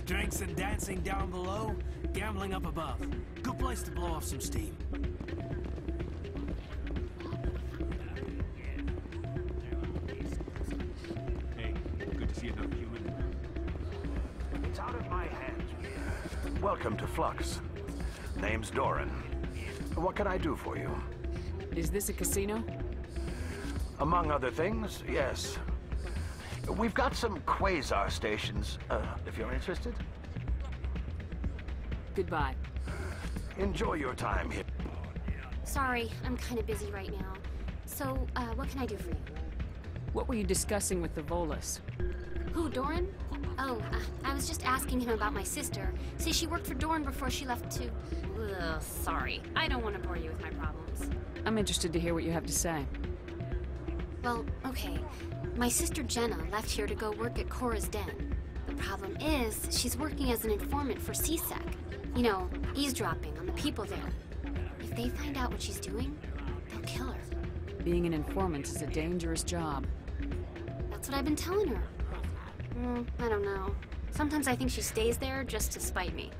Drinks and dancing down below, gambling up above. Good place to blow off some steam. Hey, good to see another human. It's out of my hands. Welcome to Flux. Name's Doran. What can I do for you? Is this a casino? Among other things, yes. We've got some quasar stations, if you're interested. Goodbye. Enjoy your time here. Sorry, I'm kind of busy right now. So, what can I do for you? What were you discussing with the Volus? Who, Doran? Oh, I was just asking him about my sister. See, she worked for Doran before she left to... Ugh, sorry. I don't want to bore you with my problems. I'm interested to hear what you have to say. Well, okay. My sister Jenna left here to go work at Cora's Den. The problem is, she's working as an informant for CSEC. You know, eavesdropping on the people there. If they find out what she's doing, they'll kill her. Being an informant is a dangerous job. That's what I've been telling her. I don't know. Sometimes I think she stays there just to spite me.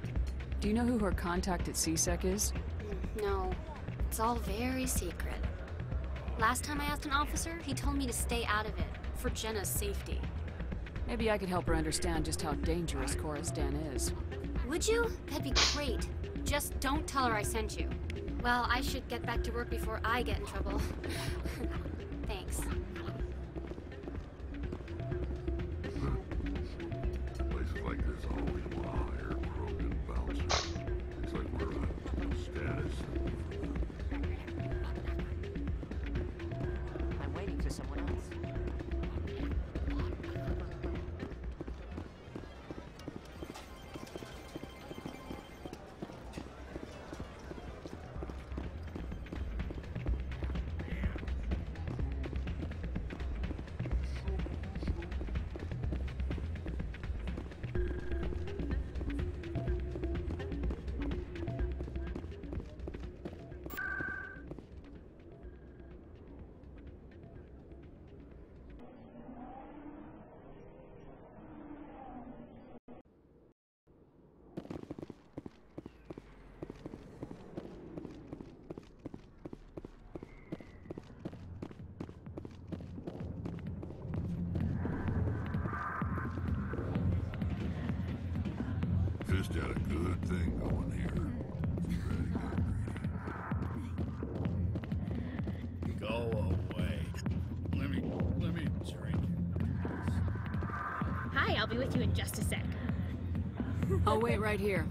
Do you know who her contact at CSEC is? No. It's all very secret. Last time I asked an officer, he told me to stay out of it, for Jenna's safety. Maybe I could help her understand just how dangerous Cora's Den is. Would you? That'd be great. Just don't tell her I sent you. Well, I should get back to work before I get in trouble. Thanks. Places like this always want to hire broken bouncers. It's like we're a status. I'm waiting for someone else. Fist had a good thing going here. Go away. Let me drink. Hi, I'll be with you in just a sec. I'll wait right here.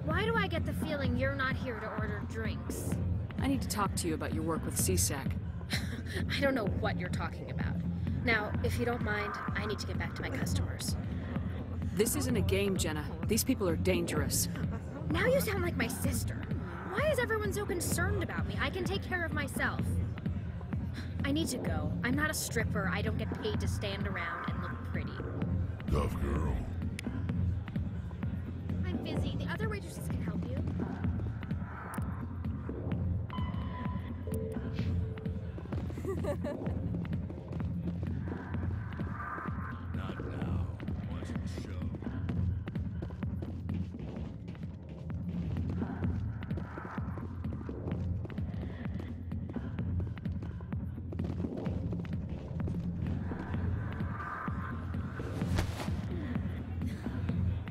Why do I get the feeling you're not here to order drinks? I need to talk to you about your work with CSEC. I don't know what you're talking about. Now, if you don't mind, I need to get back to my customers. This isn't a game, Jenna. These people are dangerous. Now you sound like my sister. Why is everyone so concerned about me? I can take care of myself. I need to go. I'm not a stripper. I don't get paid to stand around and look pretty. Tough girl. I'm busy. The other waitresses can help you. Not now. Watching the show.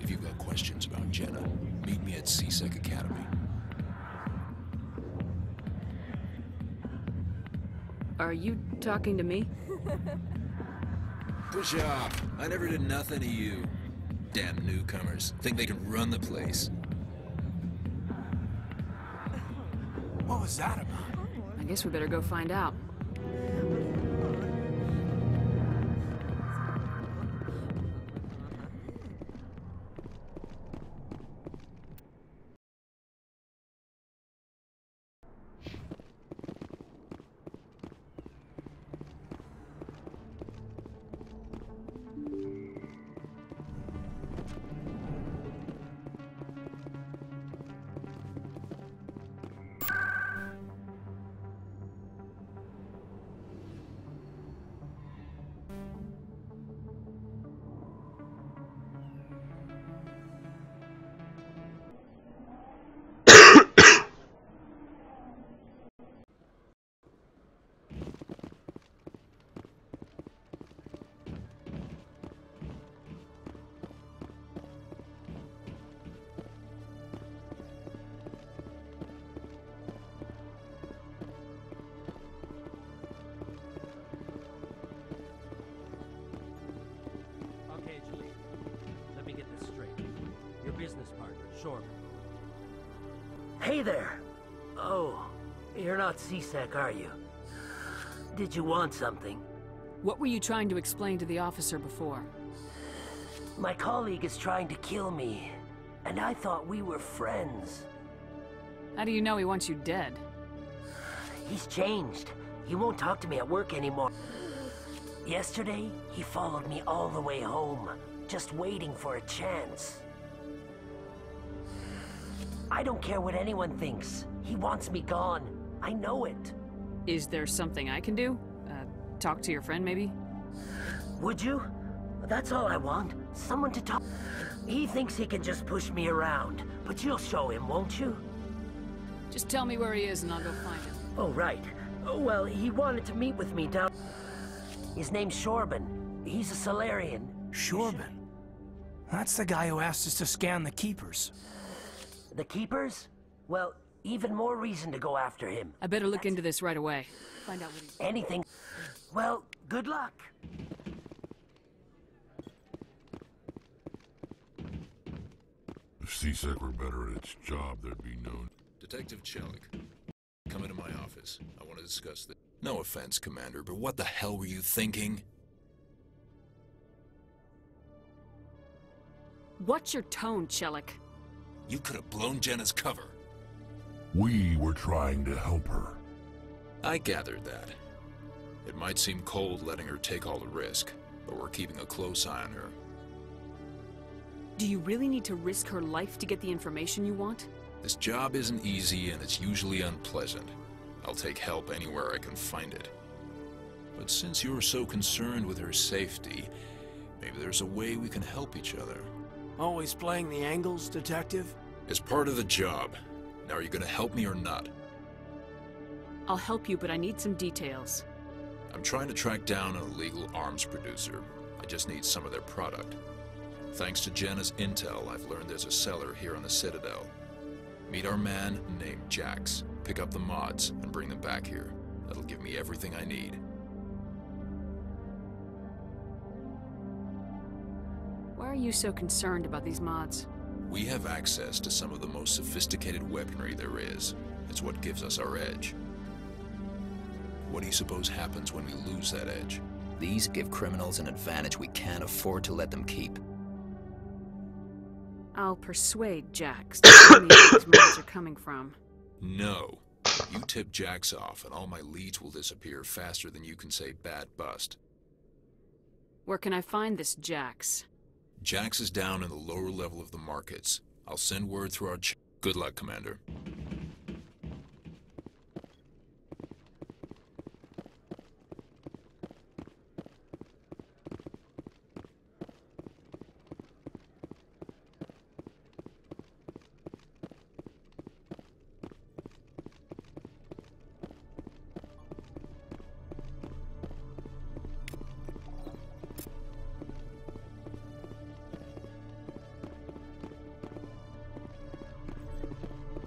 If you've got questions about Jenna, meet me at CSEC Academy. Are you talking to me? Push off. I never did nothing to you. Damn newcomers. Think they can run the place. What was that about? I guess we better go find out. Hey there. Oh, you're not CSEC, are you? Did you want something? What were you trying to explain to the officer before? My colleague is trying to kill me, and I thought we were friends. How do you know he wants you dead? He's changed. He won't talk to me at work anymore. Yesterday, he followed me all the way home, just waiting for a chance. I don't care what anyone thinks. He wants me gone. I know it. Is there something I can do? Talk to your friend, maybe? Would you? That's all I want. Someone to talk. He thinks he can just push me around, but you'll show him, won't you? Just tell me where he is and I'll go find him. Oh, right. Oh, well, he wanted to meet with me down... His name's Shepard. He's a Solarian. Shepard? That's the guy who asked us to scan the Keepers. The Keepers? Well, even more reason to go after him. I better look into this right away. Find out what he's... Anything. Well, good luck. If CSEC were better at its job, there'd be no... Detective Chelik, come into my office. I want to discuss this. No offense, Commander, but what the hell were you thinking? What's your tone, Chelik? You could have blown Jenna's cover. We were trying to help her. I gathered that. It might seem cold letting her take all the risk, but we're keeping a close eye on her. Do you really need to risk her life to get the information you want? This job isn't easy and it's usually unpleasant. I'll take help anywhere I can find it. But since you're so concerned with her safety, maybe there's a way we can help each other. Always playing the angles, Detective? It's part of the job. Now are you gonna help me or not? I'll help you, but I need some details. I'm trying to track down an illegal arms producer. I just need some of their product. Thanks to Jenna's intel, I've learned there's a seller here on the Citadel. Meet our man named Jax, pick up the mods, and bring them back here. That'll give me everything I need. Why are you so concerned about these mods? We have access to some of the most sophisticated weaponry there is. It's what gives us our edge. What do you suppose happens when we lose that edge? These give criminals an advantage we can't afford to let them keep. I'll persuade Jax to tell me where these mods are coming from. No. You tip Jax off and all my leads will disappear faster than you can say bad bust. Where can I find this Jax? Jax is down in the lower level of the markets. I'll send word through our Good luck, Commander.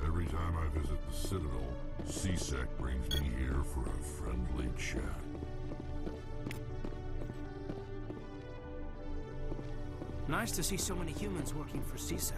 Every time I visit the Citadel, CSEC brings me here for a friendly chat. Nice to see so many humans working for CSEC.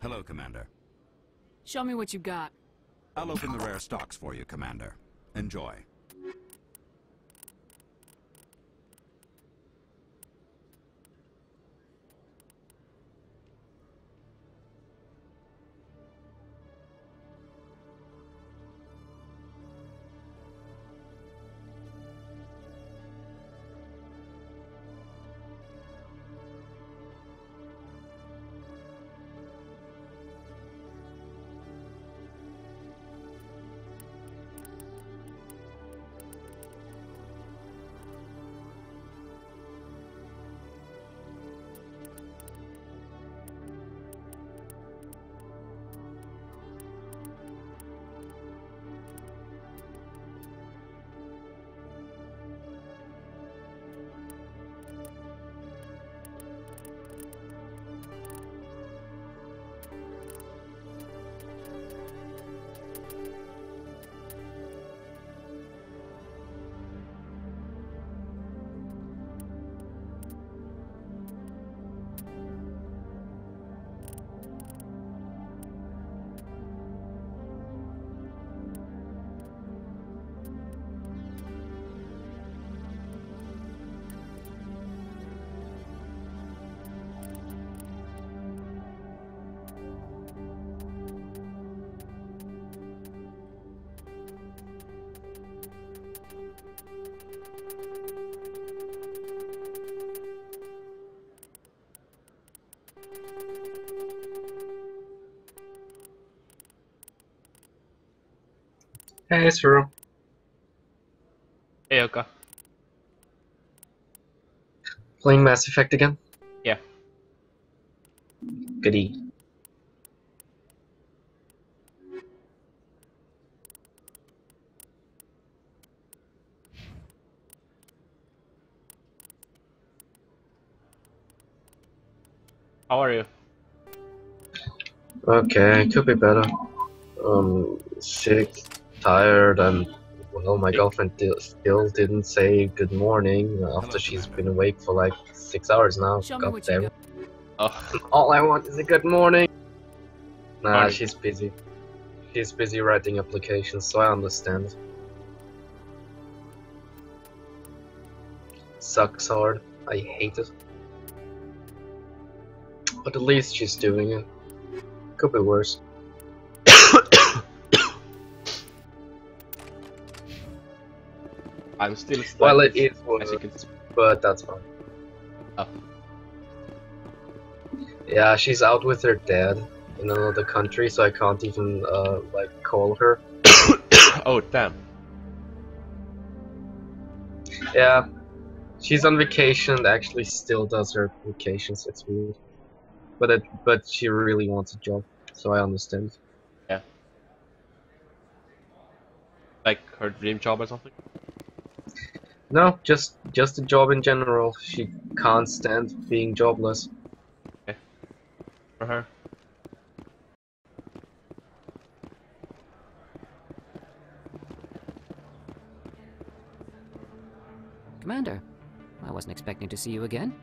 Hello, Commander. Show me what you got. I'll open the rare stocks for you, Commander. Enjoy. Hey, Sir. Hey, Oka. Playing Mass Effect again? Yeah. Goody. How are you? Okay, could be better. Sick, tired, and well, my girlfriend still didn't say good morning after she's been awake for like 6 hours now. Show me God what you damn. got. Oh. All I want is a good morning. Nah, Morning. she's busy. She's busy writing applications, so I understand. Sucks hard. I hate it. But at least she's doing it. Could be worse. I'm still Well, it slightly is worse, as you can see. but that's fine. Oh. Yeah, she's out with her dad in another country, so I can't even like call her. Oh, damn. Yeah, she's on vacation and actually still does her vacations. It's weird, but she really wants a job, so I understand. Yeah. Like her dream job or something? No, just a job in general. She can't stand being jobless. Okay. For her. Commander, I wasn't expecting to see you again.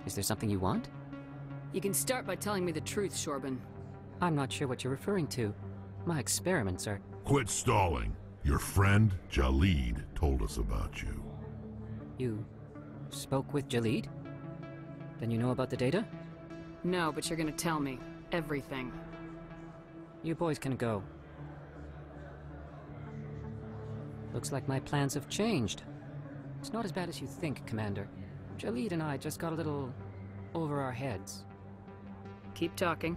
Is there something you want? You can start by telling me the truth, Shorban. I'm not sure what you're referring to. My experiments are... Quit stalling. Your friend, Jalid, told us about you. You spoke with Jalid? Then you know about the data? No, but you're gonna tell me. Everything. You boys can go. Looks like my plans have changed. It's not as bad as you think, Commander. Jalid and I just got a little over our heads. Keep talking.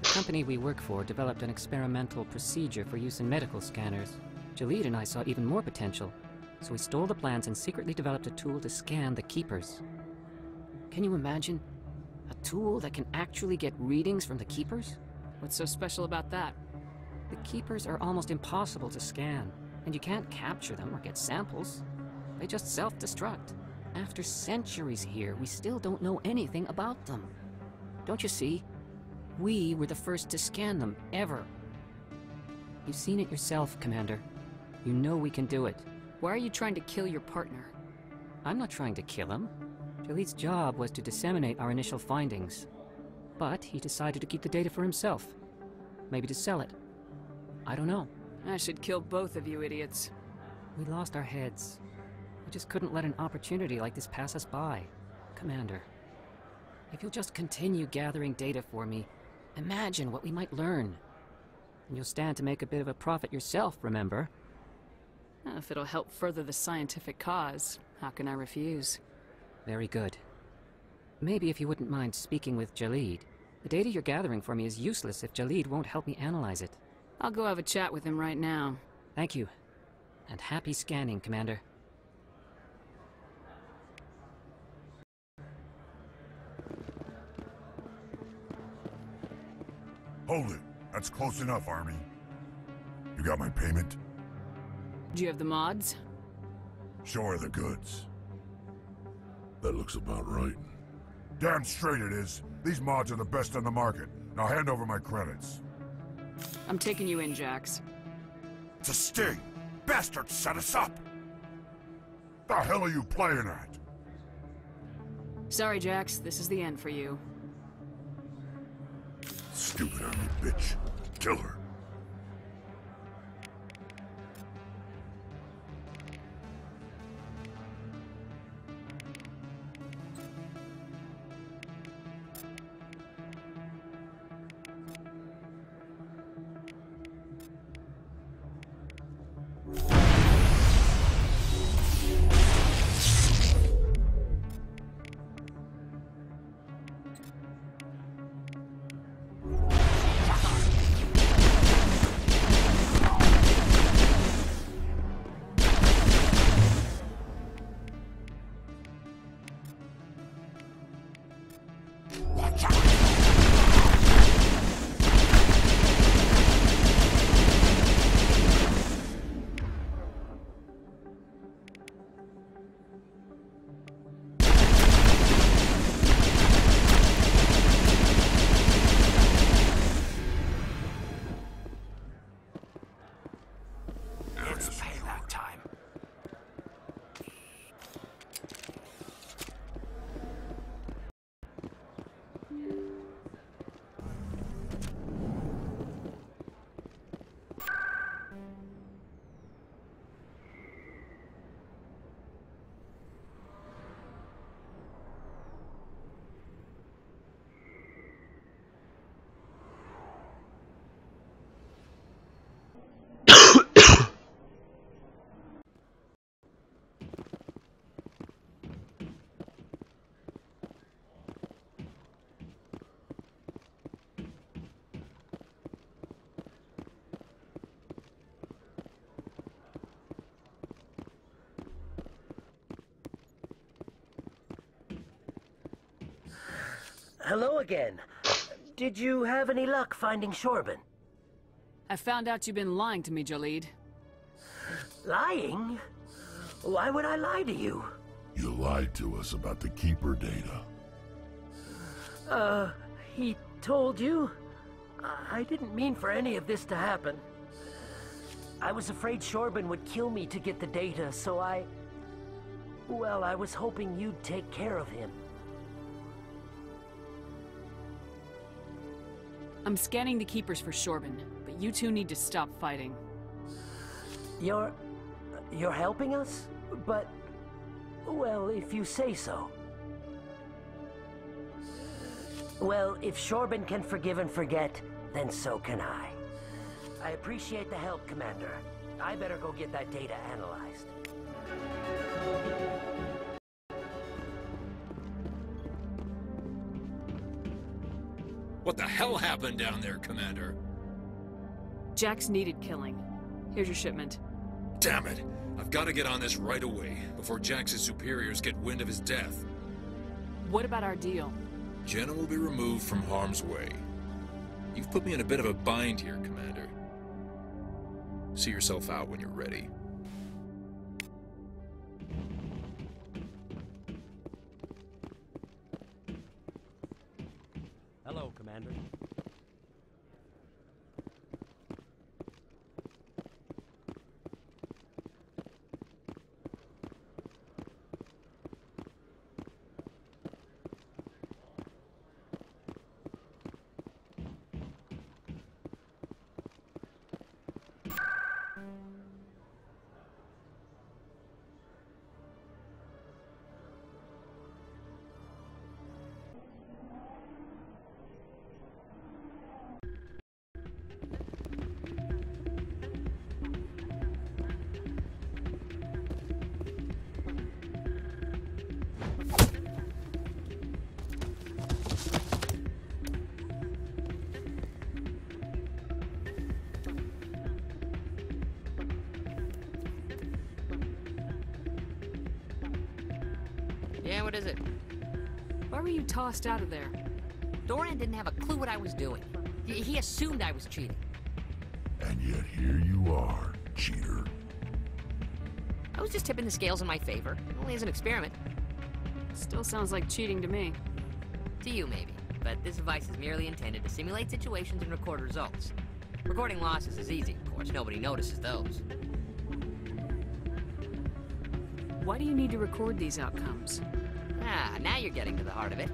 The company we work for developed an experimental procedure for use in medical scanners. Jalid and I saw even more potential, so we stole the plans and secretly developed a tool to scan the Keepers. Can you imagine? A tool that can actually get readings from the Keepers? What's so special about that? The Keepers are almost impossible to scan, and you can't capture them or get samples. They just self-destruct. After centuries here, we still don't know anything about them. Don't you see? We were the first to scan them, ever. You've seen it yourself, Commander. You know we can do it. Why are you trying to kill your partner? I'm not trying to kill him. Jalid's job was to disseminate our initial findings. But he decided to keep the data for himself. Maybe to sell it. I don't know. I should kill both of you idiots. We lost our heads. We just couldn't let an opportunity like this pass us by. Commander, if you'll just continue gathering data for me, imagine what we might learn. And you'll stand to make a bit of a profit yourself, remember? If it'll help further the scientific cause, how can I refuse? Very good. Maybe if you wouldn't mind speaking with Jalid. The data you're gathering for me is useless if Jalid won't help me analyze it. I'll go have a chat with him right now. Thank you. And happy scanning, Commander. Hold it. That's close enough, Army. You got my payment? Do you have the mods? Show her the goods. That looks about right. Damn straight it is. These mods are the best on the market. Now hand over my credits. I'm taking you in, Jax. It's a sting! Bastards set us up! The hell are you playing at? Sorry, Jax. This is the end for you. Stupid Army bitch. Kill her. hello again. Did you have any luck finding Shorban? I found out you've been lying to me, Jalid. Lying? Why would I lie to you? You lied to us about the Keeper data. He told you? I didn't mean for any of this to happen. I was afraid Shorban would kill me to get the data, so well, I was hoping you'd take care of him. I'm scanning the Keepers for Shorban, but you two need to stop fighting. You're helping us? But, well, if you say so. Well, if Shorban can forgive and forget, then so can I. I appreciate the help, Commander. I better go get that data analyzed. What the hell happened down there, Commander? Jax needed killing. Here's your shipment. Damn it! I've got to get on this right away, before Jax's superiors get wind of his death. What about our deal? Jenna will be removed from harm's way. You've put me in a bit of a bind here, Commander. See yourself out when you're ready. Hello, Commander. Yeah, what is it? Why were you tossed out of there? Doran didn't have a clue what I was doing. He assumed I was cheating. And yet here you are, cheater. I was just tipping the scales in my favor, only as an experiment. Still sounds like cheating to me. To you, maybe. But this device is merely intended to simulate situations and record results. Recording losses is easy, of course. Nobody notices those. Why do you need to record these outcomes? Ah, now you're getting to the heart of it.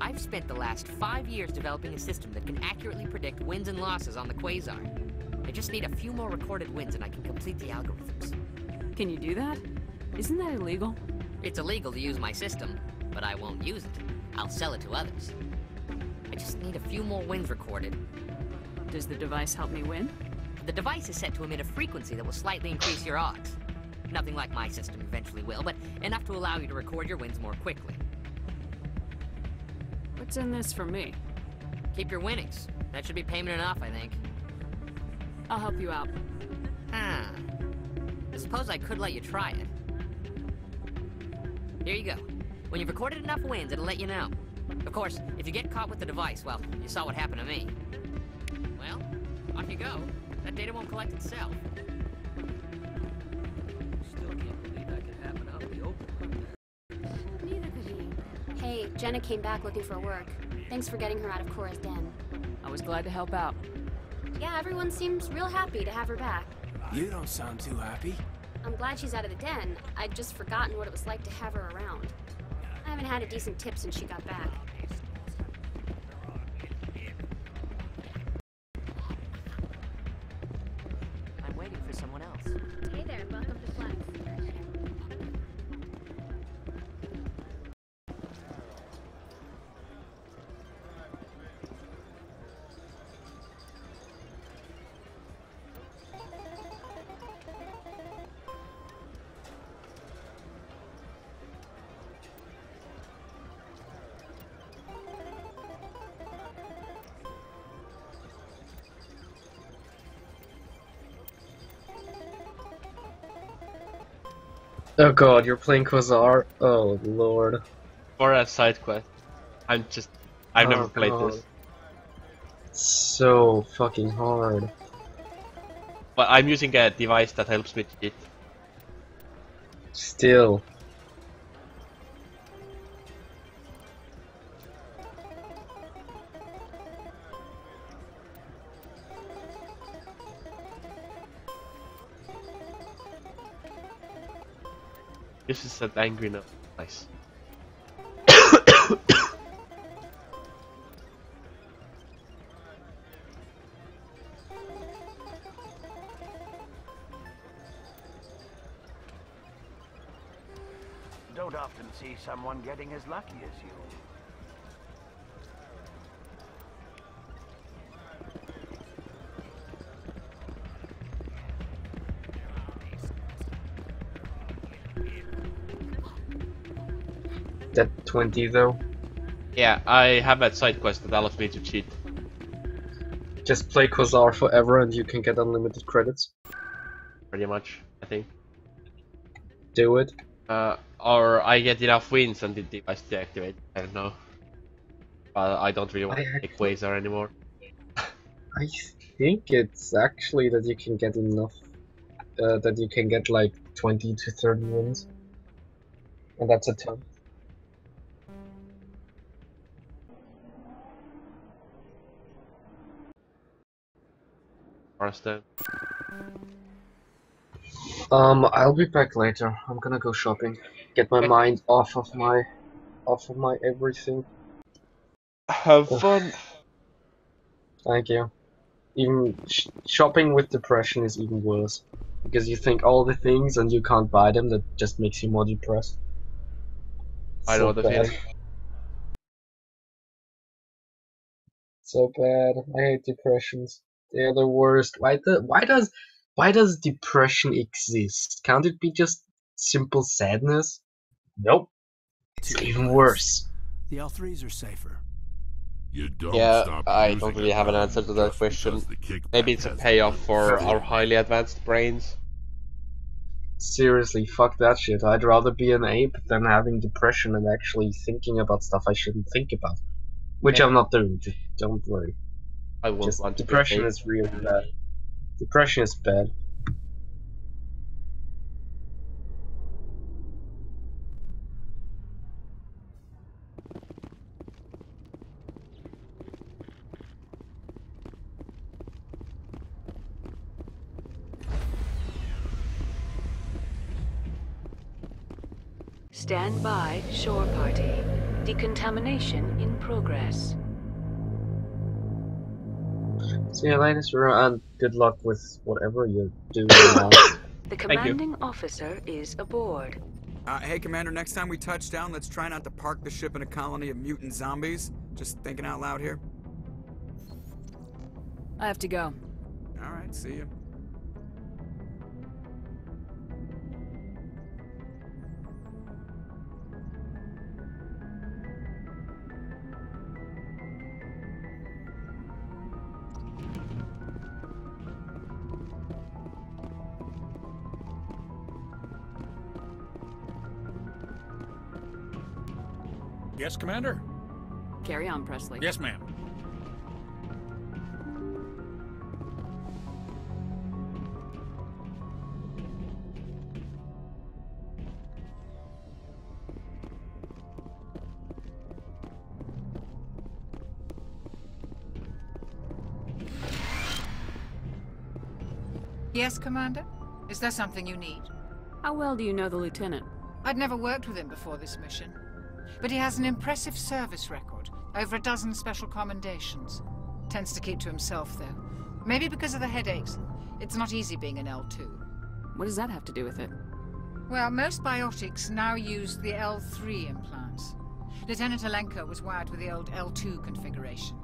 I've spent the last 5 years developing a system that can accurately predict wins and losses on the Quasar. I just need a few more recorded wins and I can complete the algorithms. Can you do that? Isn't that illegal? It's illegal to use my system, but I won't use it. I'll sell it to others. I just need a few more wins recorded. Does the device help me win? The device is set to emit a frequency that will slightly increase your odds. Nothing like my system eventually will, but enough to allow you to record your wins more quickly. What's in this for me? Keep your winnings. That should be payment enough, I think. I'll help you out. Ah. I suppose I could let you try it. Here you go. When you've recorded enough wins, it'll let you know. Of course, if you get caught with the device, well, you saw what happened to me. Well, off you go. That data won't collect itself. Still can't believe that could happen out in the open like that. Neither could he. Hey, Jenna came back looking for work. Thanks for getting her out of Cora's den. I was glad to help out. Yeah, everyone seems real happy to have her back. You don't sound too happy. I'm glad she's out of the den. I'd just forgotten what it was like to have her around. I haven't had a decent tip since she got back. I'm waiting for someone else. Hey there, welcome to Flux. Oh god, you're playing Quasar? Oh lord. For a side quest, I I've never played God. this. So fucking hard. But I'm using a device that helps me cheat. Still. This is an angry note. Nice. Don't often see someone getting as lucky as you. That 20 though. Yeah, I have that side quest that allows me to cheat. Just play Quasar forever and you can get unlimited credits. Pretty much, I think. Do it. Or I get enough wins and the device deactivate. I don't know. But I don't really want to take Quasar anymore. I think it's actually that you can get enough, that you can get like 20 to 30 wins. And that's a ton. I'll be back later. I'm gonna go shopping. Get my mind off of my everything. Have fun. Thank you. Even shopping with depression is even worse. Because you think all the things and you can't buy them, that just makes you more depressed. I know the feeling. So bad. I hate depressions. They're the worst. Why does depression exist? Can't it be just simple sadness? Nope. It's even worse. The L3s are safer. You don't Yeah, stop I don't really have an answer to that question. Maybe it's a payoff for our highly advanced brains. Seriously, fuck that shit. I'd rather be an ape than having depression and actually thinking about stuff I shouldn't think about. Which I'm not doing, just don't worry. I won't Just want to depression is really bad. Depression is bad. Stand by, shore party. Decontamination in progress. See you later, sir, and good luck with whatever you're doing now. The commanding officer is aboard. Hey, Commander, next time we touch down, let's try not to park the ship in a colony of mutant zombies. Just thinking out loud here. I have to go. Alright, see you. Yes, Commander? Carry on, Presley. Yes, ma'am. Yes, Commander? Is there something you need? How well do you know the lieutenant? I'd never worked with him before this mission. But he has an impressive service record. Over a dozen special commendations. Tends to keep to himself, though. Maybe because of the headaches. It's not easy being an L2. What does that have to do with it? Well, most biotics now use the L3 implants. Lieutenant Alenko was wired with the old L2 configuration.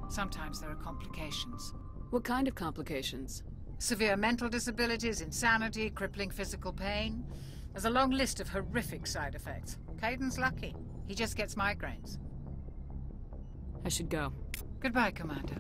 Sometimes there are complications. What kind of complications? Severe mental disabilities, insanity, crippling physical pain. There's a long list of horrific side effects. Caden's lucky. He just gets migraines. I should go. Goodbye, Commander.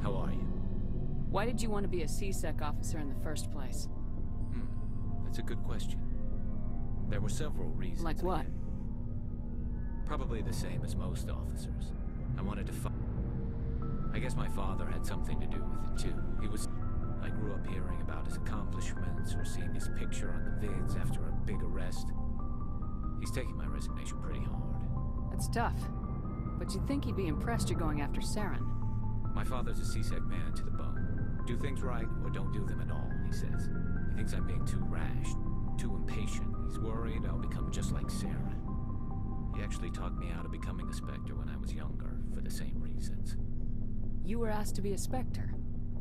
How are you? Why did you want to be a C-Sec officer in the first place? That's a good question. There were several reasons. Like what? Probably the same as most officers. I wanted to I guess my father had something to do with it too. I grew up hearing about his accomplishments or seeing his picture on the vids after a big arrest. He's taking my resignation pretty hard. That's tough. But you'd think he'd be impressed you're going after Saren. My father's a C-Sec man to the bone. Do things right or don't do them at all, he says. He thinks I'm being too rash, too impatient. He's worried I'll become just like Saren. He actually talked me out of becoming a Spectre when I was younger, for the same reasons. You were asked to be a Spectre?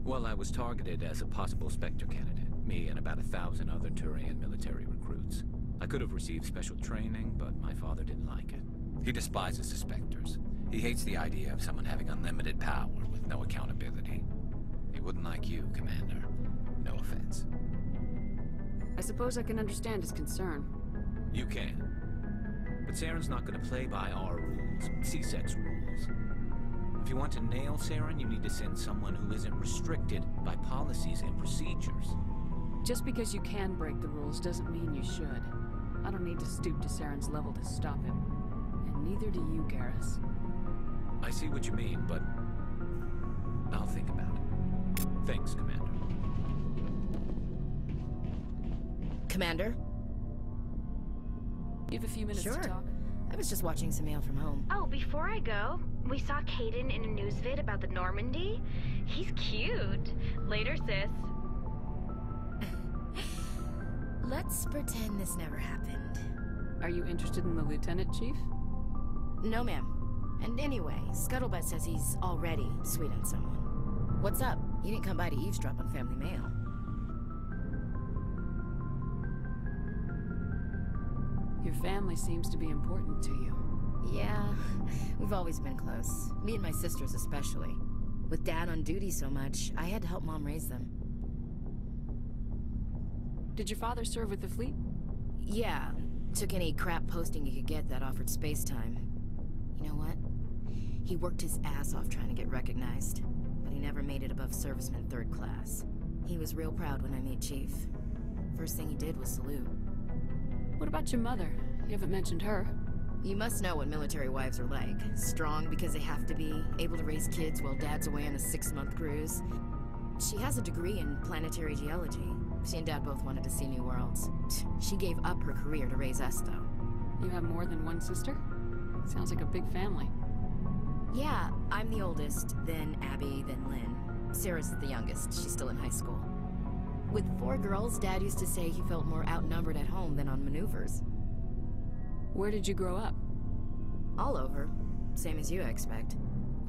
Well, I was targeted as a possible Spectre candidate. Me and about 1,000 other Turian military recruits. I could have received special training, but my father didn't like it. He despises the Spectres. He hates the idea of someone having unlimited power with no accountability. He wouldn't like you, Commander. No offense. I suppose I can understand his concern. You can. But Saren's not going to play by our rules, C-Sec's rules. If you want to nail Saren, you need to send someone who isn't restricted by policies and procedures. Just because you can break the rules doesn't mean you should. I don't need to stoop to Saren's level to stop him. And neither do you, Garrus. I see what you mean, but I'll think about it. Thanks, Commander. Commander? You have a few minutes to talk? I was just watching some mail from home. Oh, before I go, we saw Caden in a news vid about the Normandy. He's cute. Later, sis. Let's pretend this never happened. Are you interested in the Lieutenant Chief? No, ma'am. And anyway, Scuttlebutt says he's already sweet on someone. What's up? You didn't come by to eavesdrop on family mail. Your family seems to be important to you. Yeah, we've always been close. Me and my sisters especially. With Dad on duty so much, I had to help Mom raise them. Did your father serve with the fleet? Yeah, took any crap posting he could get that offered space time. You know what? He worked his ass off trying to get recognized, but he never made it above serviceman 3rd class. He was real proud when I met Chief. First thing he did was salute. What about your mother? You haven't mentioned her. You must know what military wives are like. Strong because they have to be, able to raise kids while Dad's away on a 6-month cruise. She has a degree in planetary geology. She and Dad both wanted to see new worlds. She gave up her career to raise us, though. You have more than one sister? Sounds like a big family. Yeah, I'm the oldest, then Abby, then Lynn. Sarah's the youngest. She's still in high school. With 4 girls, Dad used to say he felt more outnumbered at home than on maneuvers. Where did you grow up? All over. Same as you, I expect.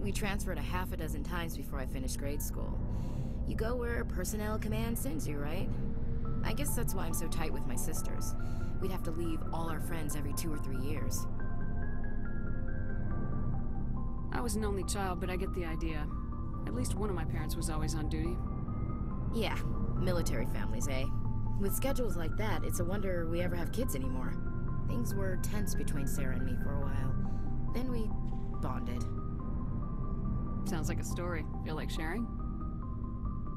We transferred a half a dozen times before I finished grade school. You go where personnel command sends you, right? I guess that's why I'm so tight with my sisters. We'd have to leave all our friends every 2 or 3 years. I was an only child, but I get the idea. At least one of my parents was always on duty. Yeah, military families, eh? With schedules like that, it's a wonder we ever have kids anymore. Things were tense between Sarah and me for a while. Then we bonded. Sounds like a story. Feel like sharing?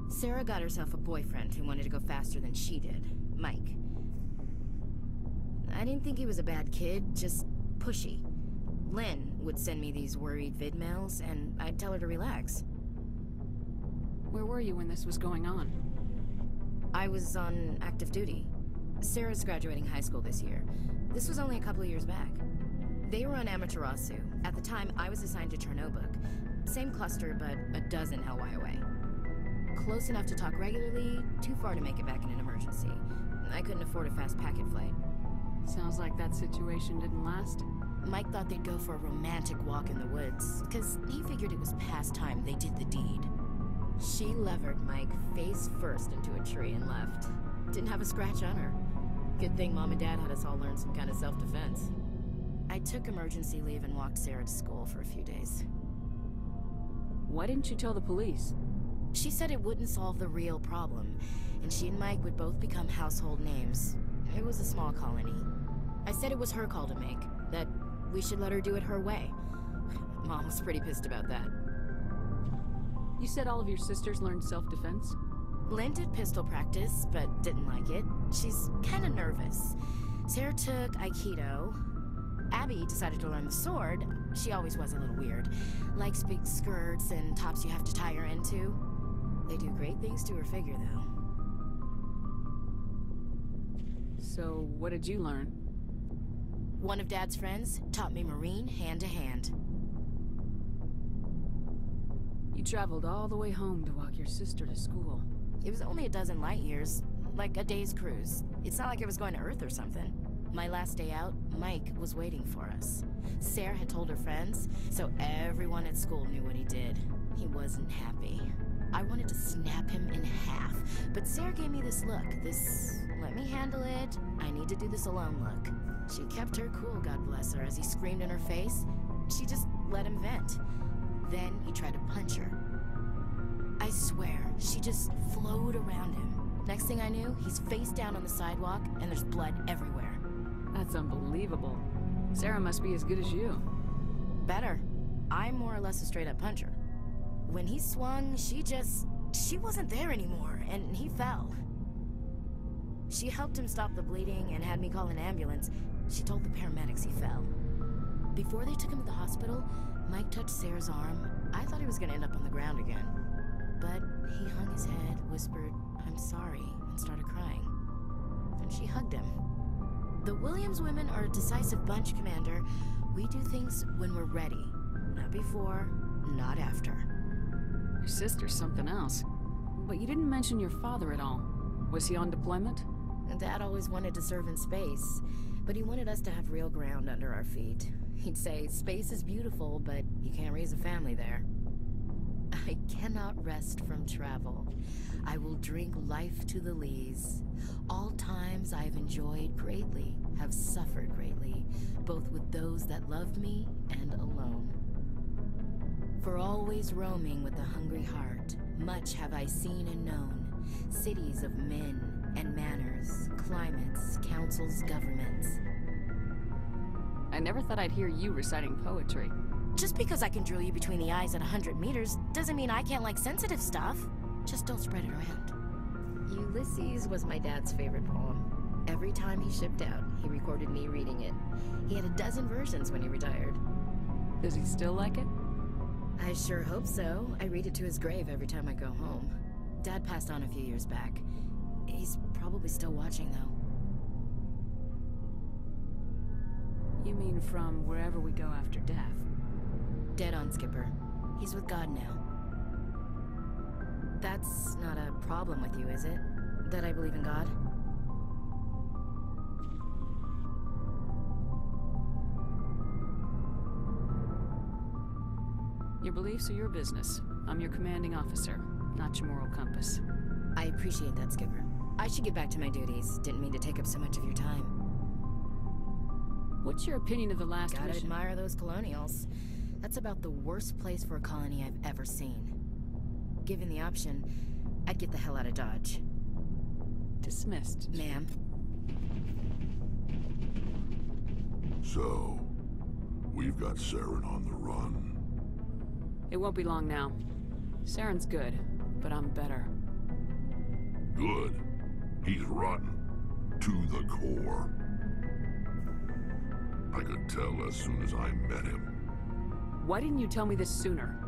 Sarah got herself a boyfriend who wanted to go faster than she did, Mike. I didn't think he was a bad kid, just pushy. Lynn would send me these worried vid mails, and I'd tell her to relax. Where were you when this was going on? I was on active duty. Sarah's graduating high school this year. This was only a couple of years back. They were on Amaterasu. At the time, I was assigned to Chernobog. Same cluster, but a dozen LY away. Close enough to talk regularly, too far to make it back in an emergency. I couldn't afford a fast packet flight. Sounds like that situation didn't last. Mike thought they'd go for a romantic walk in the woods, because he figured it was past time they did the deed. She levered Mike face first into a tree and left. Didn't have a scratch on her. Good thing Mom and Dad had us all learn some kind of self-defense. I took emergency leave and walked Sarah to school for a few days. Why didn't you tell the police? She said it wouldn't solve the real problem, and she and Mike would both become household names. It was a small colony. I said it was her call to make, that we should let her do it her way. Mom was pretty pissed about that. You said all of your sisters learned self-defense? Lynn did pistol practice, but didn't like it. She's kind of nervous. Sarah took Aikido. Abby decided to learn the sword. She always was a little weird. Likes big skirts and tops you have to tie her into. They do great things to her figure, though. So, what did you learn? One of Dad's friends taught me Marine hand to hand. You traveled all the way home to walk your sister to school. It was only a dozen light years, like a day's cruise. It's not like I was going to Earth or something. My last day out, Mike was waiting for us. Sarah had told her friends, so everyone at school knew what he did. He wasn't happy. I wanted to snap him in half, but Sarah gave me this look, this let me handle it, I need to do this alone look. She kept her cool, God bless her, as he screamed in her face. She just let him vent. Then he tried to punch her. I swear, she just flowed around him. Next thing I knew, he's face down on the sidewalk, and there's blood everywhere. That's unbelievable. Sarah must be as good as you. Better. I'm more or less a straight-up puncher. When he swung, she wasn't there anymore, and he fell. She helped him stop the bleeding and had me call an ambulance. She told the paramedics he fell. Before they took him to the hospital, Mike touched Sarah's arm. I thought he was gonna end up on the ground again. But he hung his head, whispered, "I'm sorry," and started crying. Then she hugged him. The Williams women are a decisive bunch, Commander. We do things when we're ready. Not before, not after. Your sister's something else. But you didn't mention your father at all. Was he on deployment? Dad always wanted to serve in space, but he wanted us to have real ground under our feet. He'd say, space is beautiful, but you can't raise a family there. I cannot rest from travel. I will drink life to the lees. All times I have enjoyed greatly, have suffered greatly, both with those that loved me and alone. For always roaming with a hungry heart, much have I seen and known, cities of men and manners, climates, councils, governments. I never thought I'd hear you reciting poetry. Just because I can drill you between the eyes at 100 meters doesn't mean I can't like sensitive stuff. Just don't spread it around. Ulysses was my dad's favorite poem. Every time he shipped out, he recorded me reading it. He had a dozen versions when he retired. Does he still like it? I sure hope so. I read it to his grave every time I go home. Dad passed on a few years back. He's probably still watching, though. You mean from wherever we go after death? Dead on, Skipper. He's with God now. That's not a problem with you, is it? That I believe in God? Your beliefs are your business. I'm your commanding officer, not your moral compass. I appreciate that, Skipper. I should get back to my duties. Didn't mean to take up so much of your time. What's your opinion of the last mission? Gotta admire those colonials. That's about the worst place for a colony I've ever seen. Given the option, I'd get the hell out of Dodge. Dismissed. Ma'am. So, we've got Saren on the run. It won't be long now. Saren's good, but I'm better. Good. He's rotten. To the core. I could tell as soon as I met him. Why didn't you tell me this sooner?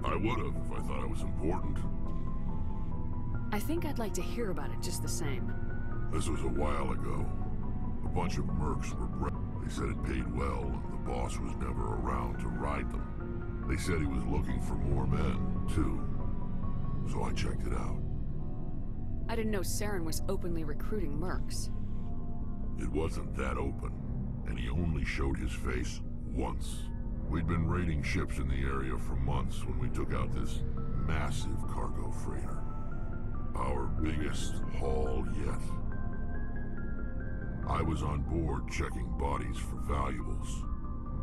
I would've if I thought it was important. I think I'd like to hear about it just the same. This was a while ago. A bunch of mercs were They said it paid well, and the boss was never around to ride them. They said he was looking for more men, too. So I checked it out. I didn't know Saren was openly recruiting mercs. It wasn't that open, and he only showed his face once. We'd been raiding ships in the area for months when we took out this massive cargo freighter. Our biggest haul yet. I was on board checking bodies for valuables,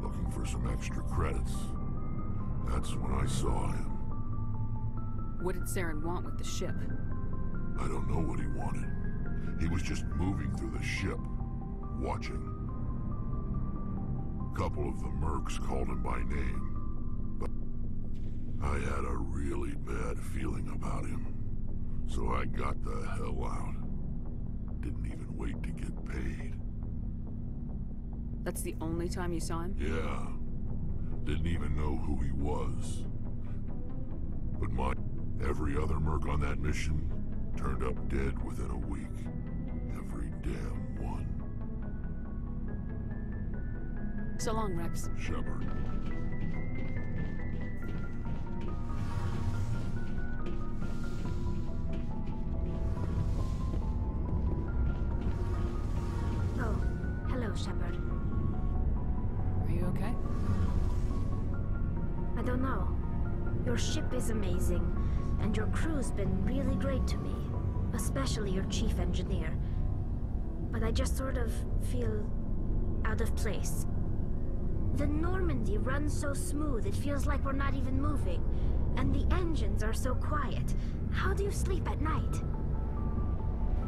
looking for some extra credits. That's when I saw him. What did Saren want with the ship? I don't know what he wanted. He was just moving through the ship, watching. A couple of the mercs called him by name, but I had a really bad feeling about him, so I got the hell out. Didn't even wait to get paid. That's the only time you saw him? Yeah. Didn't even know who he was. But every other merc on that mission turned up dead within a week. Every damn one. So long, Rex. Shepard. Oh, hello, Shepard. Are you okay? I don't know. Your ship is amazing, and your crew's been really great to me, especially your chief engineer. But I just sort of feel out of place. The Normandy runs so smooth, it feels like we're not even moving, and the engines are so quiet. How do you sleep at night?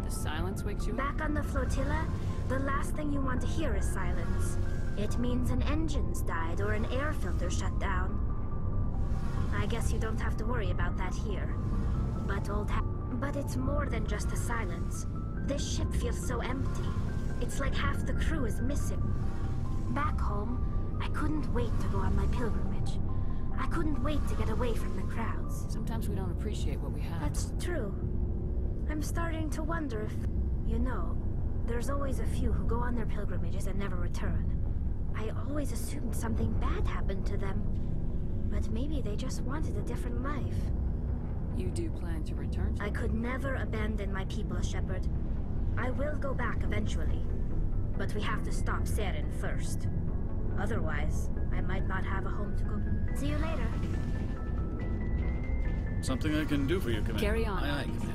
The silence wakes you up? Back on the flotilla, the last thing you want to hear is silence. It means an engine's died or an air filter shut down. I guess you don't have to worry about that here. But it's more than just the silence. This ship feels so empty. It's like half the crew is missing. Back home, I couldn't wait to go on my pilgrimage. I couldn't wait to get away from the crowds. Sometimes we don't appreciate what we have. That's true. I'm starting to wonder if... You know, there's always a few who go on their pilgrimages and never return. I always assumed something bad happened to them. But maybe they just wanted a different life. You do plan to return to I could never abandon my people, Shepard. I will go back eventually. But we have to stop Saren first. Otherwise, I might not have a home to go. See you later. Something I can do for you, Commander. Carry on. Aye, aye, Commander.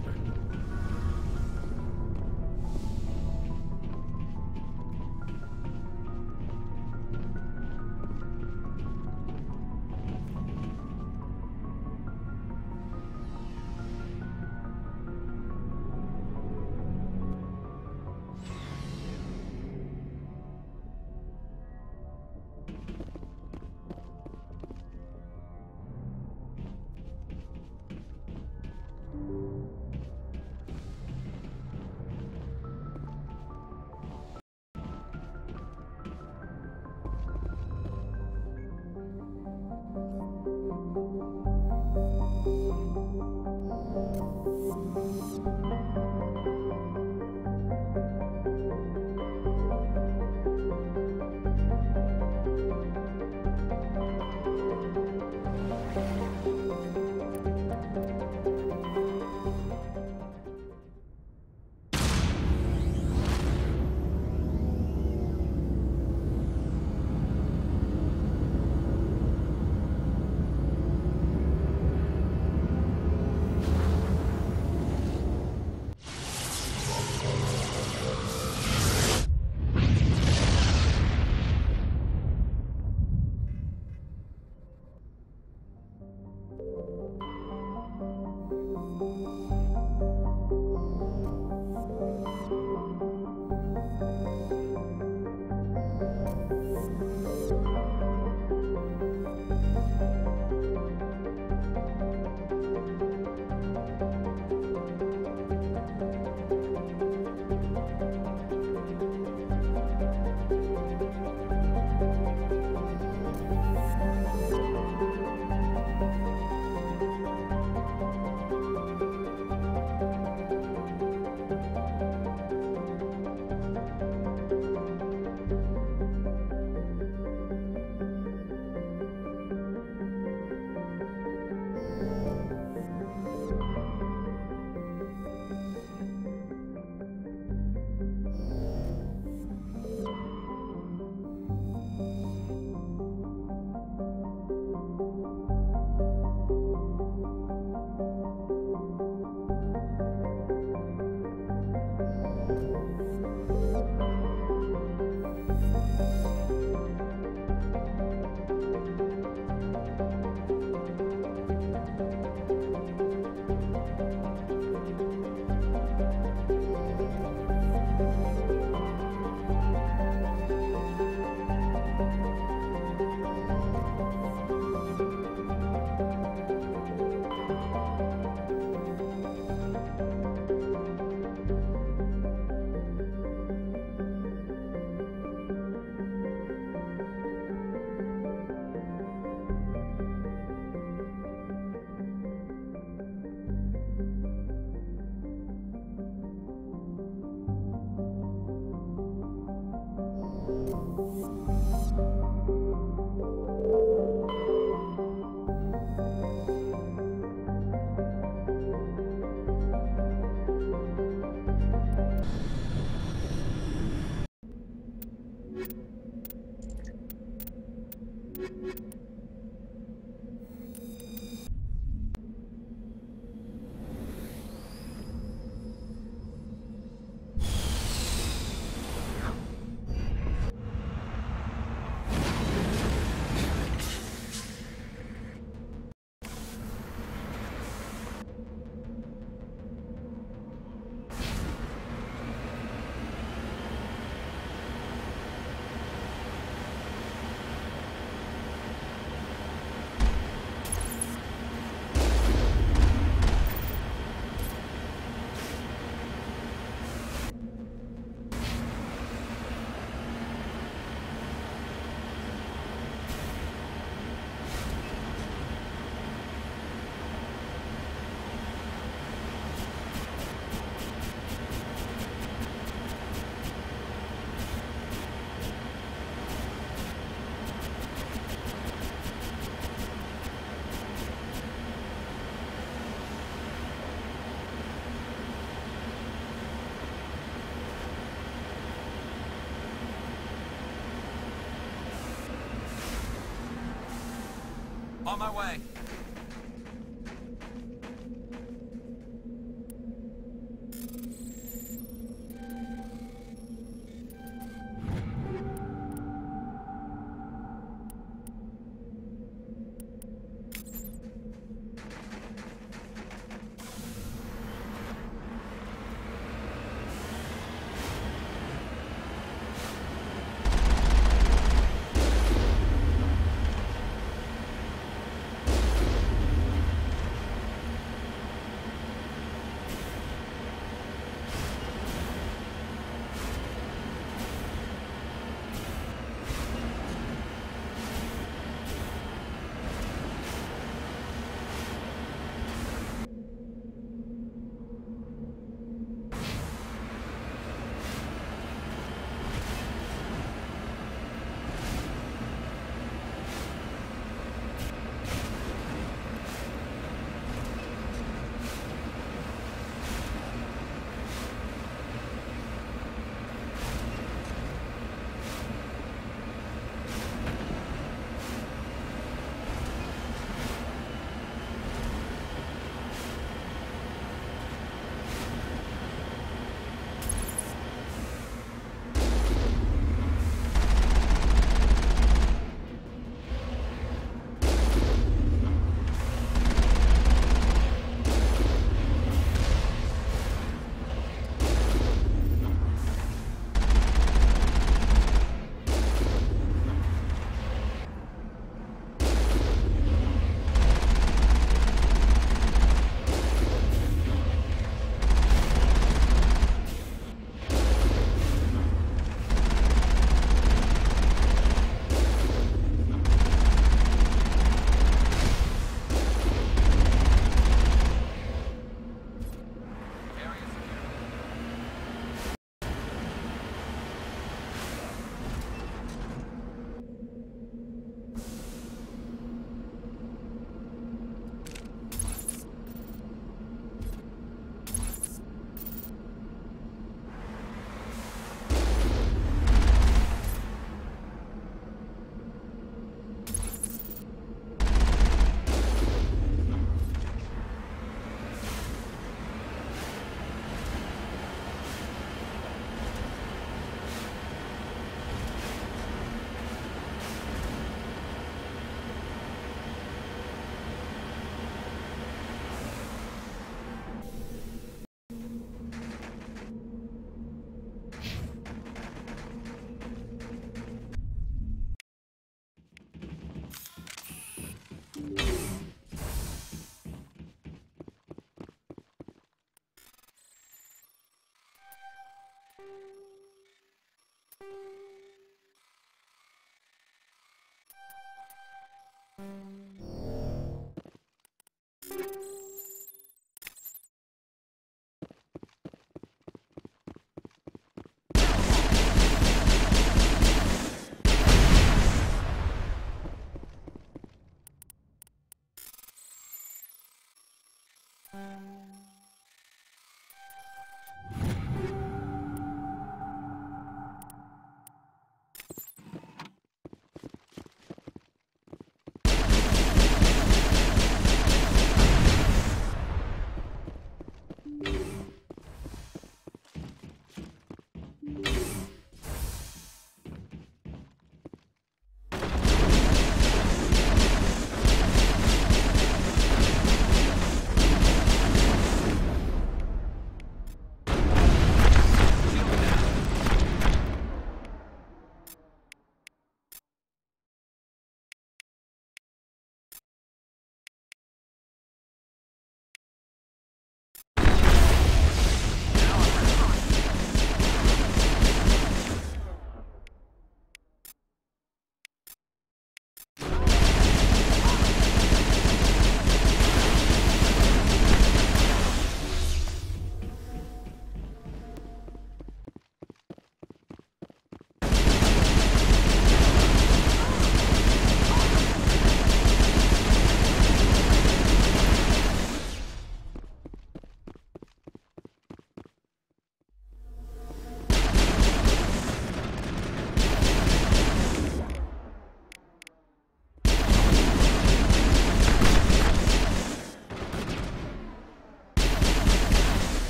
On my way.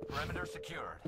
Perimeter secured.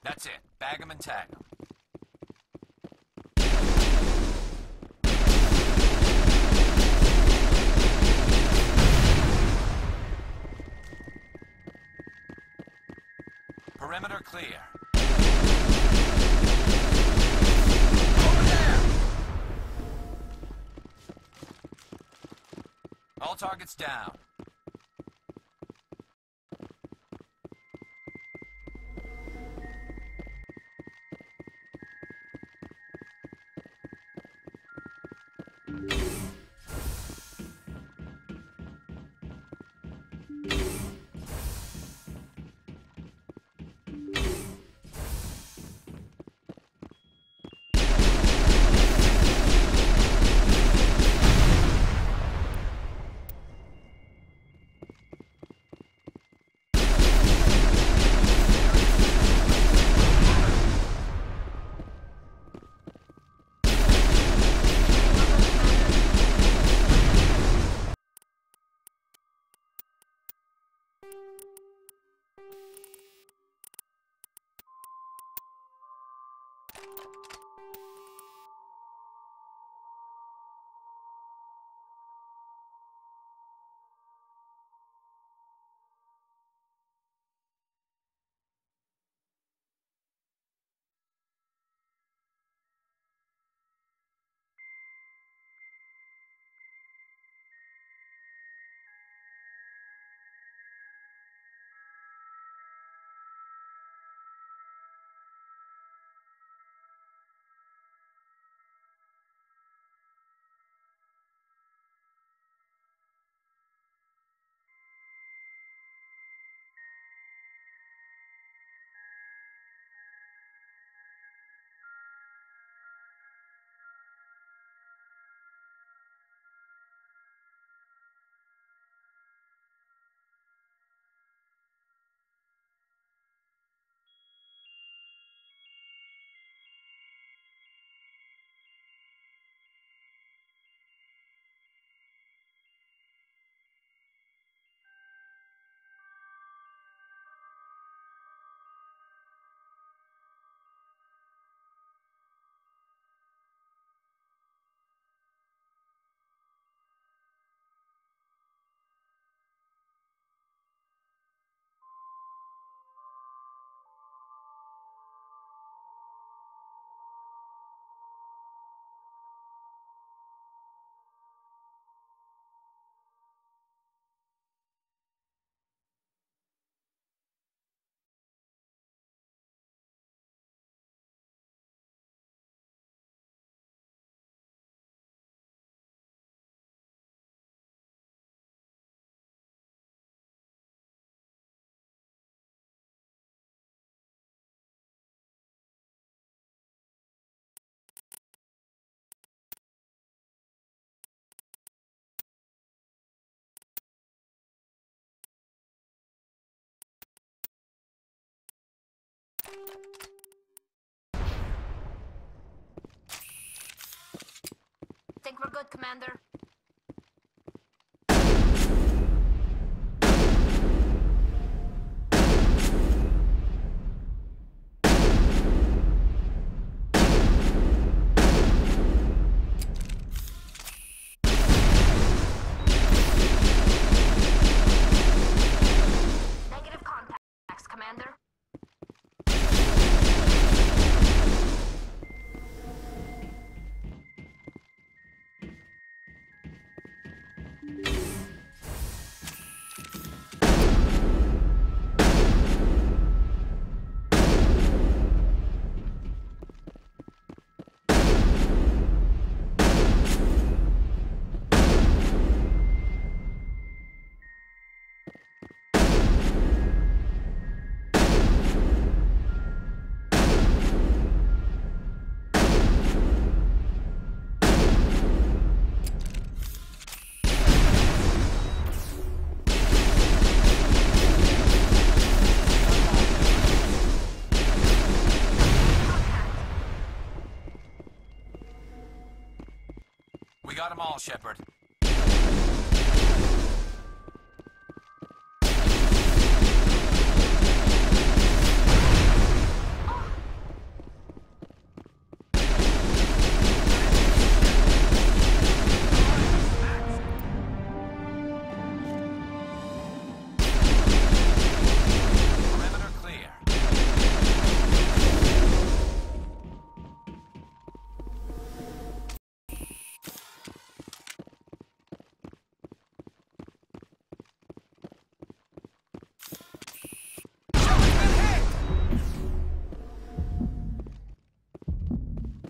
That's it. Bag 'em and tag 'em. Perimeter clear. Over there! All targets down. Think we're good, Commander? Negative contacts, Commander. We got them all, Shepard. Perimeter clear.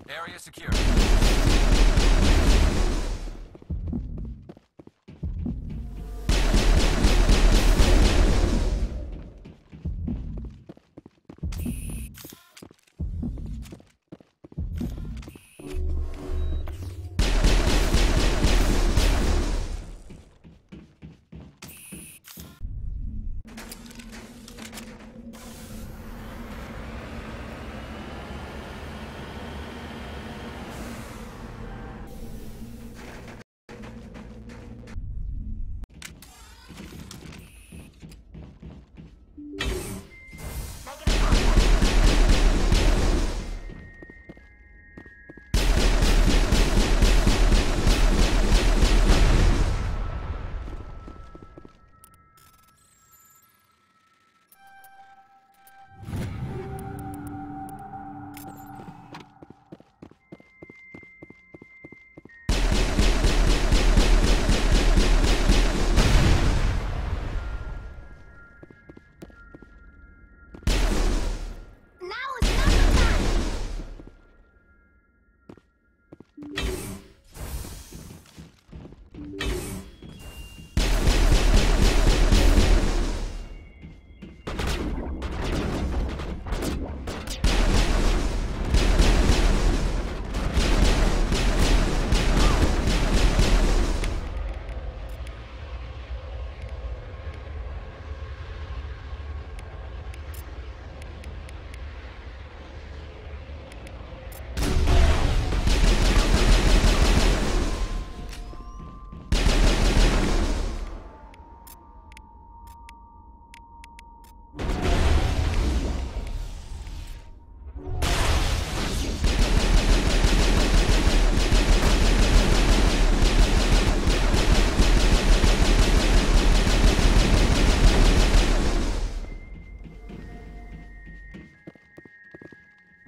Area secure.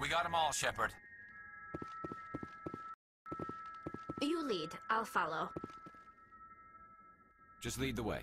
We got them all, Shepard. You lead. I'll follow. Just lead the way.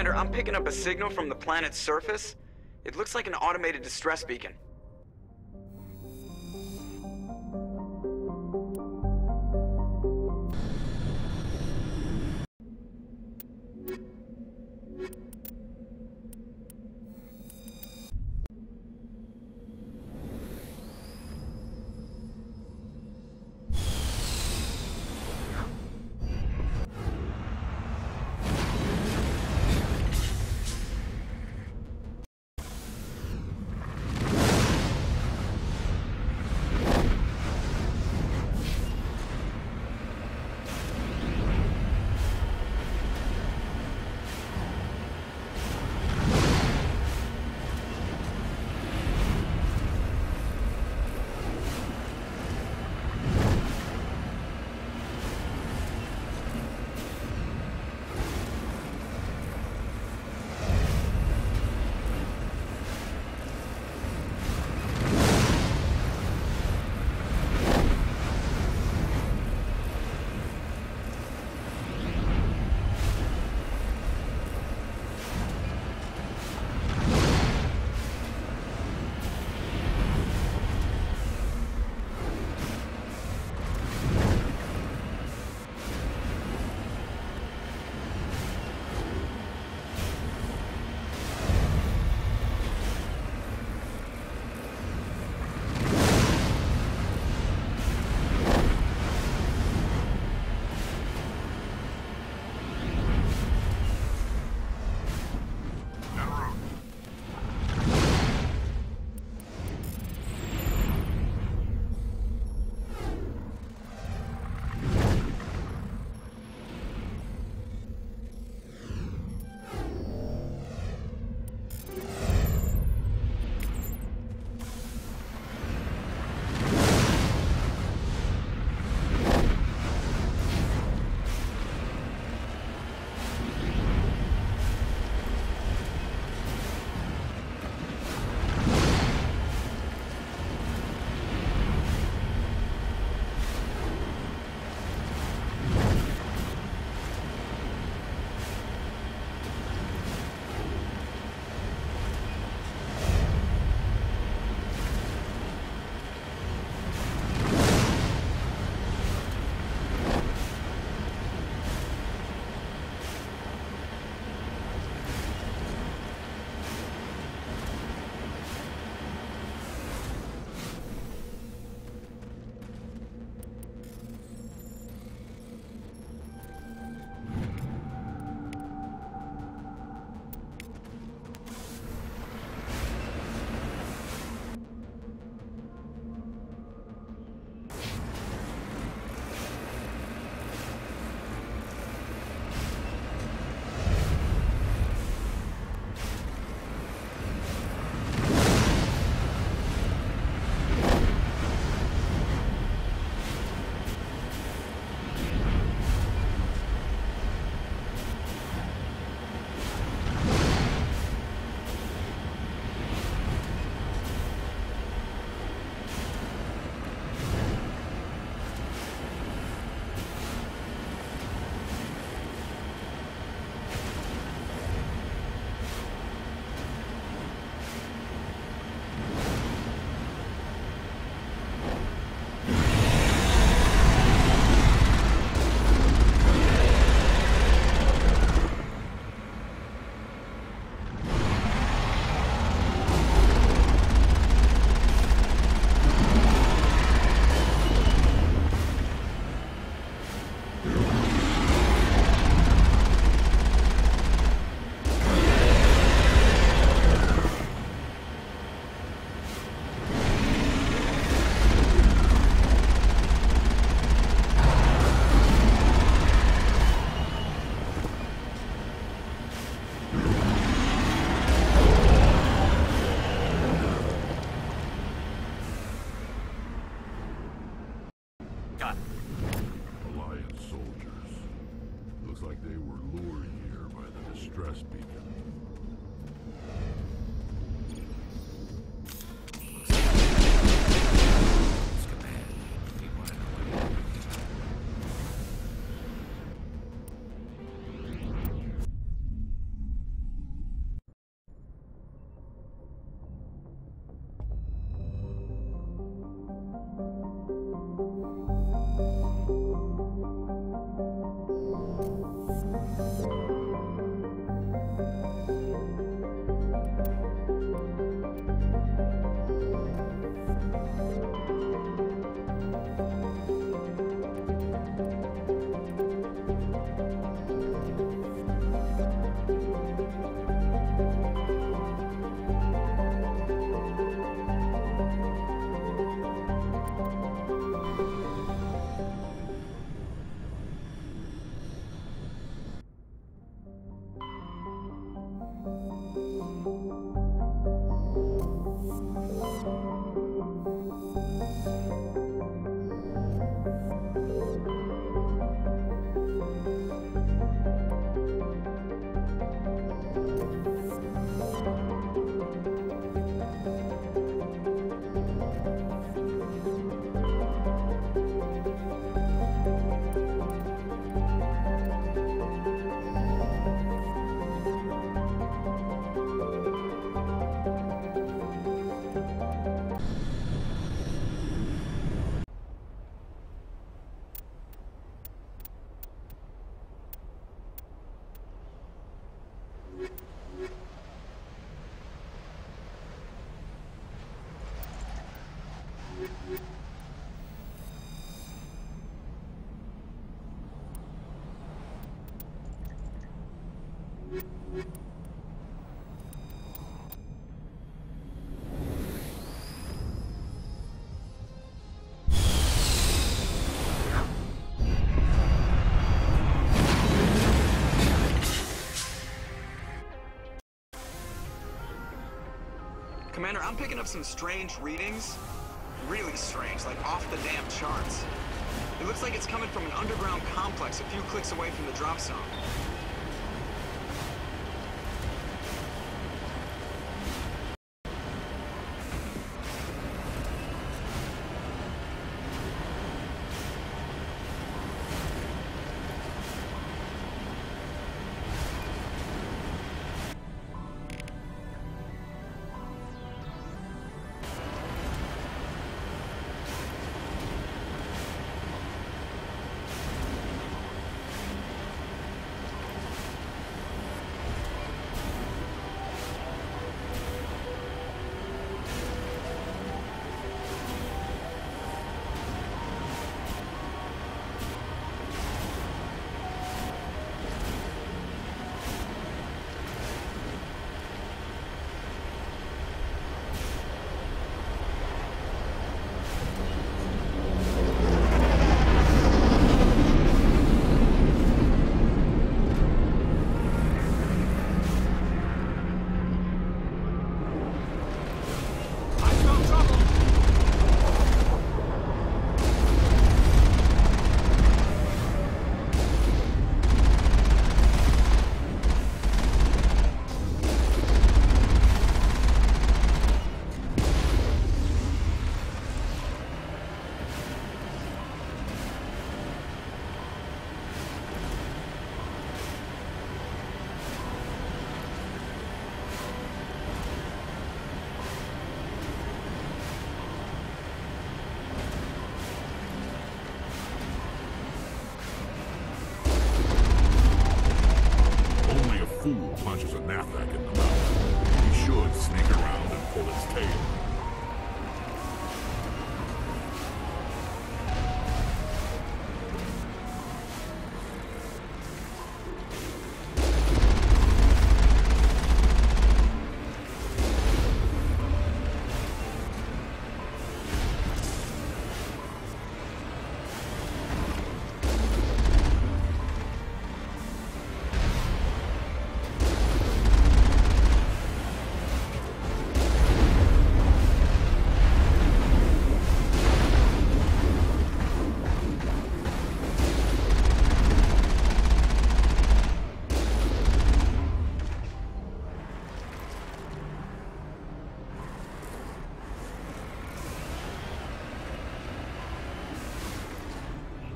Commander, I'm picking up a signal from the planet's surface. It looks like an automated distress beacon. Commander, I'm picking up some strange readings. Really strange, like off the damn charts. It looks like it's coming from an underground complex a few clicks away from the drop zone. fool punches a knapsack in the mouth. He should sneak around and pull its tail.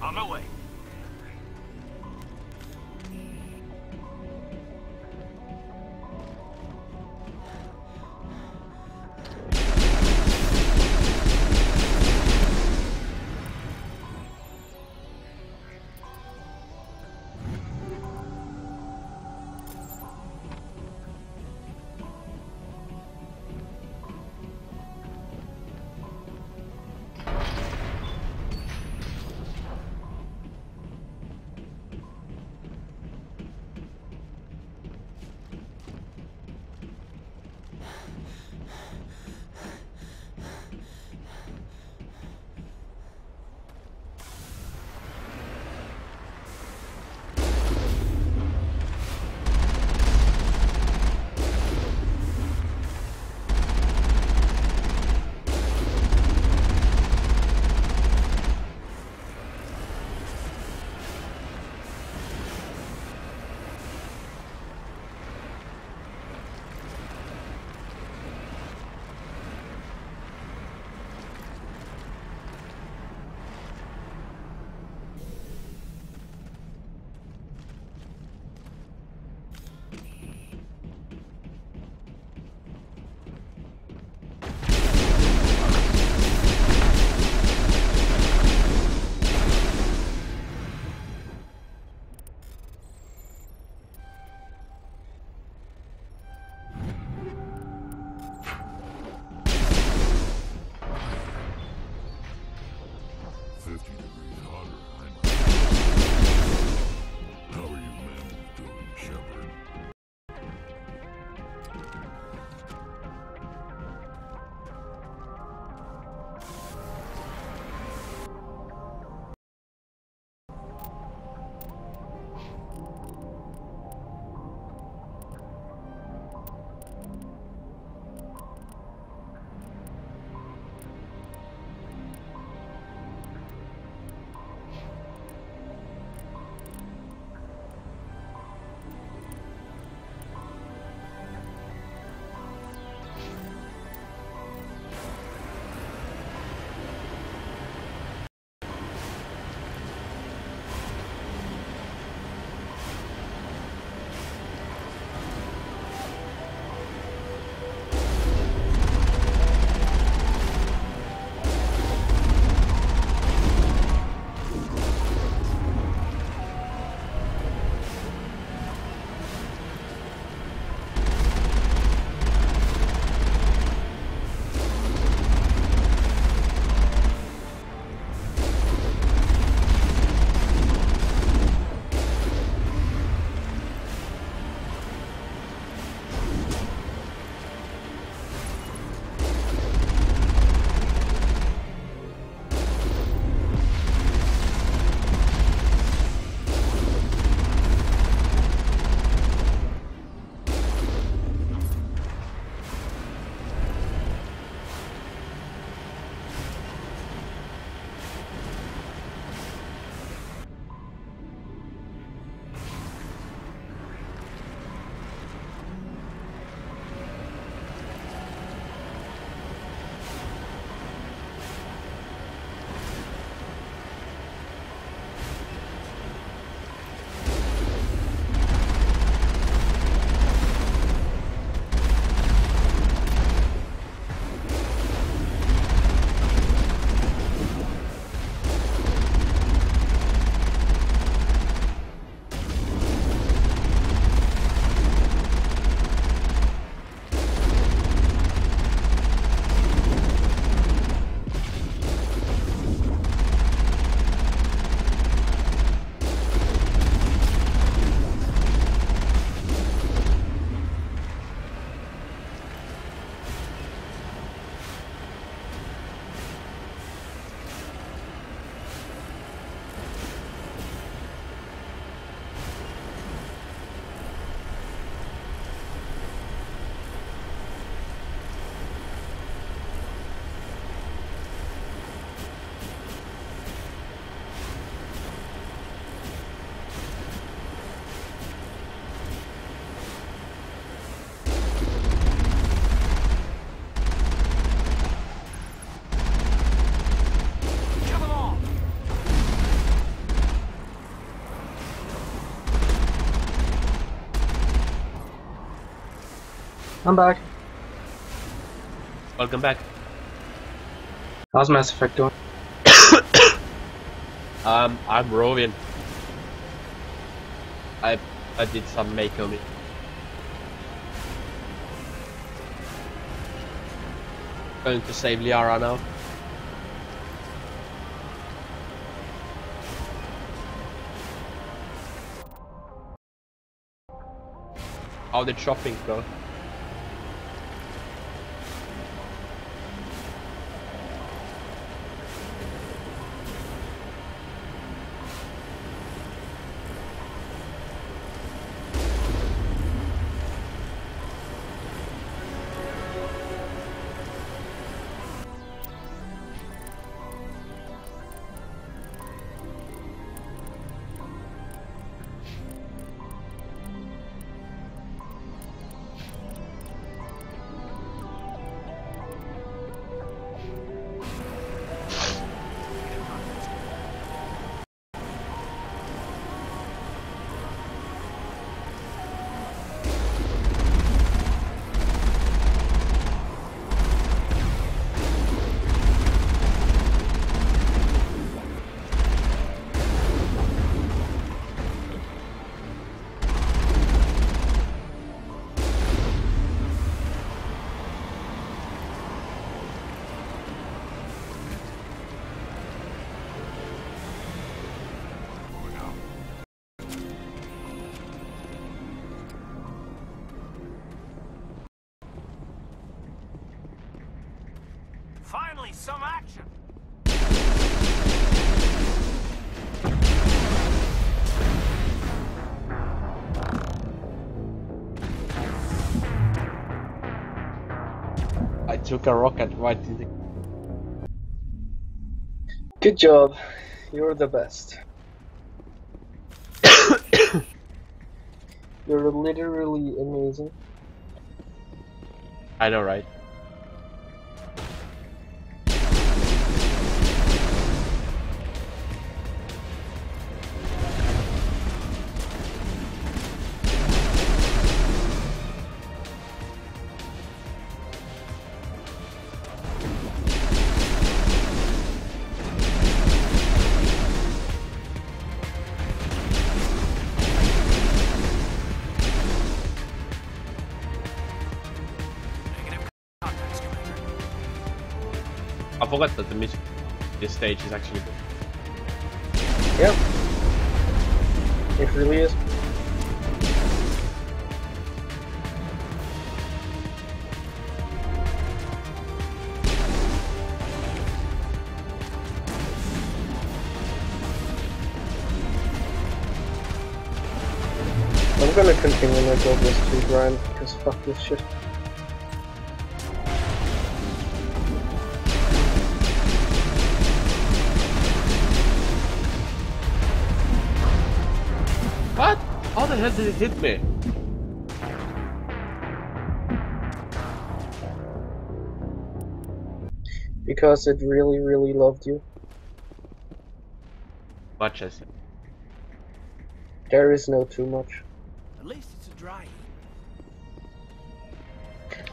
On my way. I'm back. Welcome back. How's Mass Effect doing? I'm roving. I did some make on it. Going to save Liara now. How did shopping go? Finally, some action! I took a rocket right in the... Good job. You're the best. You're literally amazing. I know, right? I forgot that the mission, this stage is actually good. Yep. It really is. I'm gonna continue my Jobless 2 grind, because fuck this shit. What? How the hell did it hit me? Because it really, really loved you. Much as it. There is no too much. At least it's a dry heat.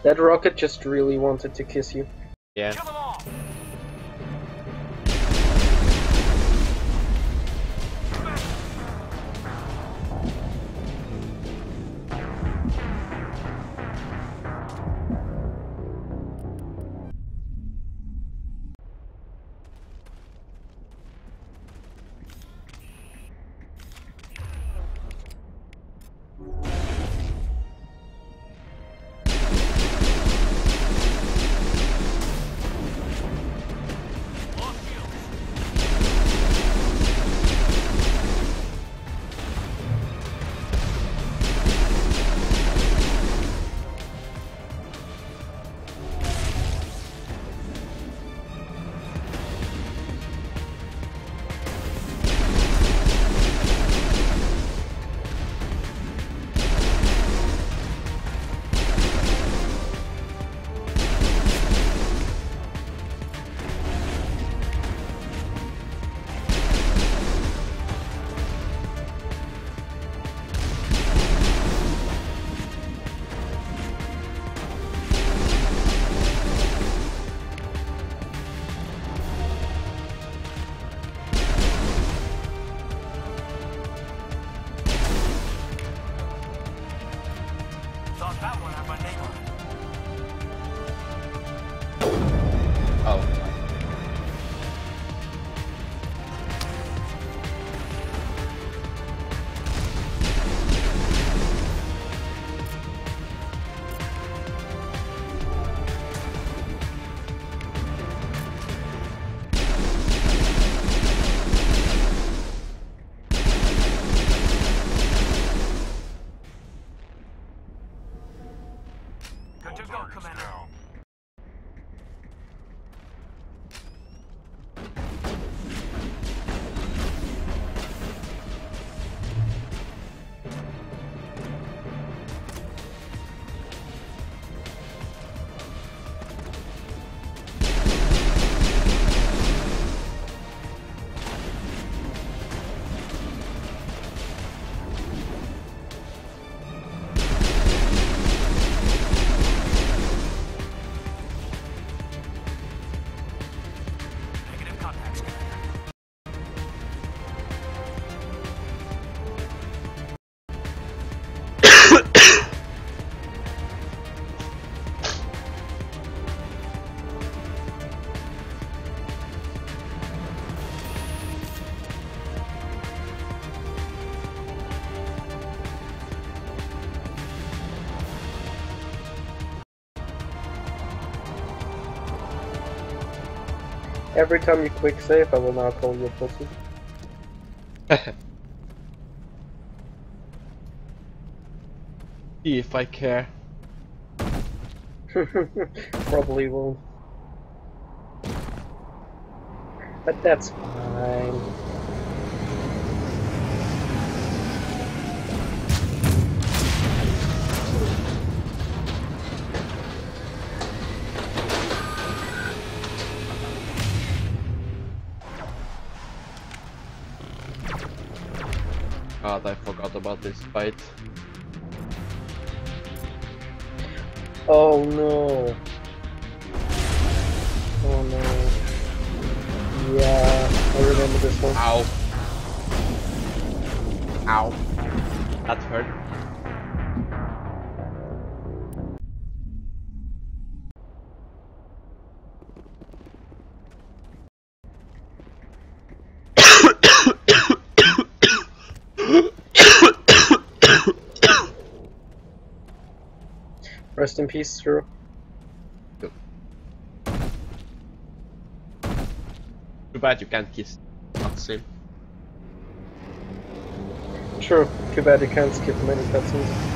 That rocket just really wanted to kiss you. Yeah. Kill them all! every time you quick save, I will now call you a pussy. See if I care. Probably won't. But that's fine. God, I forgot about this fight. Oh no. Oh no. Yeah, I remember this one. Ow. Ow. That hurt. Rest in peace, Drew. Too bad you can't kiss. Not the same. True. Too bad you can't skip many cutscenes.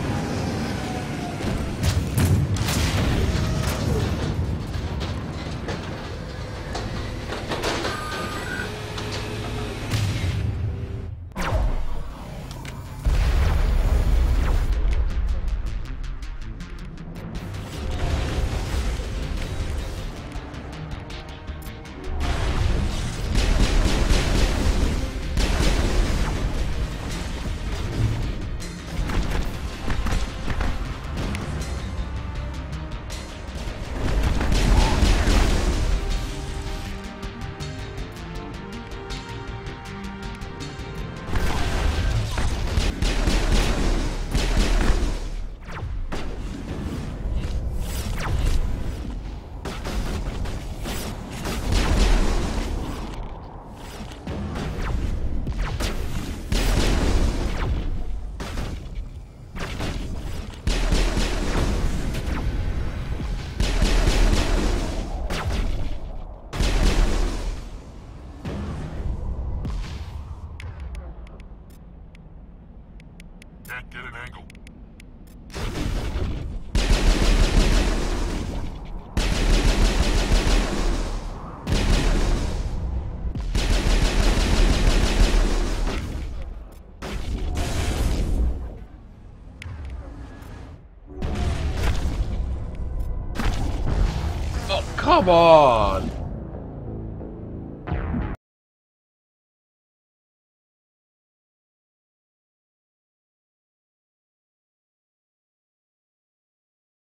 Can't get an angle. Oh, come on!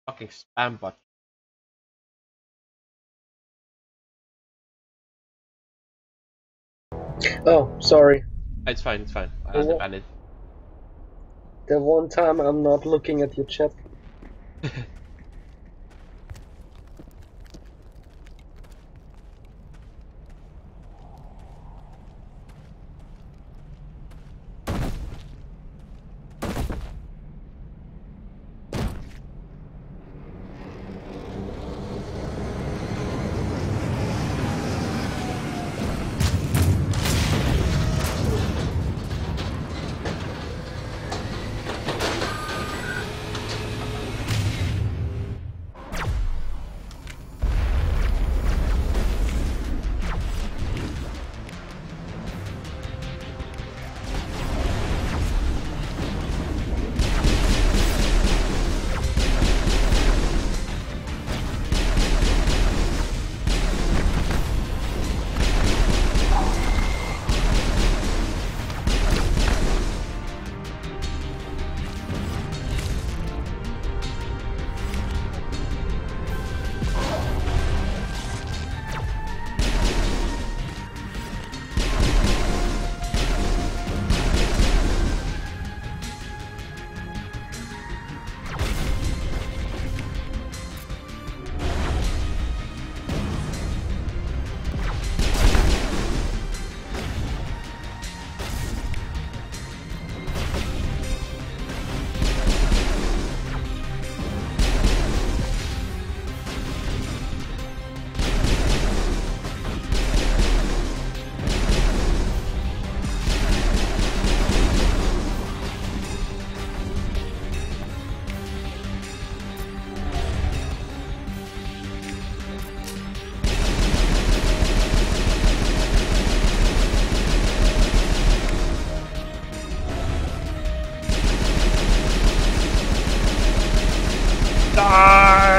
Fucking spam bot. Oh, sorry. It's fine, it's fine. I understand it. The one time I'm not looking at your chat.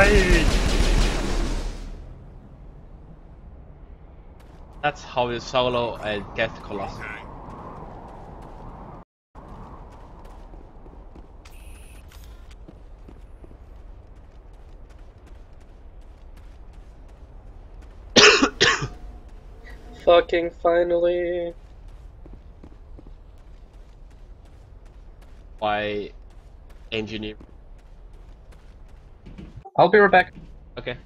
Right! That's how you solo and get Colossus. Fucking finally. Why engineer? I'll be right back. Okay.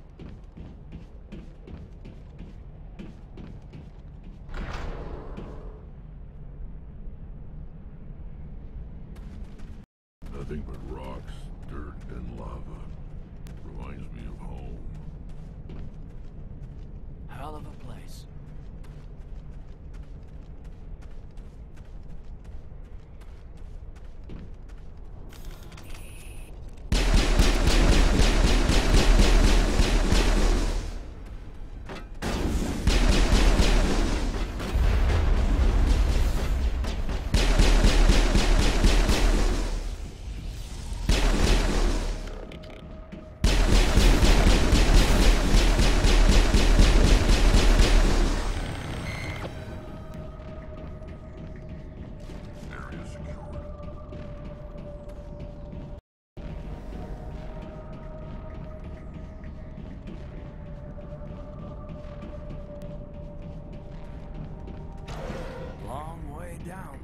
Nothing but rocks, dirt, and lava. Reminds me of home. Hell of a place. Long way down.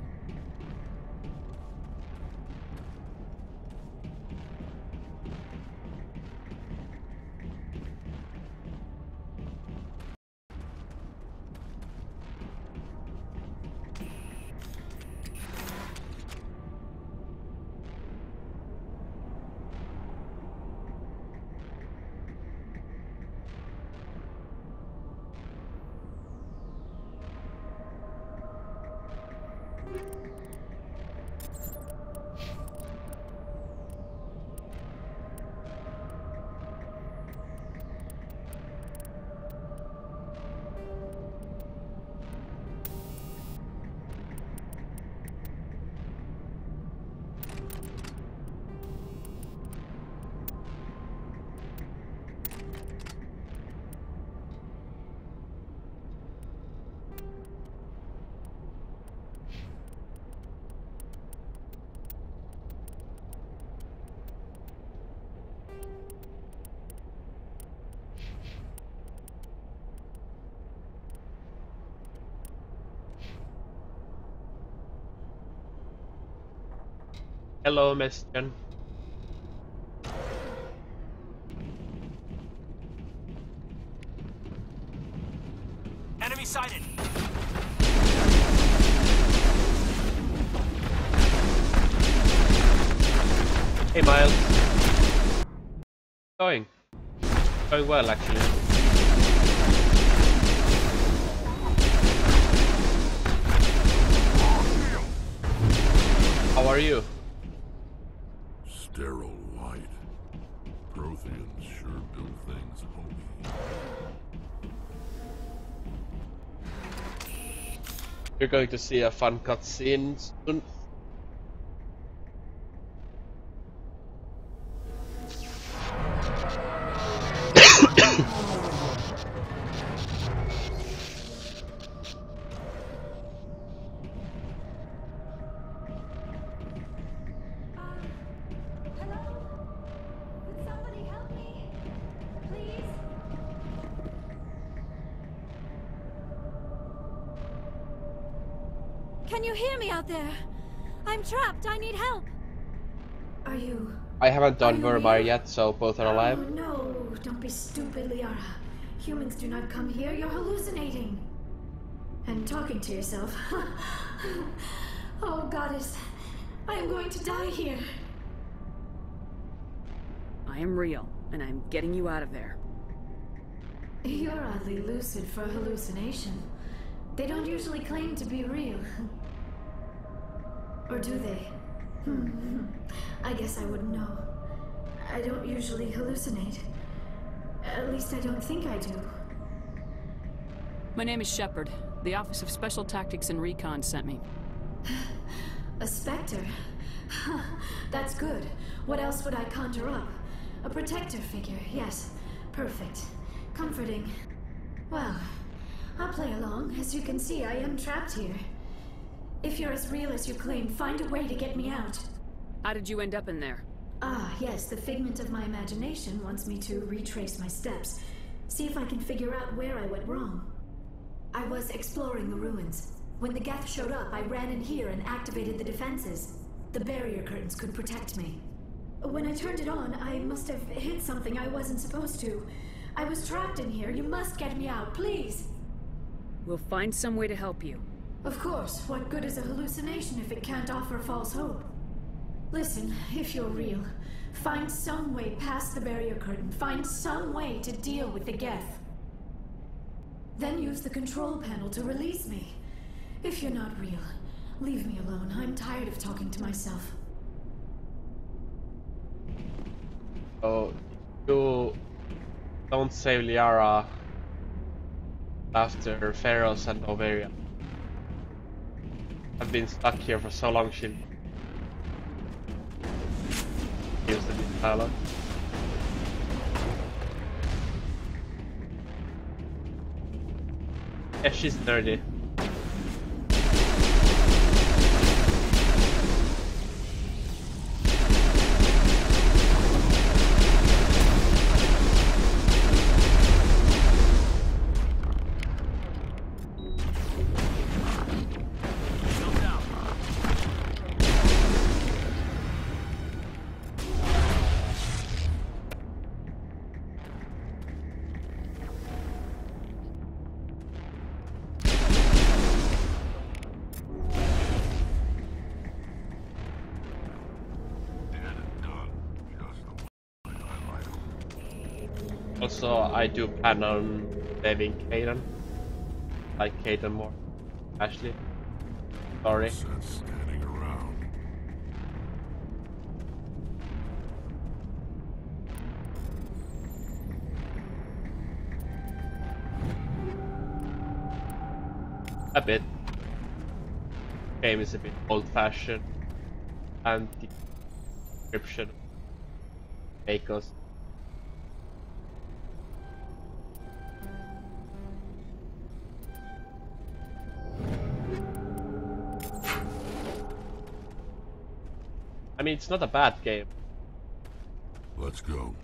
Hello, Miss Jen. Enemy sighted. Hey, Miles. Going well, actually. How are you? Sterile white. Protheans sure build things, homie. You're going to see a fun cutscene soon. Can you hear me out there? I'm trapped. I need help. Are you... I haven't done Vermeer yet, so both are alive. Oh, no. Don't be stupid, Liara. Humans do not come here. You're hallucinating. And talking to yourself. Oh, goddess. I am going to die here. I am real, and I'm getting you out of there. You're oddly lucid for a hallucination. They don't usually claim to be real. Or do they? I guess I wouldn't know. I don't usually hallucinate. At least I don't think I do. My name is Shepard. The Office of Special Tactics and Recon sent me. A specter? That's good. What else would I conjure up? A protector figure, yes. Perfect. Comforting. Well, I'll play along. As you can see, I am trapped here. If you're as real as you claim, find a way to get me out. How did you end up in there? Ah, yes, the figment of my imagination wants me to retrace my steps. See if I can figure out where I went wrong. I was exploring the ruins. When the Geth showed up, I ran in here and activated the defenses. The barrier curtains could protect me. When I turned it on, I must have hit something I wasn't supposed to. I was trapped in here. You must get me out, please. We'll find some way to help you. Of course. What good is a hallucination if it can't offer false hope? Listen, if you're real, find some way past the barrier curtain. Find some way to deal with the Geth. Then use the control panel to release me. If you're not real, leave me alone. I'm tired of talking to myself. Oh, you don't save Liara after Pharaohs and Overia. I've been stuck here for so long, she'll use the dialogue. Yeah, she's nerdy. Also, I do plan on saving Caden. Like Caden more. Ashley. Sorry. Standing around. A bit. Game is a bit old-fashioned. And the description make us. I mean, it's not a bad game. Let's go.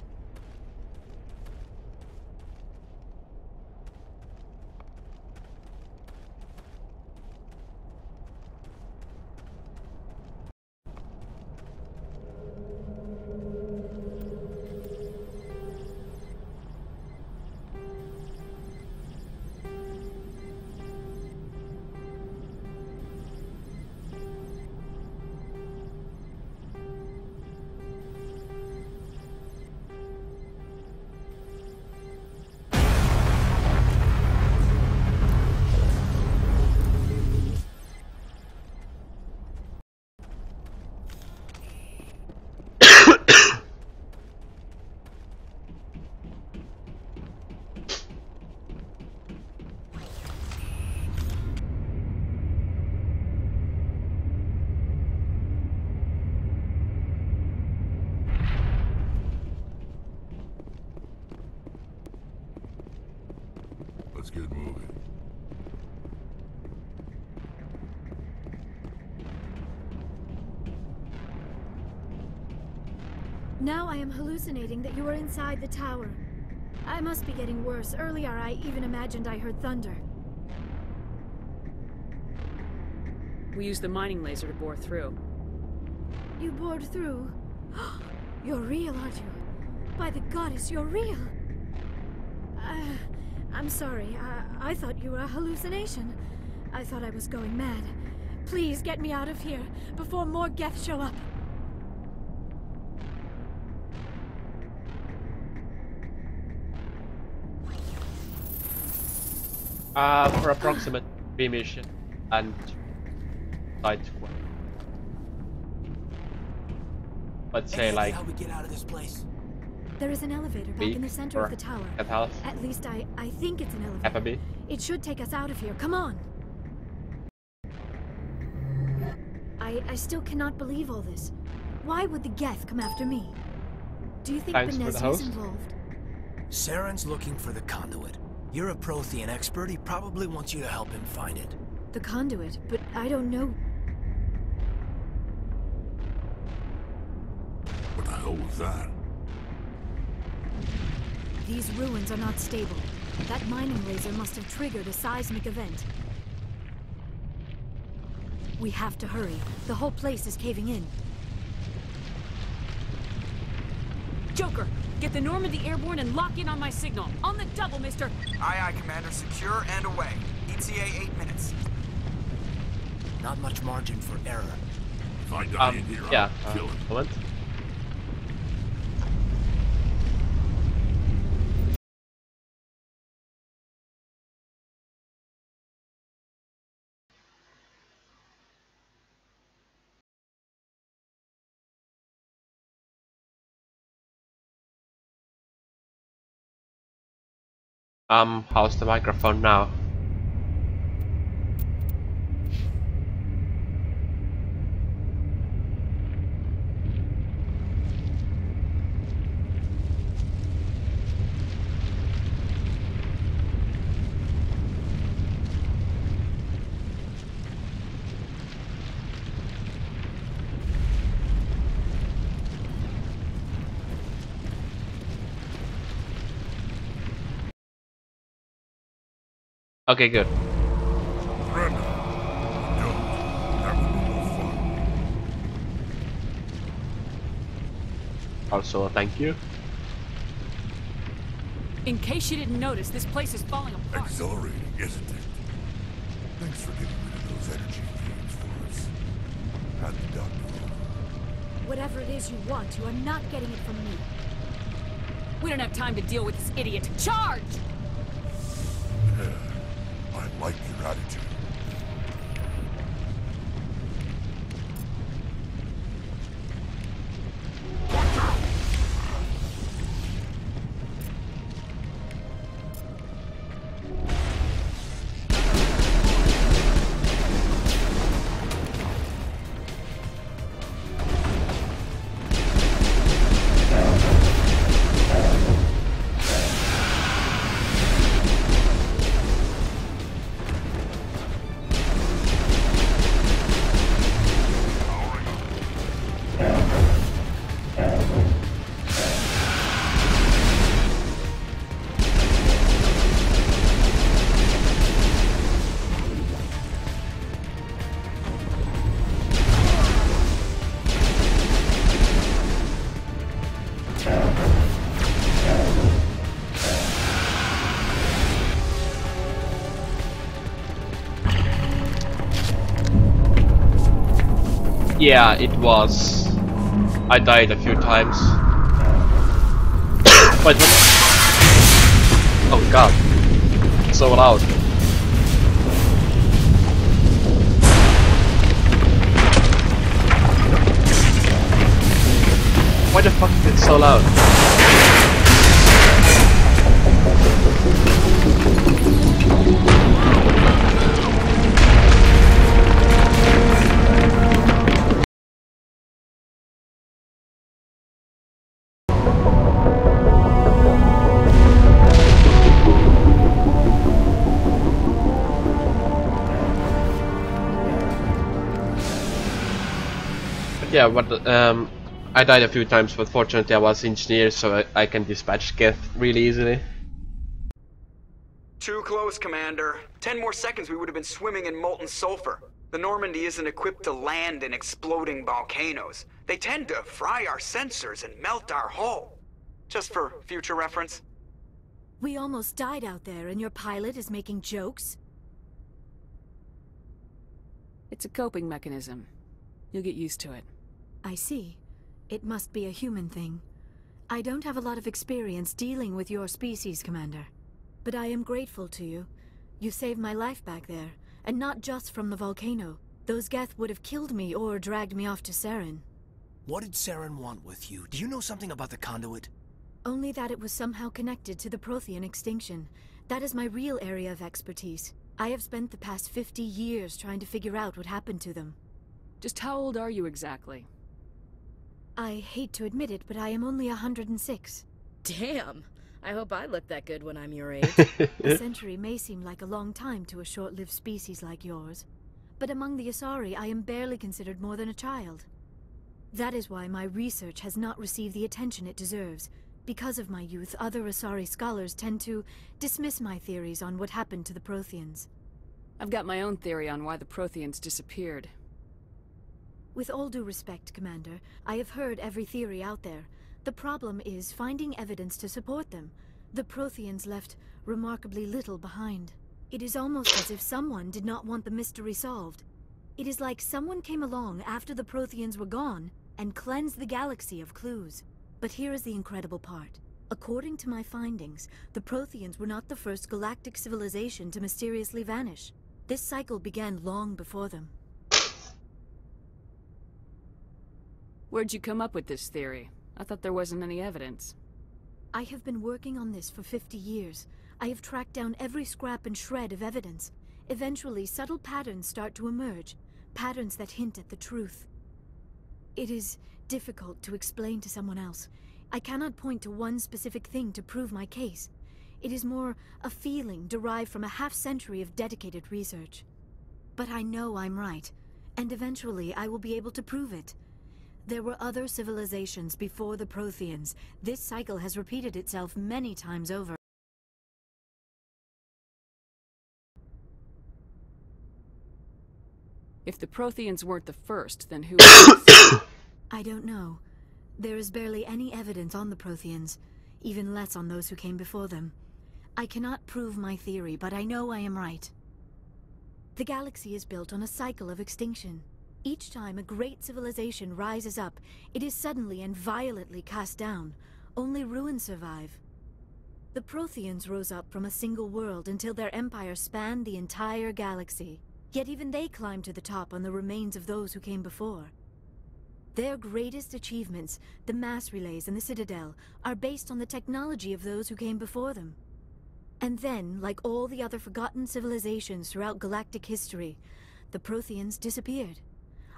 Let's get moving. Now I am hallucinating that you are inside the tower. I must be getting worse. Earlier I even imagined I heard thunder. We used the mining laser to bore through. You bored through? You're real, aren't you? By the goddess, you're real! I'm sorry. I thought you were a hallucination. I thought I was going mad. Please get me out of here before more Geth show up. For approximate 3 missions and side quest. Let's say like how we get out of this place. There is an elevator back in the center of the tower. At least I think it's an elevator. It should take us out of here. Come on. I still cannot believe all this. Why would the Geth come after me? Do you think Thanks for the Benezia's host. involved? Saren's looking for the conduit. You're a Prothean expert. He probably wants you to help him find it. The conduit, but I don't know. What the hell was that? These ruins are not stable. That mining laser must have triggered a seismic event. We have to hurry. The whole place is caving in. Joker, get the Normandy airborne and lock in on my signal. On the double, mister. Aye, aye, Commander. Secure and away. ETA 8 minutes. Not much margin for error. If I die in here, Yeah, I'll kill him. moment. How's the microphone now? Okay, good. Brandon, don't. That would be no fun. Also, thank you. In case you didn't notice, this place is falling apart. Exhilarating, isn't it? Thanks for getting rid of those energy fumes for us. Had the doctor over. Whatever it is you want, you are not getting it from me. We don't have time to deal with this idiot. Charge! I like your attitude. Yeah, it was. I died a few times. But what? Oh god. It's so loud. Why the fuck is it so loud? Yeah, but I died a few times, but fortunately I was engineer, so I can dispatch Geth really easily. Too close, Commander. 10 more seconds we would have been swimming in molten sulfur. The Normandy isn't equipped to land in exploding volcanoes. They tend to fry our sensors and melt our hull. Just for future reference. We almost died out there, and your pilot is making jokes? It's a coping mechanism. You'll get used to it. I see. It must be a human thing. I don't have a lot of experience dealing with your species, Commander. But I am grateful to you. You saved my life back there, and not just from the volcano. Those Geth would have killed me or dragged me off to Saren. What did Saren want with you? Do you know something about the conduit? Only that it was somehow connected to the Prothean extinction. That is my real area of expertise. I have spent the past 50 years trying to figure out what happened to them. Just how old are you exactly? I hate to admit it, but I am only 106. Damn! I hope I look that good when I'm your age. A century may seem like a long time to a short-lived species like yours, but among the Asari I am barely considered more than a child. That is why my research has not received the attention it deserves. Because of my youth, other Asari scholars tend to dismiss my theories on what happened to the Protheans. I've got my own theory on why the Protheans disappeared. With all due respect, Commander, I have heard every theory out there. The problem is finding evidence to support them. The Protheans left remarkably little behind. It is almost as if someone did not want the mystery solved. It is like someone came along after the Protheans were gone and cleansed the galaxy of clues. But here is the incredible part. According to my findings, the Protheans were not the first galactic civilization to mysteriously vanish. This cycle began long before them. Where'd you come up with this theory? I thought there wasn't any evidence. I have been working on this for 50 years. I have tracked down every scrap and shred of evidence. Eventually, subtle patterns start to emerge, patterns that hint at the truth. It is difficult to explain to someone else. I cannot point to one specific thing to prove my case. It is more a feeling derived from a half-century of dedicated research. But I know I'm right, and eventually I will be able to prove it. There were other civilizations before the Protheans. This cycle has repeated itself many times over. If the Protheans weren't the first, then who I don't know. There is barely any evidence on the Protheans, even less on those who came before them. I cannot prove my theory, but I know I am right. The galaxy is built on a cycle of extinction. Each time a great civilization rises up, it is suddenly and violently cast down. Only ruins survive. The Protheans rose up from a single world until their empire spanned the entire galaxy. Yet even they climbed to the top on the remains of those who came before. Their greatest achievements, the mass relays and the Citadel, are based on the technology of those who came before them. And then, like all the other forgotten civilizations throughout galactic history, the Protheans disappeared.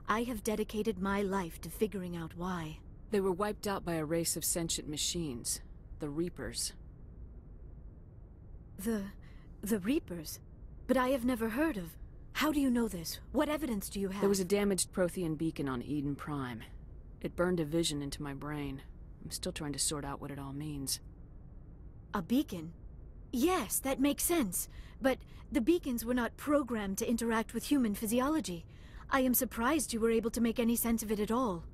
I have dedicated my life to figuring out why. They were wiped out by a race of sentient machines, the Reapers. The Reapers? But I have never heard of. How do you know this? What evidence do you have? There was a damaged Prothean beacon on Eden Prime. It burned a vision into my brain. I'm still trying to sort out what it all means. A beacon? Yes, that makes sense. But the beacons were not programmed to interact with human physiology. I am surprised you were able to make any sense of it at all.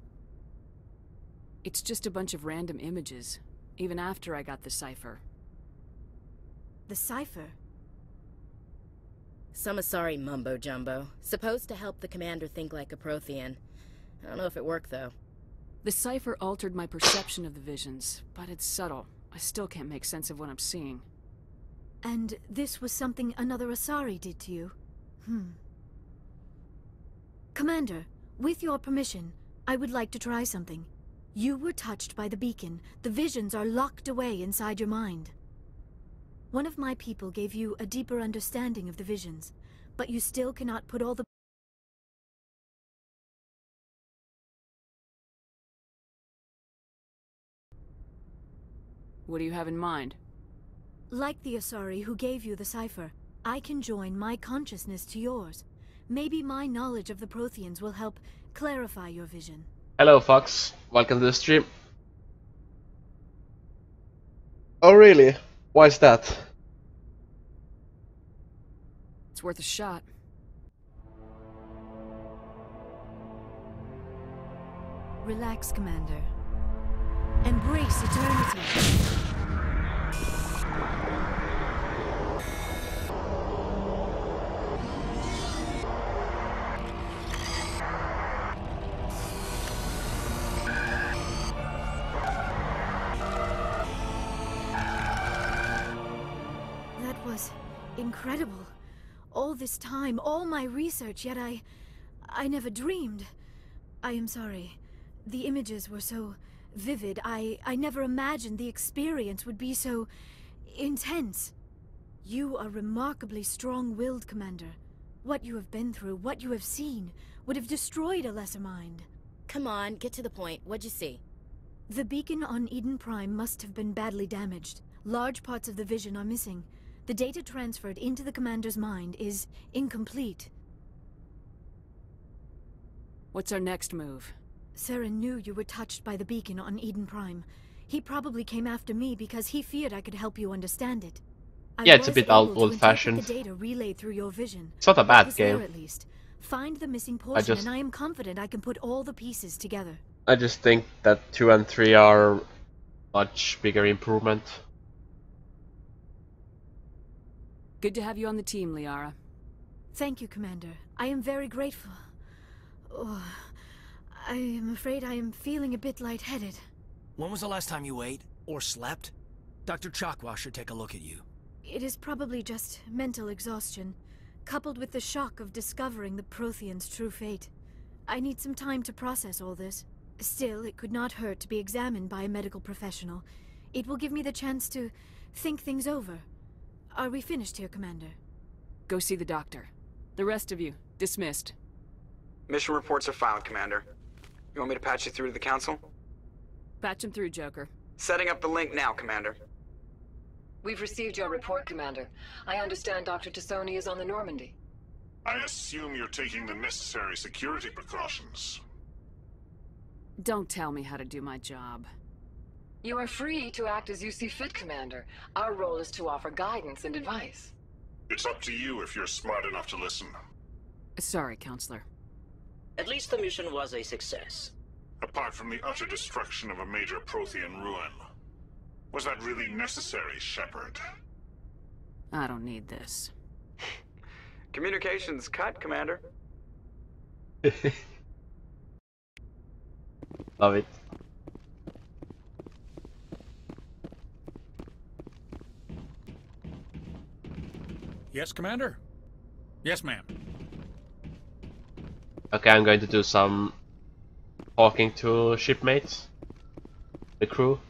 It's just a bunch of random images, even after I got the cipher. The cipher? Some Asari mumbo-jumbo, supposed to help the commander think like a Prothean. I don't know if it worked, though. The cipher altered my perception of the visions, but it's subtle. I still can't make sense of what I'm seeing. And this was something another Asari did to you? Commander, with your permission, I would like to try something. You were touched by the beacon. The visions are locked away inside your mind. One of my people gave you a deeper understanding of the visions, but you still cannot put all the... What do you have in mind? Like the Asari who gave you the cipher, I can join my consciousness to yours. Maybe my knowledge of the Protheans will help clarify your vision. Hello, Fox. Welcome to the stream. Oh, really? Why is that? It's worth a shot. Relax, Commander. Embrace eternity. That was incredible. All this time, all my research, yet I never dreamed. I am sorry. The images were so vivid. I never imagined the experience would be so intense. You are remarkably strong-willed, Commander. What you have been through, what you have seen, would have destroyed a lesser mind. Come on, get to the point. What'd you see? The beacon on Eden Prime must have been badly damaged. Large parts of the vision are missing. The data transferred into the commander's mind is incomplete. What's our next move? Saren knew you were touched by the beacon on Eden Prime. He probably came after me because he feared I could help you understand it. Yeah, it's a bit old-fashioned. The data relayed through your vision. It's not a bad game. There, at least. Find the missing portion, and I am confident I can put all the pieces together. I just think that 2 and 3 are much bigger improvement. Good to have you on the team, Liara. Thank you, Commander. I am very grateful. Oh, I am afraid I am feeling a bit lightheaded. When was the last time you ate? Or slept? Dr. Chakwa should take a look at you. It is probably just mental exhaustion, coupled with the shock of discovering the Prothean's true fate. I need some time to process all this. Still, it could not hurt to be examined by a medical professional. It will give me the chance to think things over. Are we finished here, Commander? Go see the doctor. The rest of you, dismissed. Mission reports are filed, Commander. You want me to patch you through to the Council? Patch him through, Joker. Setting up the link now, Commander. We've received your report, Commander. I understand Dr. Tassoni is on the Normandy. I assume you're taking the necessary security precautions. Don't tell me how to do my job. You are free to act as you see fit, Commander. Our role is to offer guidance and advice. It's up to you if you're smart enough to listen. Sorry, Counselor. At least the mission was a success. Apart from the utter destruction of a major Prothean ruin. Was that really necessary, Shepard? I don't need this. Communications cut, Commander. Love it. Yes, Commander? Yes, ma'am. Okay, I'm going to do some talking to shipmates. The crew.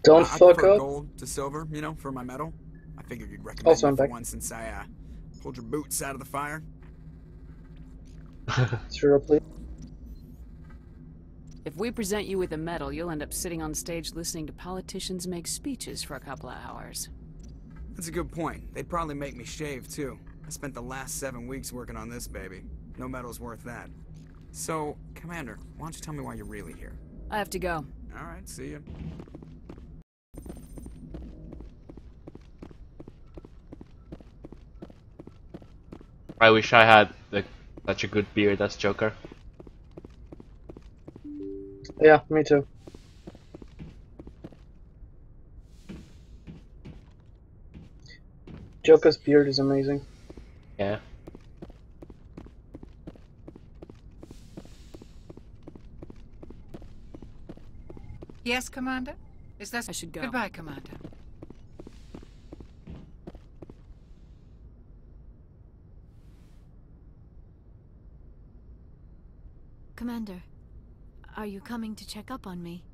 Don't fuck up. Gold to silver, you know, for my medal. I figured you'd recommend Also, I'm me for back. one since I pulled your boots out of the fire. Sure, please. If we present you with a medal, you'll end up sitting on stage listening to politicians make speeches for a couple of hours. That's a good point. They'd probably make me shave, too. I spent the last 7 weeks working on this baby. No medal's worth that. So, Commander, why don't you tell me why you're really here? I have to go. Alright, see ya. I wish I had such a good beard as Joker. Yeah, me too. Joker's beard is amazing. Yeah. Yes, Commander? Is that... I should go. Goodbye, Commander. Commander, are you coming to check up on me?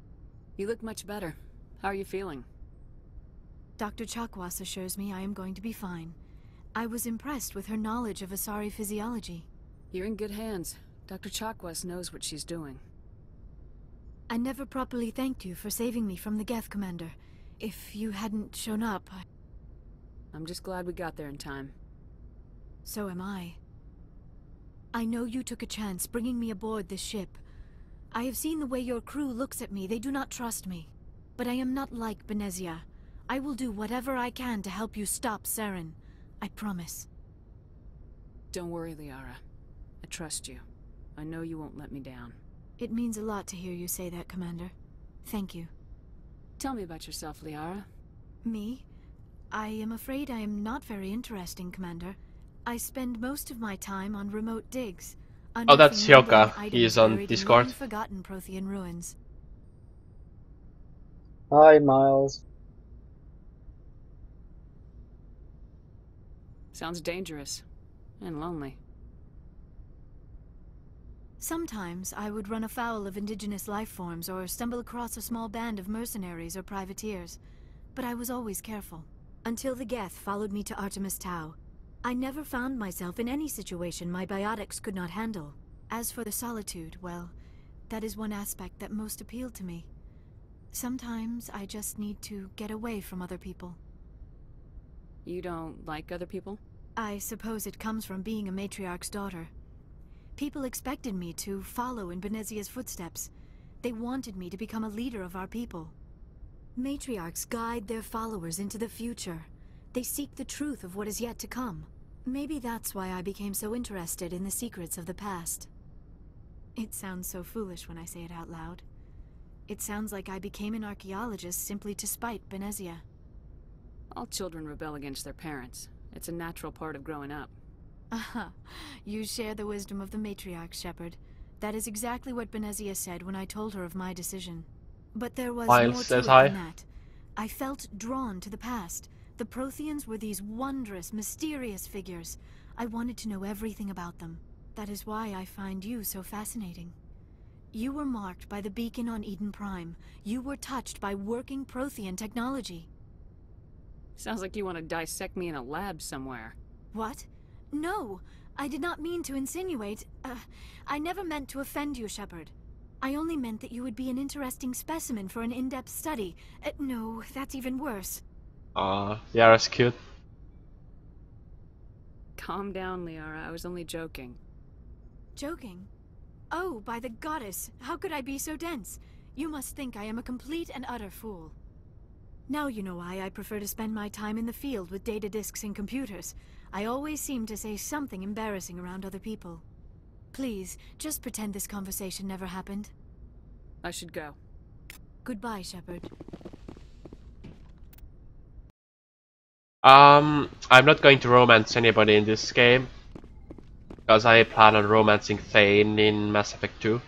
You look much better. How are you feeling? Dr. Chakwas assures me I am going to be fine. I was impressed with her knowledge of Asari physiology. You're in good hands. Dr. Chakwas knows what she's doing. I never properly thanked you for saving me from the Geth, Commander. If you hadn't shown up, I'm just glad we got there in time. So am I. I know you took a chance bringing me aboard this ship. I have seen the way your crew looks at me. They do not trust me. But I am not like Benezia. I will do whatever I can to help you stop Saren. I promise. Don't worry, Liara. I trust you. I know you won't let me down. It means a lot to hear you say that, Commander. Thank you. Tell me about yourself, Liara. Me? I am afraid I am not very interesting, Commander. I spend most of my time on remote digs. Oh, that's Hyoka. He is on Discord. Forgotten Prothean ruins. Hi, Miles. Sounds dangerous. And lonely. Sometimes I would run afoul of indigenous life forms or stumble across a small band of mercenaries or privateers. But I was always careful. Until the Geth followed me to Artemis Tau. I never found myself in any situation my biotics could not handle. As for the solitude, well, that is one aspect that most appealed to me. Sometimes I just need to get away from other people. You don't like other people? I suppose it comes from being a matriarch's daughter. People expected me to follow in Benezia's footsteps. They wanted me to become a leader of our people. Matriarchs guide their followers into the future. They seek the truth of what is yet to come. Maybe that's why I became so interested in the secrets of the past. It sounds so foolish when I say it out loud. It sounds like I became an archaeologist simply to spite Benezia. All children rebel against their parents. It's a natural part of growing up. Aha, you share the wisdom of the matriarch, Shepard. That is exactly what Benezia said when I told her of my decision. But there was more to it than that. I felt drawn to the past. The Protheans were these wondrous, mysterious figures. I wanted to know everything about them. That is why I find you so fascinating. You were marked by the beacon on Eden Prime. You were touched by working Prothean technology. Sounds like you want to dissect me in a lab somewhere. What? No! I did not mean to insinuate. I never meant to offend you, Shepard. I only meant that you would be an interesting specimen for an in-depth study. No, that's even worse. Yeah, that's cute. Calm down, Liara. I was only joking. Joking? Oh, by the goddess, how could I be so dense? You must think I am a complete and utter fool. Now you know why I prefer to spend my time in the field with data disks and computers. I always seem to say something embarrassing around other people. Please, just pretend this conversation never happened. I should go. Goodbye, Shepard. I'm not going to romance anybody in this game, because I plan on romancing Thane in Mass Effect 2.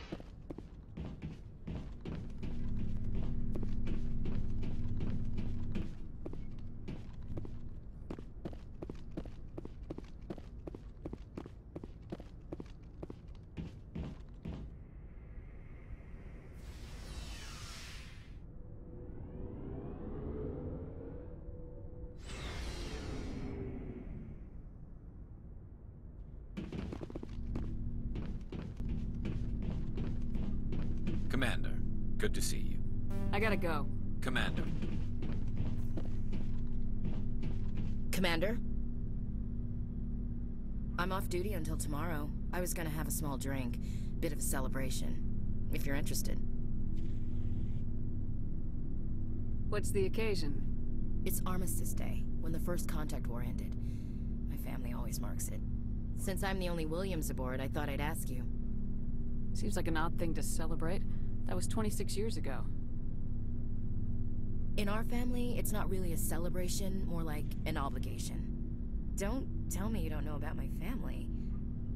Commander, good to see you. I gotta go. Commander. Commander? I'm off duty until tomorrow. I was gonna have a small drink. Bit of a celebration. If you're interested. What's the occasion? It's Armistice Day, when the First Contact War ended. My family always marks it. Since I'm the only Williams aboard, I thought I'd ask you. Seems like an odd thing to celebrate. That was 26 years ago. In our family, it's not really a celebration, more like an obligation. Don't tell me you don't know about my family.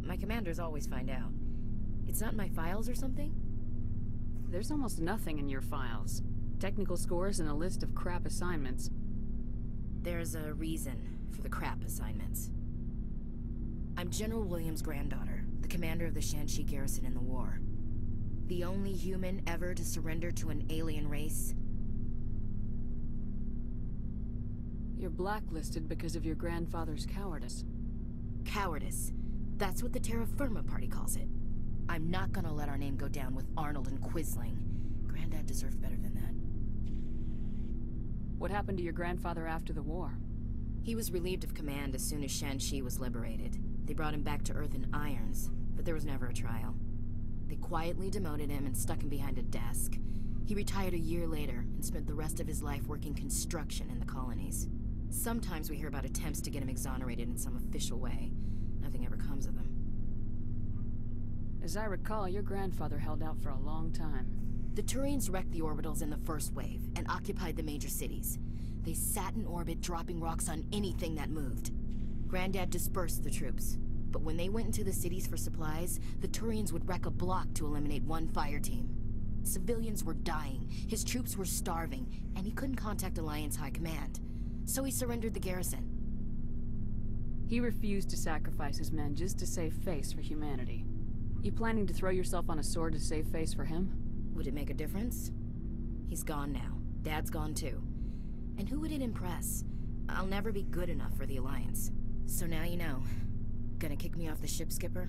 My commanders always find out. It's not in my files or something? There's almost nothing in your files. Technical scores and a list of crap assignments. There's a reason for the crap assignments. I'm General Williams' granddaughter, the commander of the Shanxi garrison in the war. The only human ever to surrender to an alien race. You're blacklisted because of your grandfather's cowardice. Cowardice. That's what the Terra Firma Party calls it. I'm not gonna let our name go down with Arnold and Quisling. Granddad deserved better than that. What happened to your grandfather after the war? He was relieved of command as soon as Shanxi was liberated. They brought him back to Earth in irons, but there was never a trial. They quietly demoted him and stuck him behind a desk. He retired a year later and spent the rest of his life working construction in the colonies. Sometimes we hear about attempts to get him exonerated in some official way. Nothing ever comes of them. As I recall, your grandfather held out for a long time. The Turians wrecked the orbitals in the first wave and occupied the major cities. They sat in orbit, dropping rocks on anything that moved. Granddad dispersed the troops. But when they went into the cities for supplies, the Turians would wreck a block to eliminate one fire team. Civilians were dying, his troops were starving, and he couldn't contact Alliance High Command. So he surrendered the garrison. He refused to sacrifice his men just to save face for humanity. You planning to throw yourself on a sword to save face for him? Would it make a difference? He's gone now. Dad's gone too. And who would it impress? I'll never be good enough for the Alliance. So now you know. Gonna kick me off the ship, Skipper?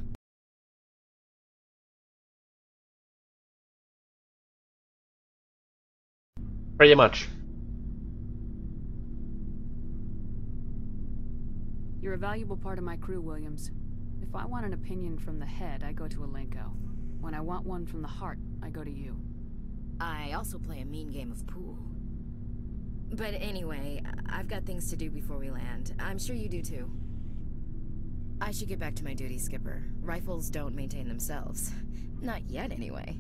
Pretty much. You're a valuable part of my crew, Williams. If I want an opinion from the head, I go to Alenko. When I want one from the heart, I go to you. I also play a mean game of pool. But anyway, I've got things to do before we land. I'm sure you do too. I should get back to my duty, Skipper. Rifles don't maintain themselves. Not yet, anyway.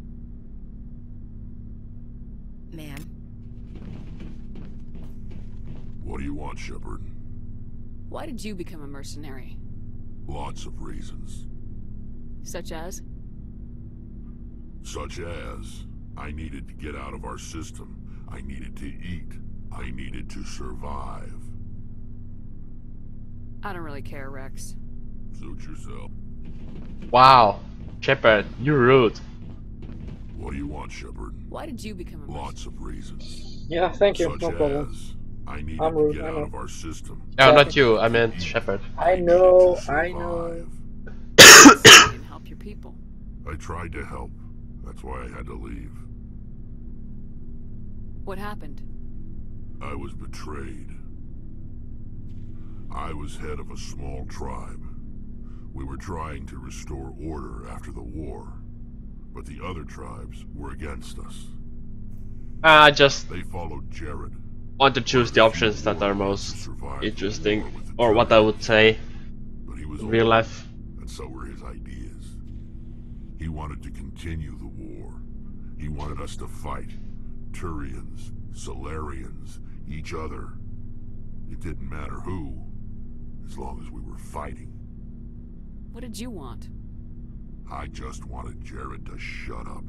Ma'am? What do you want, Shepard? Why did you become a mercenary? Lots of reasons. Such as? Such as, I needed to get out of our system. I needed to eat. I needed to survive. I don't really care, Rex. Suit yourself. Wow. Shepard, you're rude. What do you want, Shepard? Why did you become a mercenary? Lots of reasons. Yeah, thank you. Such No problem. as, I needed I'm to rude, get I out know. of our system. No, not you. I meant Shepard. I know, I know. You can help your people. I tried to help. That's why I had to leave. What happened? I was betrayed. I was head of a small tribe. We were trying to restore order after the war, but the other tribes were against us. I just They followed Jared. want to choose the options that are most interesting, or what I would say in real life. And so were his ideas. He wanted to continue the war. He wanted us to fight. Turians, Solarians, each other. It didn't matter who, as long as we were fighting. What did you want? I just wanted Jared to shut up,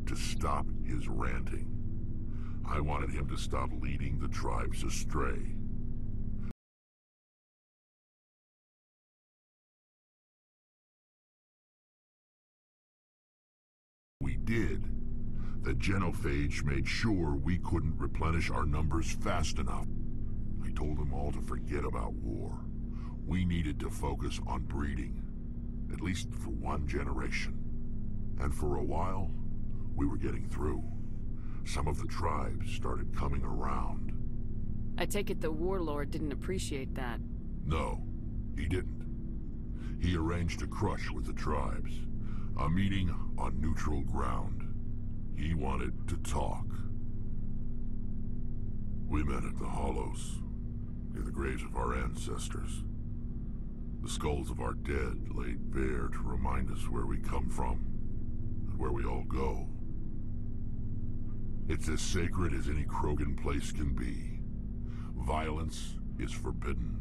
to stop his ranting. I wanted him to stop leading the tribes astray. We did. The genophage made sure we couldn't replenish our numbers fast enough. I told them all to forget about war. We needed to focus on breeding, at least for one generation. And for a while, we were getting through. Some of the tribes started coming around. I take it the warlord didn't appreciate that. No, he didn't. He arranged a crush with the tribes. A meeting on neutral ground. He wanted to talk. We met at the Hollows, near the graves of our ancestors. The skulls of our dead laid bare to remind us where we come from, and where we all go. It's as sacred as any Krogan place can be. Violence is forbidden.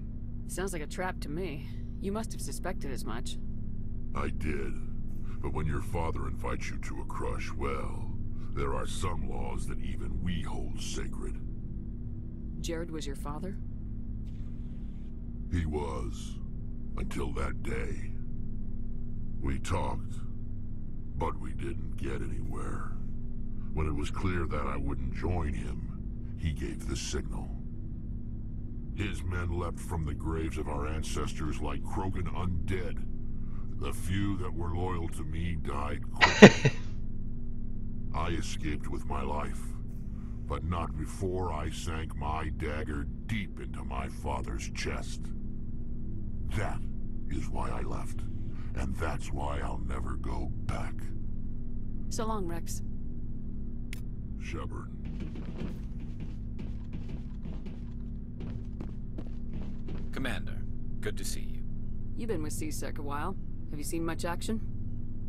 Sounds like a trap to me. You must have suspected as much. I did. But when your father invites you to a crush, well, there are some laws that even we hold sacred. Jared was your father? He was. Until that day. We talked, but we didn't get anywhere. When it was clear that I wouldn't join him, he gave the signal. His men leapt from the graves of our ancestors like Krogan undead. The few that were loyal to me died quickly. I escaped with my life, but not before I sank my dagger deep into my father's chest. That is why I left, and that's why I'll never go back. So long, Rex. Shepard. Commander, good to see you. You've been with C-Sec a while. Have you seen much action?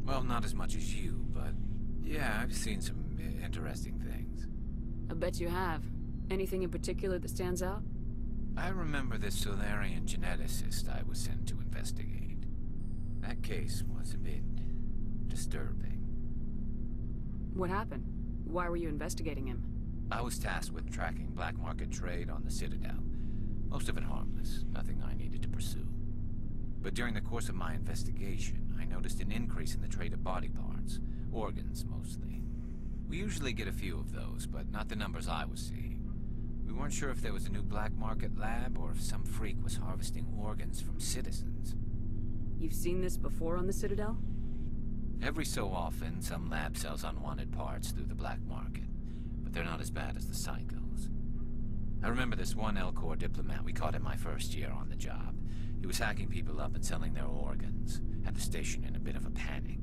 Well, not as much as you, but yeah, I've seen some interesting things. I bet you have. Anything in particular that stands out? I remember this Solarian geneticist I was sent to investigate. That case was a bit disturbing. What happened? Why were you investigating him? I was tasked with tracking black market trade on the Citadel. Most of it harmless, nothing I needed to pursue. But during the course of my investigation, I noticed an increase in the trade of body parts, organs mostly. We usually get a few of those, but not the numbers I was seeing. We weren't sure if there was a new black market lab or if some freak was harvesting organs from citizens. You've seen this before on the Citadel? Every so often, some lab sells unwanted parts through the black market, but they're not as bad as the psychos. I remember this one L-Corps diplomat we caught in my first year on the job. He was hacking people up and selling their organs. Had the station in a bit of a panic.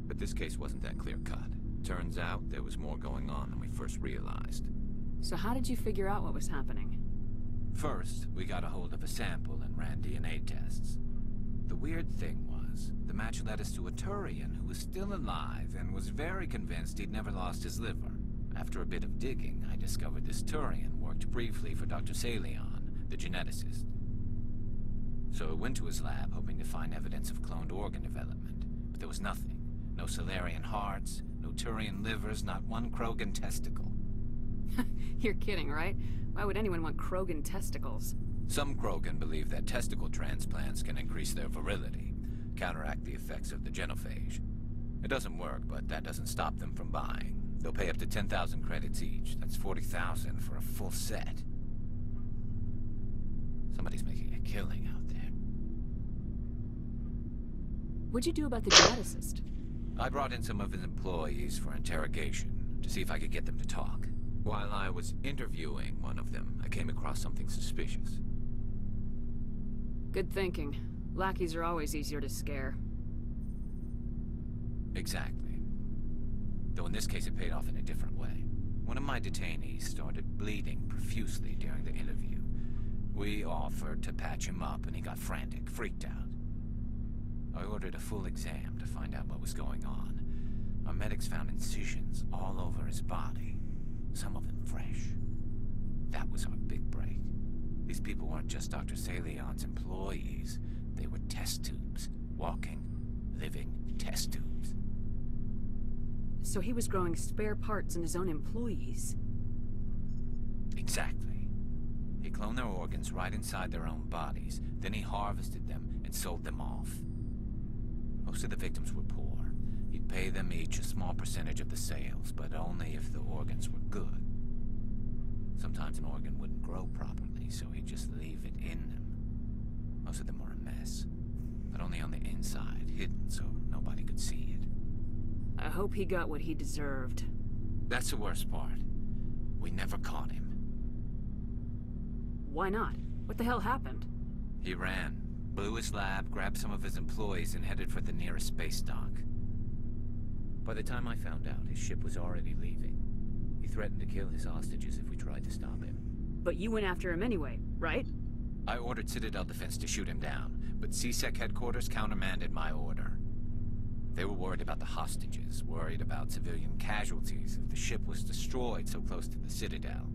But this case wasn't that clear-cut. Turns out there was more going on than we first realized. So how did you figure out what was happening? First, we got a hold of a sample and ran DNA tests. The weird thing was, the match led us to a Turian who was still alive and was very convinced he'd never lost his liver. After a bit of digging, I discovered this Turian worked briefly for Dr. Salion, the geneticist. So I went to his lab hoping to find evidence of cloned organ development, but there was nothing. No Salarian hearts, no Turian livers, not one Krogan testicle. You're kidding, right? Why would anyone want Krogan testicles? Some Krogan believe that testicle transplants can increase their virility, counteract the effects of the genophage. It doesn't work, but that doesn't stop them from buying. They'll pay up to 10,000 credits each. That's 40,000 for a full set. Somebody's making a killing out there. What'd you do about the geneticist? I brought in some of his employees for interrogation, to see if I could get them to talk. While I was interviewing one of them, I came across something suspicious. Good thinking. Lackeys are always easier to scare. Exactly. Though in this case it paid off in a different way. One of my detainees started bleeding profusely during the interview. We offered to patch him up and he got frantic, freaked out. I ordered a full exam to find out what was going on. Our medics found incisions all over his body, some of them fresh. That was our big break. These people weren't just Dr. Salion's employees. They were test tubes. Walking, living test tubes. So he was growing spare parts in his own employees? Exactly. He cloned their organs right inside their own bodies. Then he harvested them and sold them off. Most of the victims were poor. He'd pay them each a small percentage of the sales, but only if the organs were good. Sometimes an organ wouldn't grow properly, so he'd just leave it in them. Most of them were a mess, but only on the inside, hidden so nobody could see it. I hope he got what he deserved. That's the worst part. We never caught him. Why not? What the hell happened? He ran, blew his lab, grabbed some of his employees, and headed for the nearest space dock. By the time I found out, his ship was already leaving. He threatened to kill his hostages if we tried to stop him. But you went after him anyway, right? I ordered Citadel Defense to shoot him down, but CSEC headquarters countermanded my order. They were worried about the hostages, worried about civilian casualties if the ship was destroyed so close to the Citadel.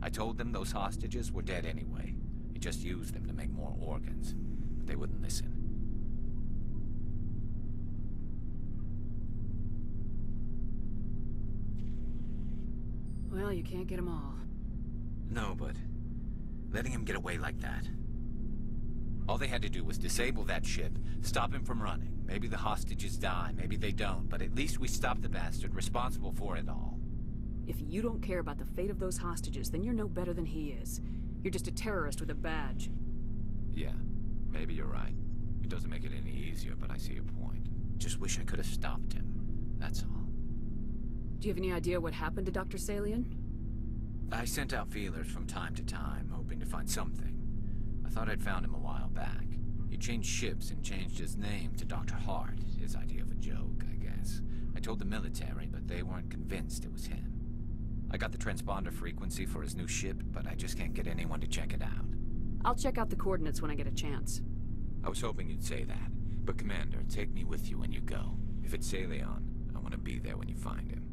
I told them those hostages were dead anyway. He just used them to make more organs. But they wouldn't listen. Well, you can't get them all. No, but letting him get away like that. All they had to do was disable that ship, stop him from running. Maybe the hostages die, maybe they don't, but at least we stopped the bastard responsible for it all. If you don't care about the fate of those hostages, then you're no better than he is. You're just a terrorist with a badge. Yeah, maybe you're right. It doesn't make it any easier, but I see your point. Just wish I could have stopped him. That's all. Do you have any idea what happened to Dr. Salion? I sent out feelers from time to time, hoping to find something. I thought I'd found him a while back. He changed ships and changed his name to Dr. Hart, his idea of a joke, I guess. I told the military, but they weren't convinced it was him. I got the transponder frequency for his new ship, but I just can't get anyone to check it out. I'll check out the coordinates when I get a chance. I was hoping you'd say that. But Commander, take me with you when you go. If it's Salion, I want to be there when you find him.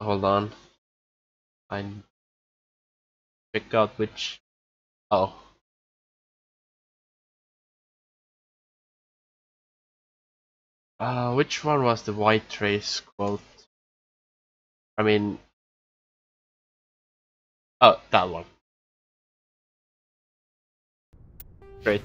Hold on. I pick out which. Oh. Which one was the white trace quote? I mean... Oh, that one. Great.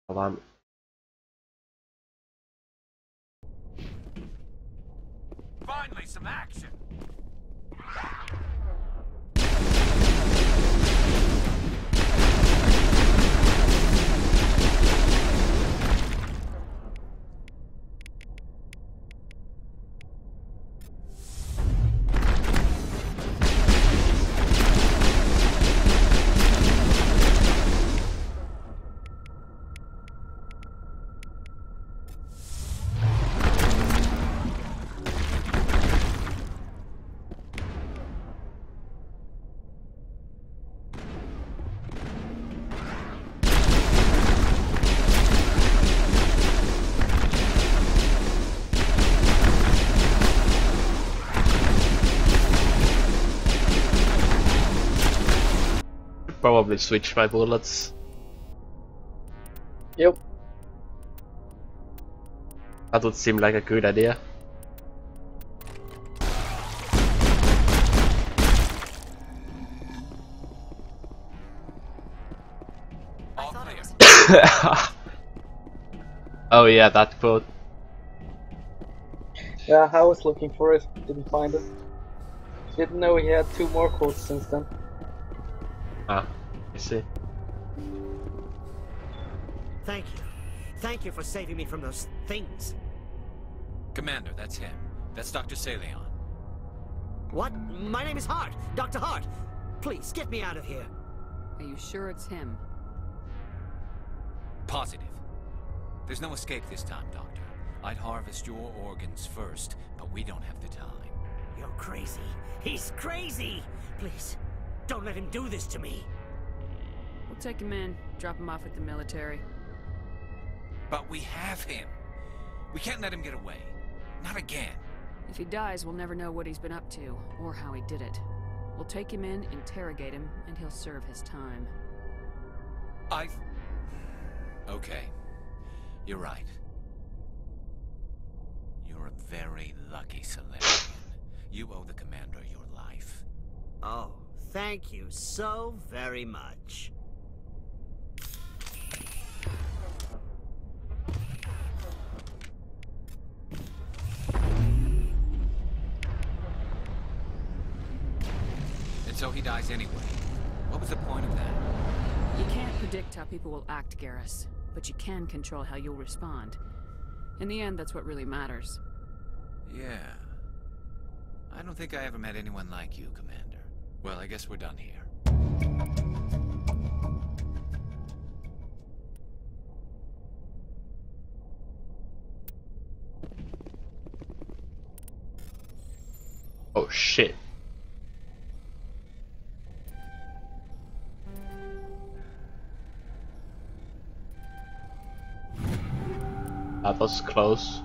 Hold on. Finally, some action. Probably switch my bullets. Yep. That would seem like a good idea. Oh yeah, that quote. Yeah, I was looking for it, didn't find it. Didn't know he had 2 more quotes since then. Ah, I see. Thank you. Thank you for saving me from those things. Commander, that's him. That's Dr. Saleon. What? My name is Hart. Dr. Hart. Please, get me out of here. Are you sure it's him? Positive. There's no escape this time, Doctor. I'd harvest your organs first, but we don't have the time. You're crazy. He's crazy! Please, don't let him do this to me. We'll take him in, drop him off at the military. But we have him. We can't let him get away. Not again. If he dies, we'll never know what he's been up to, or how he did it. We'll take him in, interrogate him, and he'll serve his time. Okay. You're right. You're a very lucky Solarian. You owe the commander your life. Oh, thank you so very much. And so he dies anyway. What was the point of that? You can't predict how people will act, Garrus, but you can control how you'll respond. In the end, that's what really matters. Yeah. I don't think I ever met anyone like you, Commander. Well, I guess we're done here. Oh shit. That was close.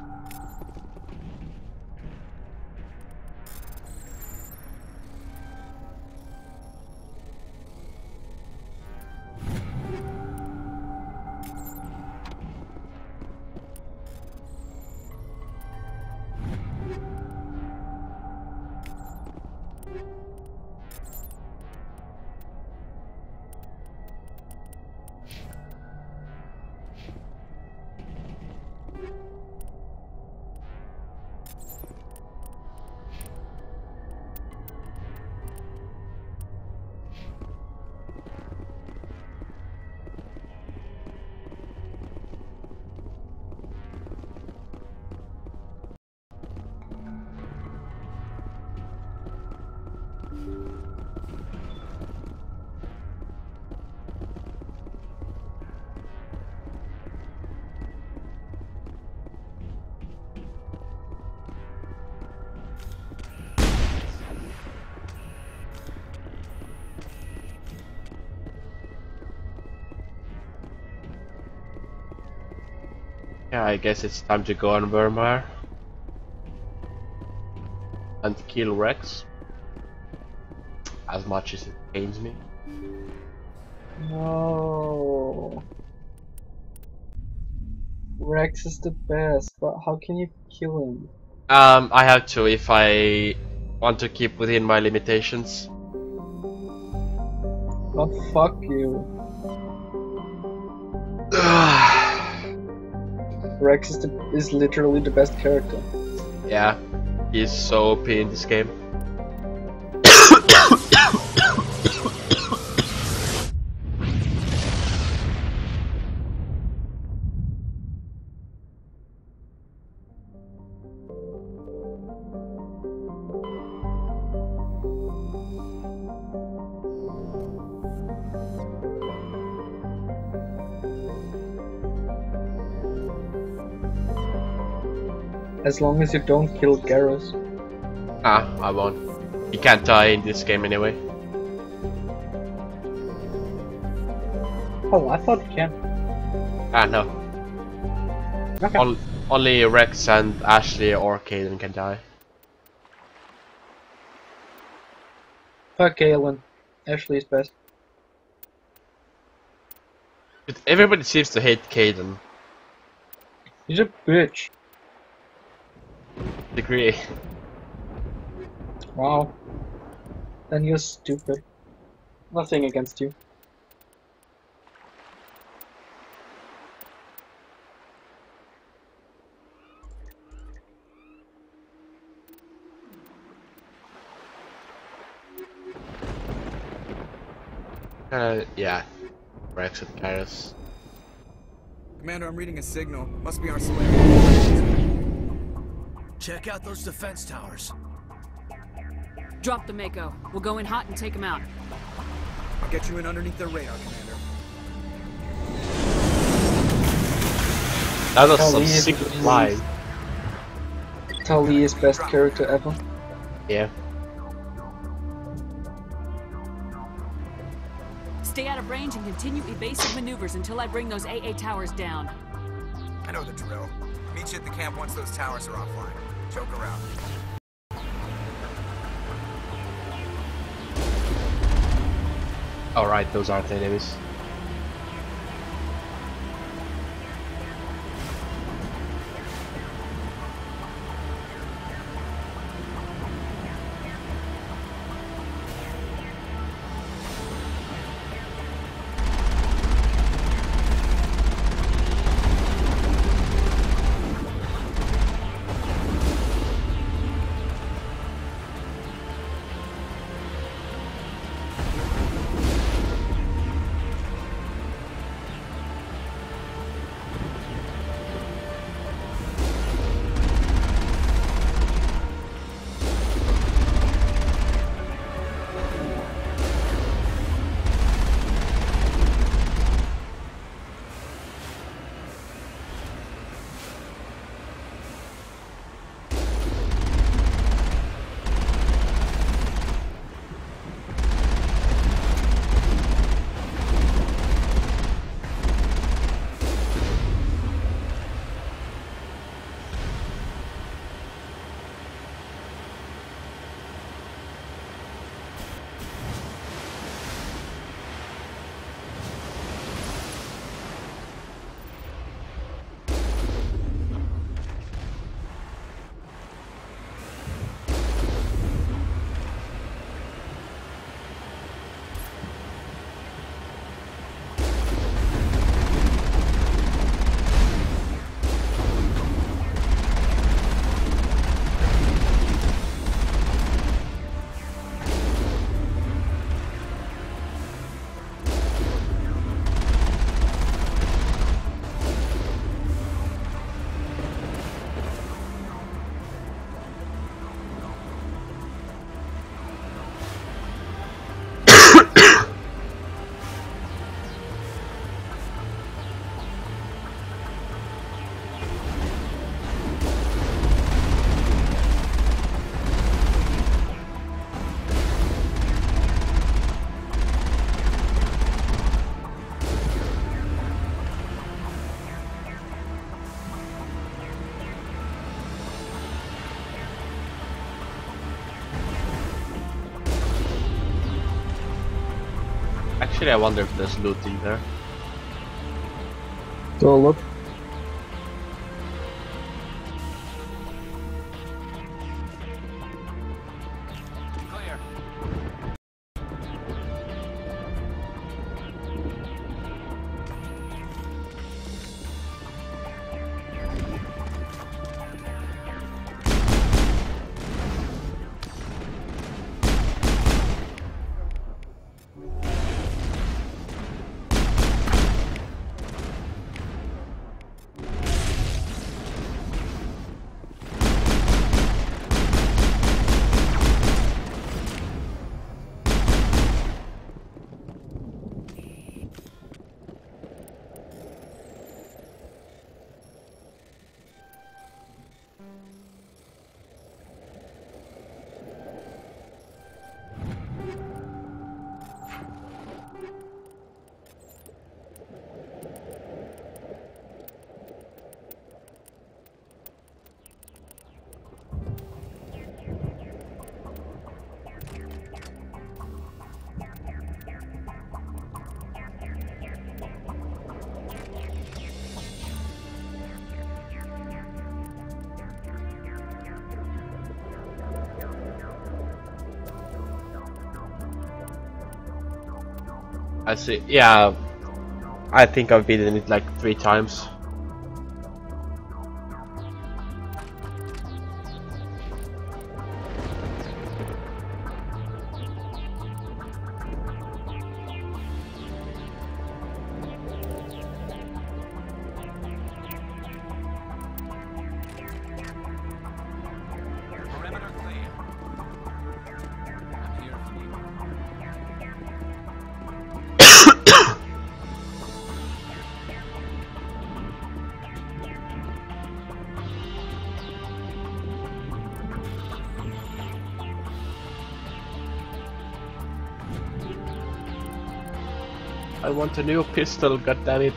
Yeah, I guess it's time to go on Vermeer and to kill Rex, as much as it pains me. No. Rex is the best, but how can you kill him? I have to if I want to keep within my limitations. Oh, fuck you. Rex is literally the best character. Yeah, he's so OP in this game. As long as you don't kill Garrus. Ah, I won't. He can't die in this game anyway. Oh, I thought he can. Ah, no. Okay. Only Rex and Ashley or Kaden can die. Fuck Galen. Ashley is best. But everybody seems to hate Kaden. He's a bitch. Agree. Wow. Then you're stupid. Nothing against you. Yeah. Rex and Garrus. Commander, I'm reading a signal. Must be our Solarian. Check out those defense towers. Drop the Mako. We'll go in hot and take him out. I'll get you in underneath their radar, Commander. That was some sick line. Tali is best character ever. Yeah. Stay out of range and continue evasive maneuvers until I bring those AA towers down. I know the drill. Meet you at the camp once those towers are offline. Joke around. Alright, those aren't enemies. Actually, I wonder if there's loot in there. Go look. I see. Yeah, I think I've beaten it like 3 times. I want a new pistol, goddammit.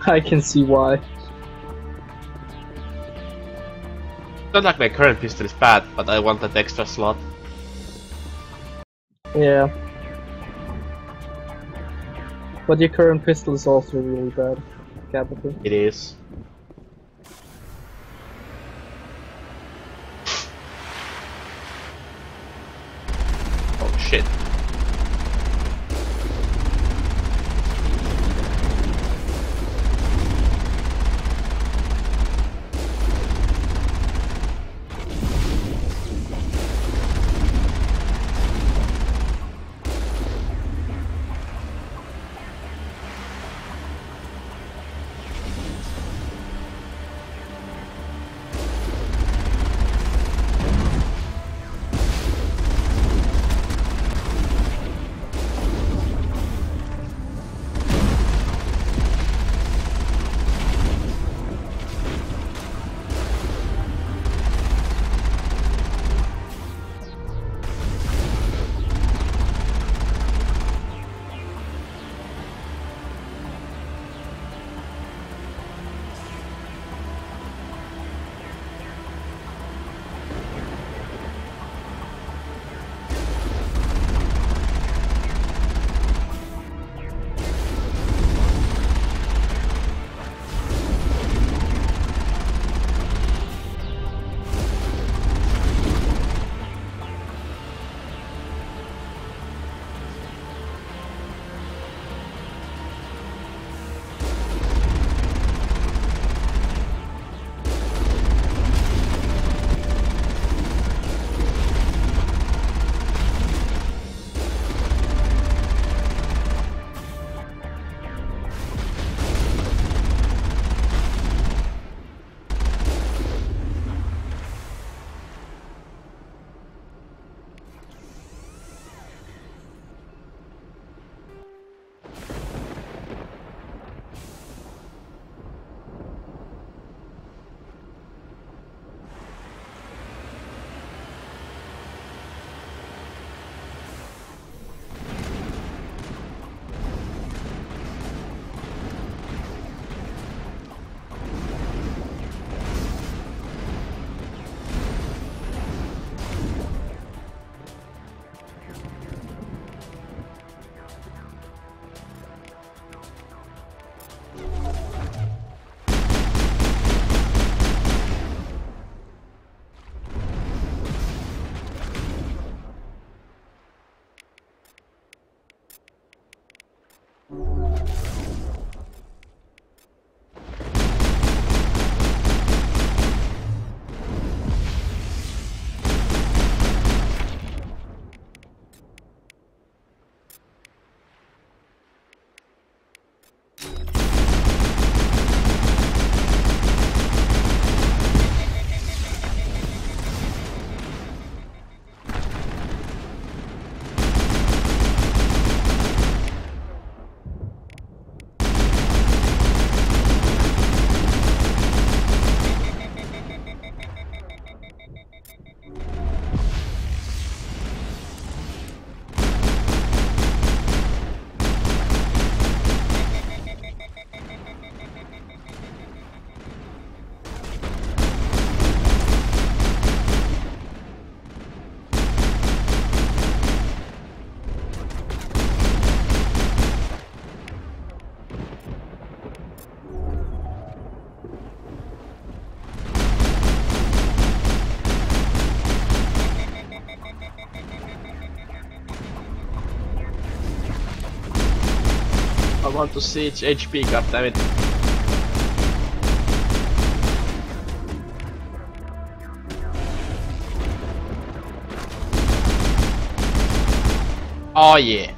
I can see why. Not like my current pistol is bad, but I want that extra slot. Yeah. But your current pistol is also really bad, Capital. It is. Oh shit. I want to see its HP, goddammit. Oh yeah.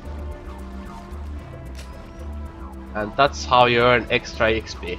And that's how you earn extra XP.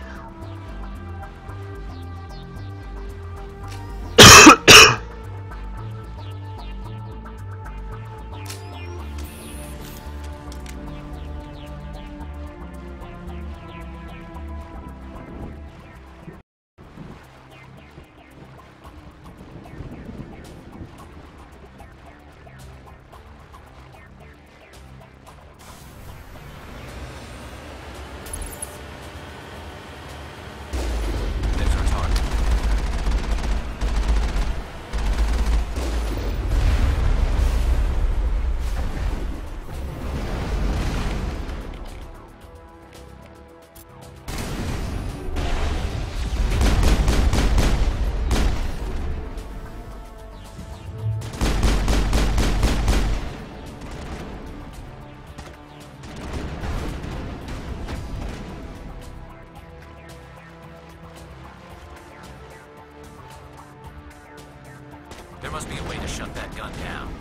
to shut that gun down.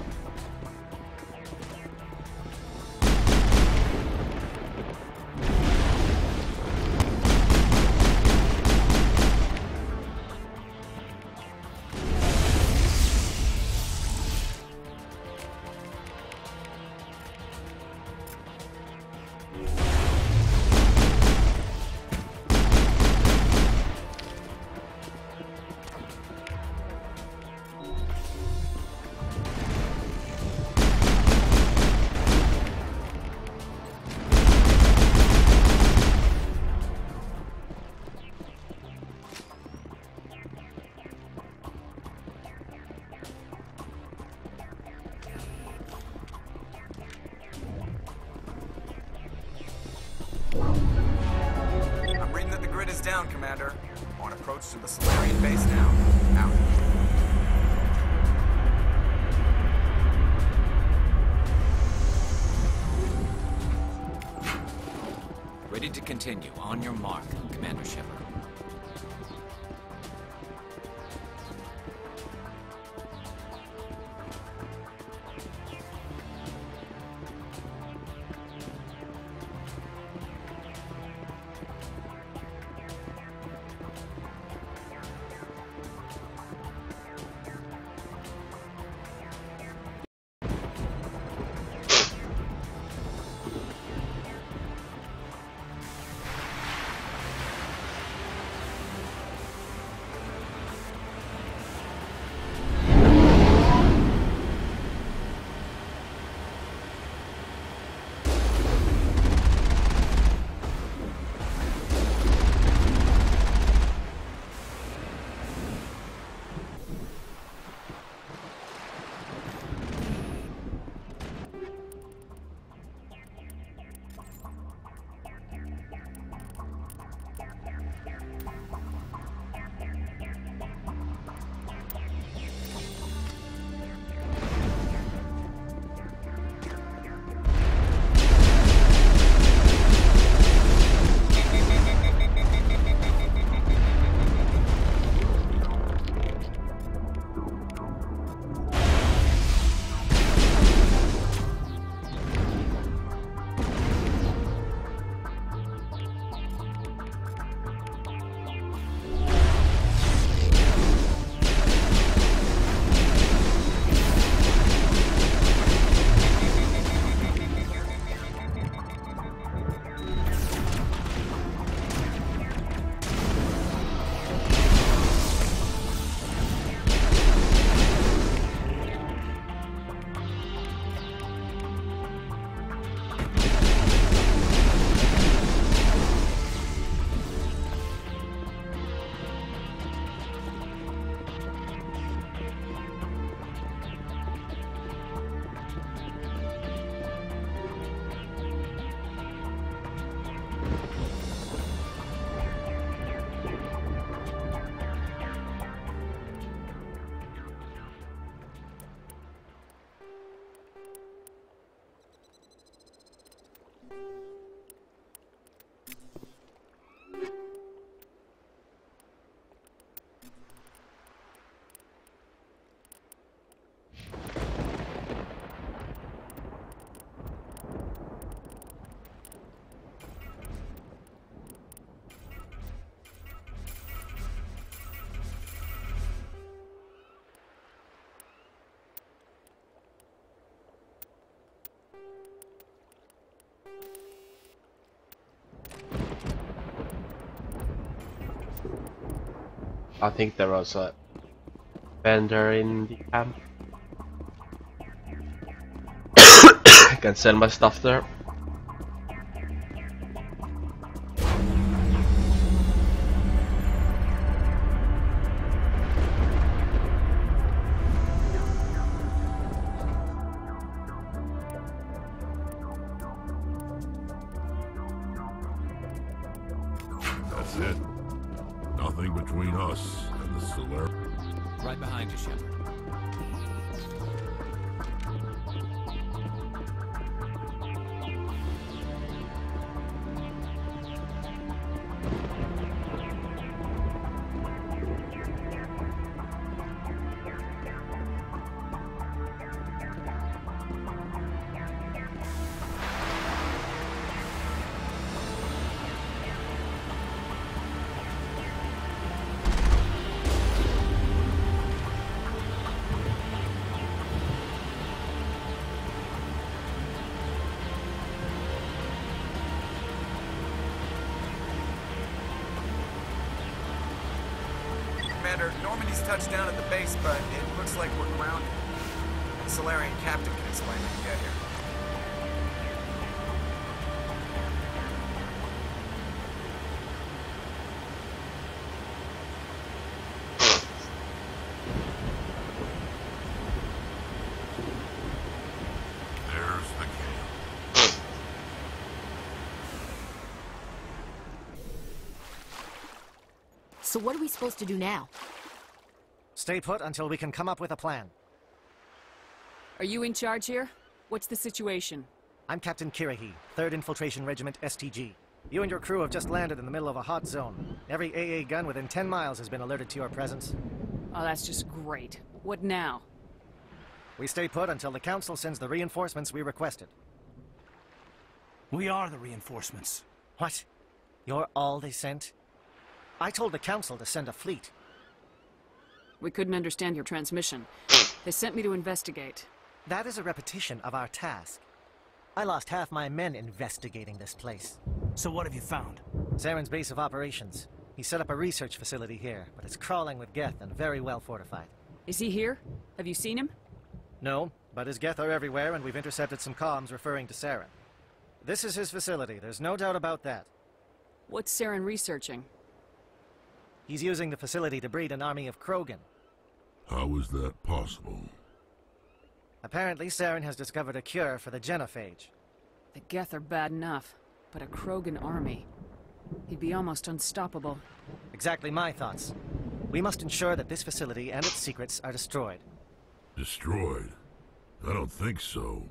I'm reading that the grid is down, Commander. On approach to the Solarian base now. Out. Ready to continue. On your mark, Commander Shepard. I think there was a vendor in the camp. I can sell my stuff there. That's it. Nothing between us and the Solar. Right behind you, Shepard. Normandy's touched down at the base, but it looks like we're grounded. The Solarian captain can explain when you get here. There's the camp. So what are we supposed to do now? Stay put until we can come up with a plan. Are you in charge here? What's the situation? I'm Captain Kirahi, 3rd Infiltration Regiment STG. You and your crew have just landed in the middle of a hot zone. Every AA gun within 10 miles has been alerted to your presence. Oh, that's just great. What now? We stay put until the Council sends the reinforcements we requested. We are the reinforcements. What? You're all they sent? I told the Council to send a fleet. We couldn't understand your transmission. They sent me to investigate. That is a repetition of our task. I lost half my men investigating this place. So what have you found? Saren's base of operations. He set up a research facility here, but it's crawling with Geth and very well fortified. Is he here? Have you seen him? No, but his Geth are everywhere, and we've intercepted some comms referring to Saren. This is his facility, there's no doubt about that. What's Saren researching? He's using the facility to breed an army of Krogan. How is that possible? Apparently, Saren has discovered a cure for the genophage. The Geth are bad enough, but a Krogan army. He'd be almost unstoppable. Exactly my thoughts. We must ensure that this facility and its secrets are destroyed. Destroyed? I don't think so.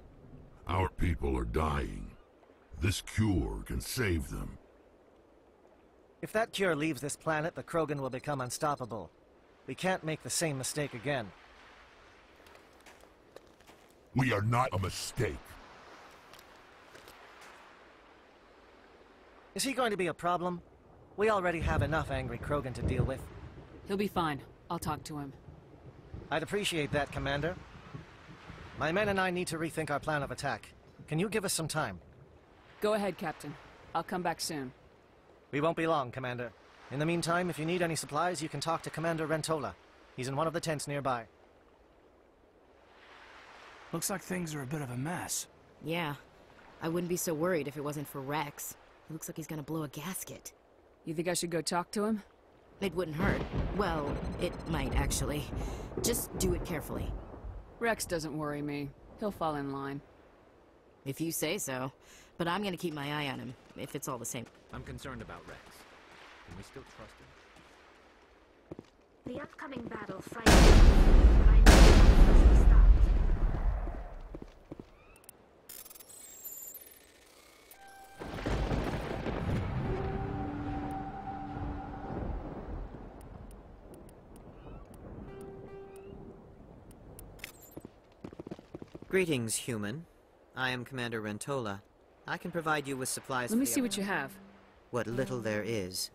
Our people are dying. This cure can save them. If that cure leaves this planet, the Krogan will become unstoppable. We can't make the same mistake again. We are not a mistake. Is he going to be a problem? We already have enough angry Krogan to deal with. He'll be fine. I'll talk to him. I'd appreciate that, Commander. My men and I need to rethink our plan of attack. Can you give us some time? Go ahead, Captain. I'll come back soon. We won't be long, Commander. In the meantime, if you need any supplies, you can talk to Commander Rentola. He's in one of the tents nearby. Looks like things are a bit of a mess. Yeah. I wouldn't be so worried if it wasn't for Rex. It looks like he's gonna blow a gasket. You think I should go talk to him? It wouldn't hurt. Well, it might, actually. Just do it carefully. Rex doesn't worry me. He'll fall in line. If you say so. But I'm gonna keep my eye on him, if it's all the same. I'm concerned about Rex. Can we still trust him? The upcoming battle frightens me, but I know it must be stopped. Greetings, human. I am Commander Rentola. I can provide you with supplies. Let me see what you have. What little there is.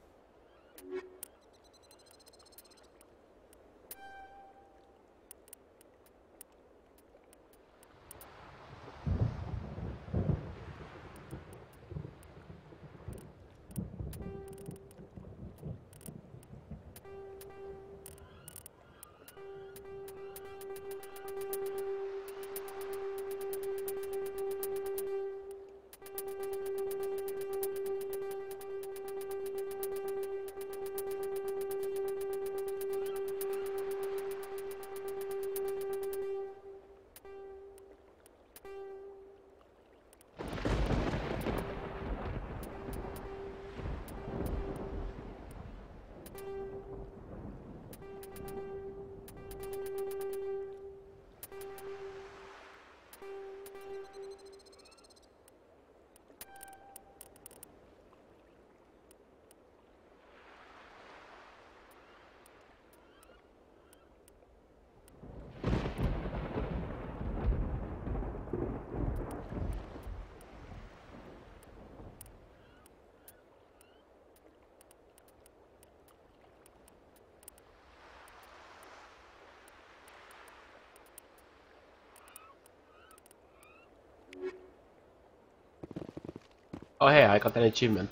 Oh hey, I got an achievement.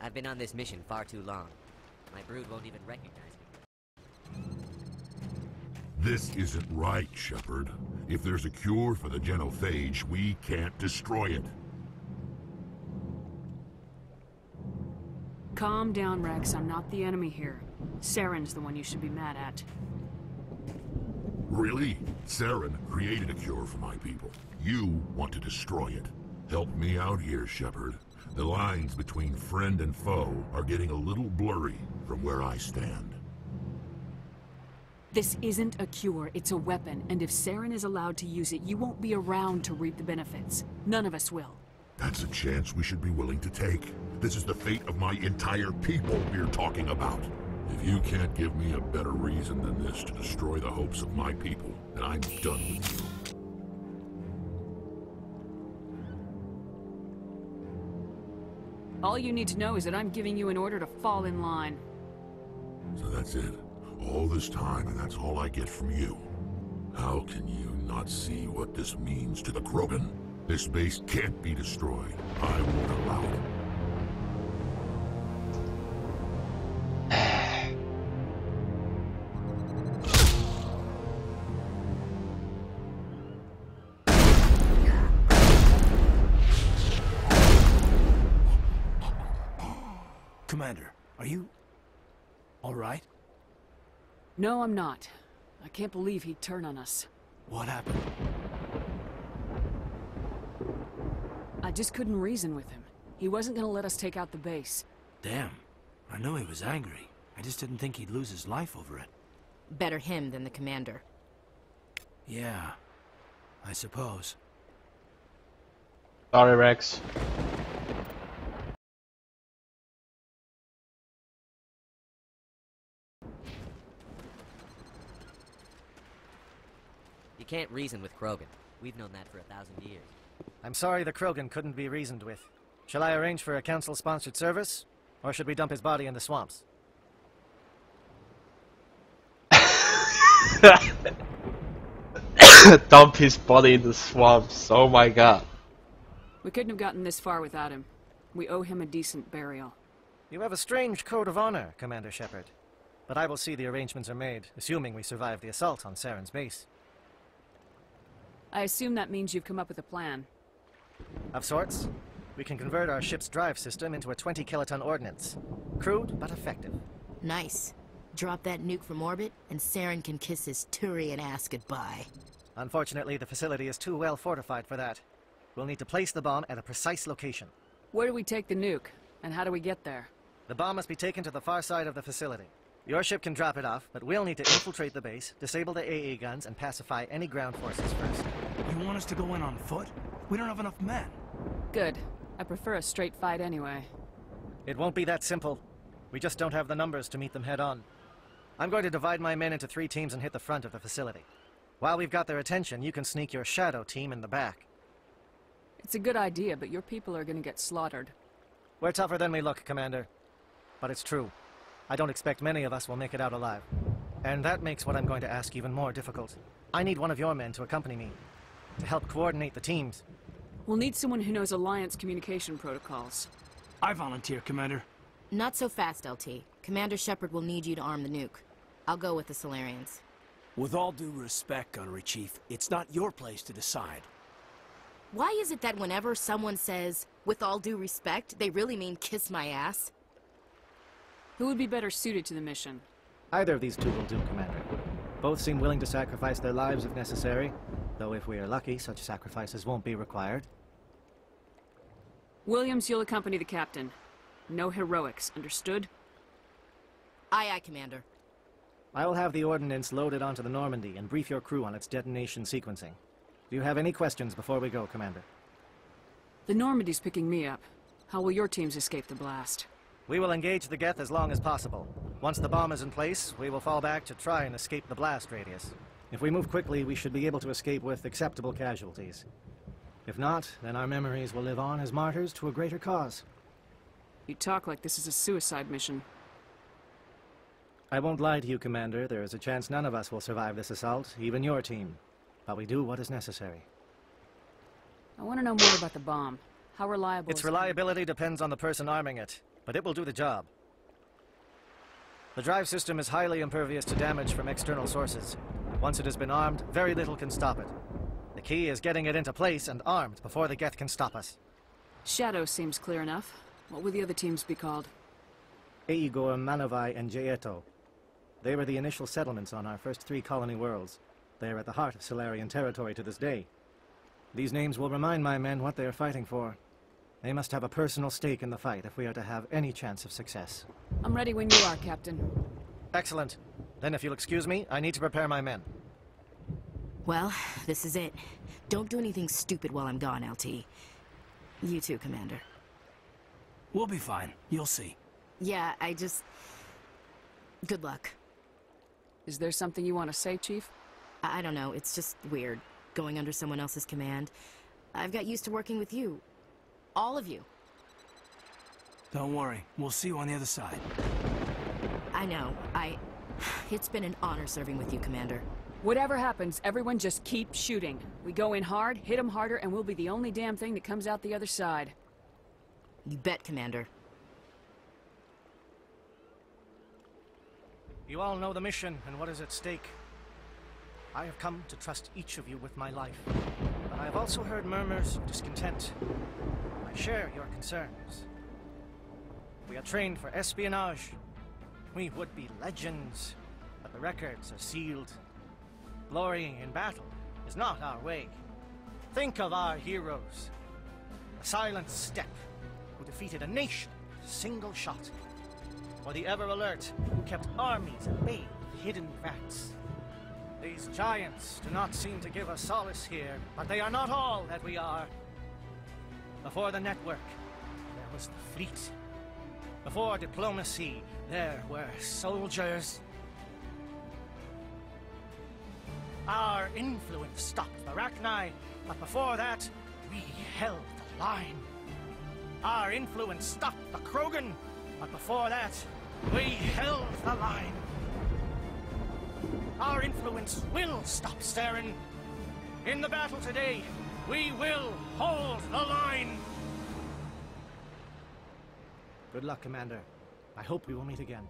I've been on this mission far too long. My brood won't even recognize me. This isn't right, Shepard. If there's a cure for the genophage, we can't destroy it. Calm down, Rex. I'm not the enemy here. Saren's the one you should be mad at. Really? Saren created a cure for my people. You want to destroy it. Help me out here, Shepard. The lines between friend and foe are getting a little blurry from where I stand. This isn't a cure, it's a weapon, and if Saren is allowed to use it, you won't be around to reap the benefits. None of us will. That's a chance we should be willing to take. This is the fate of my entire people we're talking about. If you can't give me a better reason than this to destroy the hopes of my people, then I'm done with you. All you need to know is that I'm giving you an order to fall in line. So that's it. All this time, and that's all I get from you. How can you not see what this means to the Krogan? This base can't be destroyed. I won't allow it. Commander, are you all right? No, I'm not. I can't believe he'd turn on us. What happened? I just couldn't reason with him. He wasn't gonna let us take out the base. Damn. I knew he was angry. I just didn't think he'd lose his life over it. Better him than the commander. Yeah, I suppose. Sorry, Rex. You can't reason with Krogan. We've known that for 1,000 years. I'm sorry the Krogan couldn't be reasoned with. Shall I arrange for a council-sponsored service? Or should we dump his body in the swamps? Dump his body in the swamps. Oh my god. We couldn't have gotten this far without him. We owe him a decent burial. You have a strange code of honor, Commander Shepard. But I will see the arrangements are made, assuming we survive the assault on Saren's base. I assume that means you've come up with a plan. Of sorts. We can convert our ship's drive system into a 20-kiloton ordnance. Crude, but effective. Nice. Drop that nuke from orbit, and Saren can kiss his Turian ass goodbye. Unfortunately, the facility is too well fortified for that. We'll need to place the bomb at a precise location. Where do we take the nuke? And how do we get there? The bomb must be taken to the far side of the facility. Your ship can drop it off, but we'll need to infiltrate the base, disable the AA guns, and pacify any ground forces first. You want us to go in on foot? We don't have enough men. Good. I prefer a straight fight anyway. It won't be that simple. We just don't have the numbers to meet them head-on. I'm going to divide my men into 3 teams and hit the front of the facility. While we've got their attention, you can sneak your shadow team in the back. It's a good idea, but your people are gonna get slaughtered. We're tougher than we look, Commander. But it's true. I don't expect many of us will make it out alive. And that makes what I'm going to ask even more difficult. I need one of your men to accompany me, to help coordinate the teams. We'll need someone who knows Alliance communication protocols. I volunteer, Commander. Not so fast, LT. Commander Shepard will need you to arm the nuke. I'll go with the Solarians. With all due respect, Gunnery Chief, it's not your place to decide. Why is it that whenever someone says, with all due respect, they really mean kiss my ass? Who would be better suited to the mission? Either of these two will do, Commander. Both seem willing to sacrifice their lives if necessary, though if we are lucky, such sacrifices won't be required. Williams, you'll accompany the captain. No heroics, understood? Aye, aye, Commander. I will have the ordnance loaded onto the Normandy and brief your crew on its detonation sequencing. Do you have any questions before we go, Commander? The Normandy's picking me up. How will your teams escape the blast? We will engage the Geth as long as possible. Once the bomb is in place, we will fall back to try and escape the blast radius. If we move quickly, we should be able to escape with acceptable casualties. If not, then our memories will live on as martyrs to a greater cause. You talk like this is a suicide mission. I won't lie to you, Commander. There is a chance none of us will survive this assault, even your team. But we do what is necessary. I want to know more about the bomb. How reliable its reliability depends on the person arming it. but it will do the job. The drive system is highly impervious to damage from external sources. Once it has been armed, very little can stop it. The key is getting it into place and armed before the Geth can stop us. Shadow seems clear enough. What will the other teams be called? Igor, Manovai, and Jaeto. They were the initial settlements on our first 3 colony worlds. They are at the heart of Solarian territory to this day. These names will remind my men what they are fighting for. They must have a personal stake in the fight if we are to have any chance of success. I'm ready when you are, Captain. Excellent. Then if you'll excuse me, I need to prepare my men. Well, this is it. Don't do anything stupid while I'm gone, LT. You too, Commander. We'll be fine. You'll see. Yeah, good luck. Is there something you want to say, Chief? I don't know. It's just weird, going under someone else's command. I've got used to working with you. All of you. Don't worry. We'll see you on the other side. I know. It's been an honor serving with you, Commander. Whatever happens, everyone just keep shooting. We go in hard, hit them harder, and we'll be the only damn thing that comes out the other side. You bet, Commander. You all know the mission and what is at stake. I have come to trust each of you with my life, but I have also heard murmurs of discontent. I share your concerns. We are trained for espionage. We would be legends, but the records are sealed. Glorying in battle is not our way. Think of our heroes. The Silent Step, who defeated a nation with a single shot. Or the Ever Alert, who kept armies at bay with hidden facts. These giants do not seem to give us solace here, but they are not all that we are. Before the network, there was the fleet. Before diplomacy, there were soldiers. Our influence stopped the Rachni, but before that, we held the line. Our influence stopped the Krogan, but before that, we held the line. Our influence will stop Saren. In the battle today, we will hold the line. Good luck, Commander. I hope we will meet again.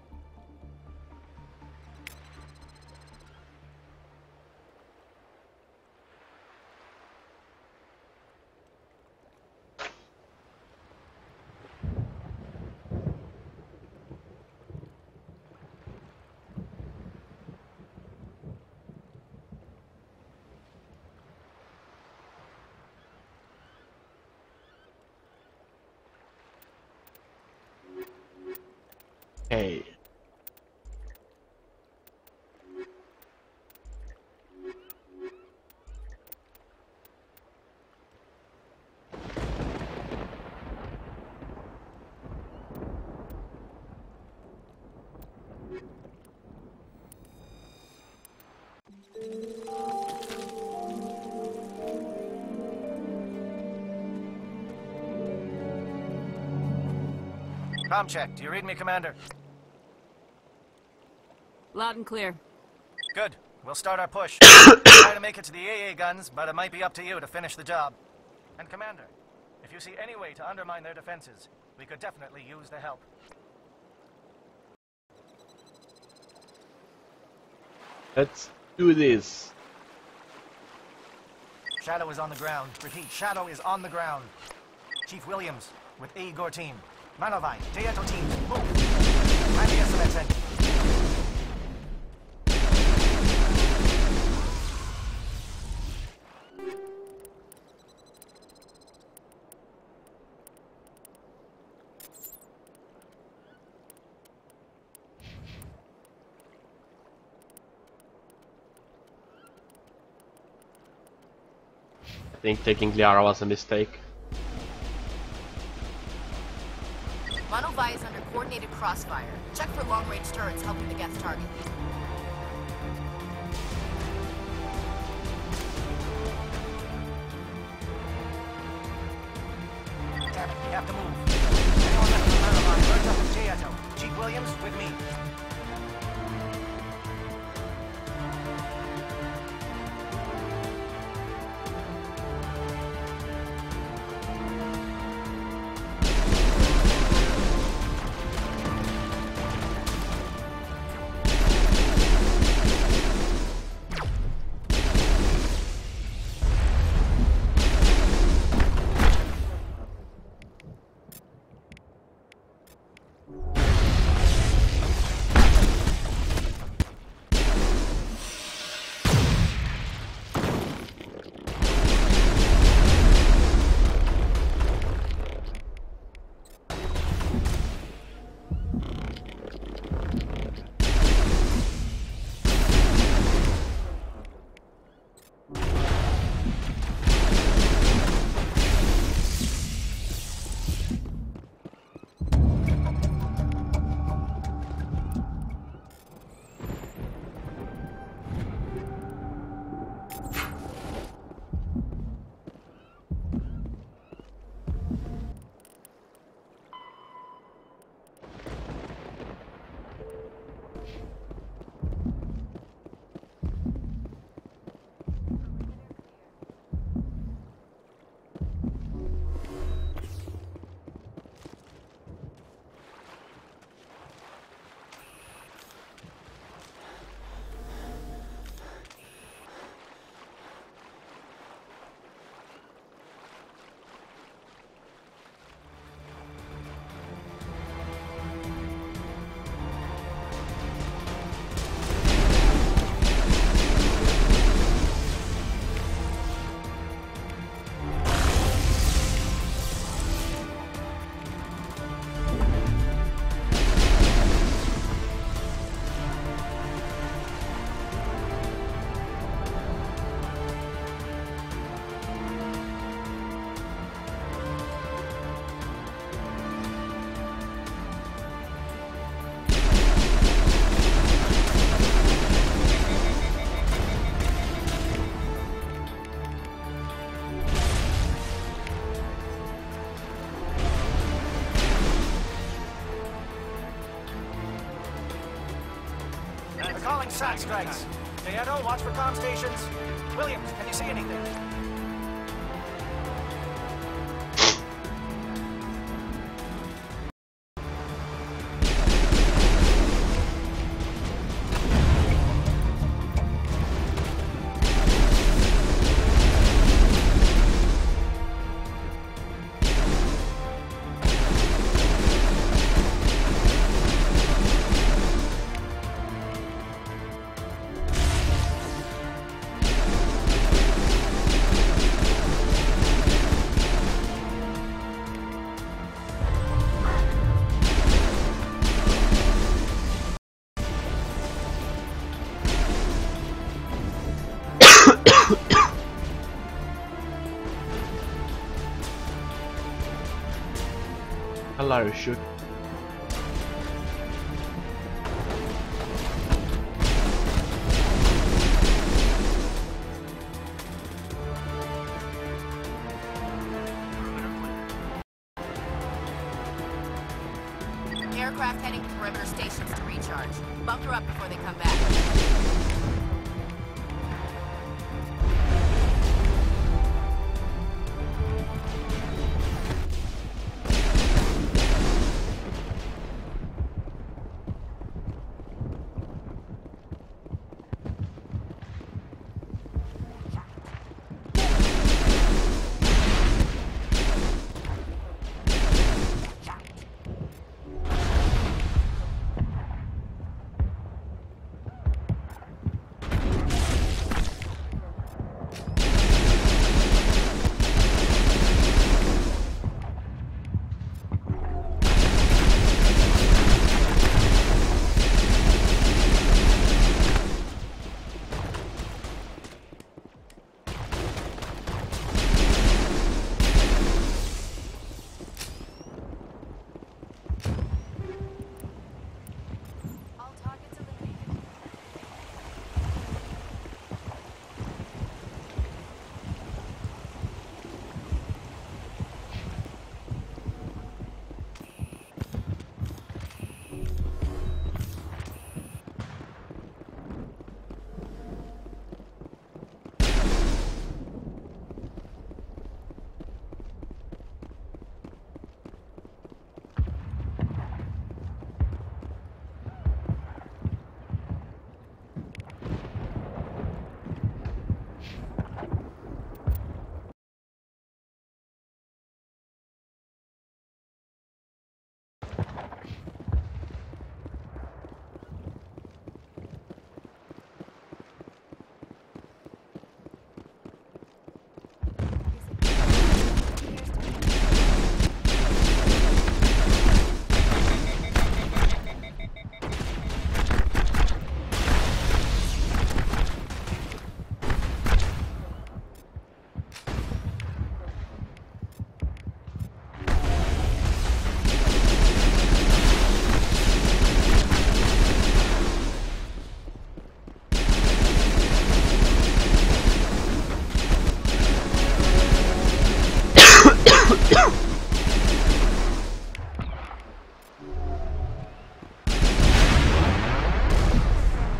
Hey. Comm check. Do you read me, Commander? Loud and clear. Good. We'll start our push. Try to make it to the AA guns, but it might be up to you to finish the job. And Commander, if you see any way to undermine their defenses, we could definitely use the help. Let's do this. Shadow is on the ground. Repeat, Shadow is on the ground. Chief Williams, with Igor team. Manovai, Jaeto teams, move! Randy SMSN. I think taking Liara was a mistake. Manovai is under coordinated crossfire. Check for long-range turrets helping the Geth target. Damn it, we have to move. Anyone left from Manovai, merge up with Jaeto. Chief Williams, with me. They're calling SAT strikes. Nieto, watch for comm stations. Williams, can you see anything? Hello, shoot. Aircraft heading to perimeter stations to recharge. Bunker up before they come back.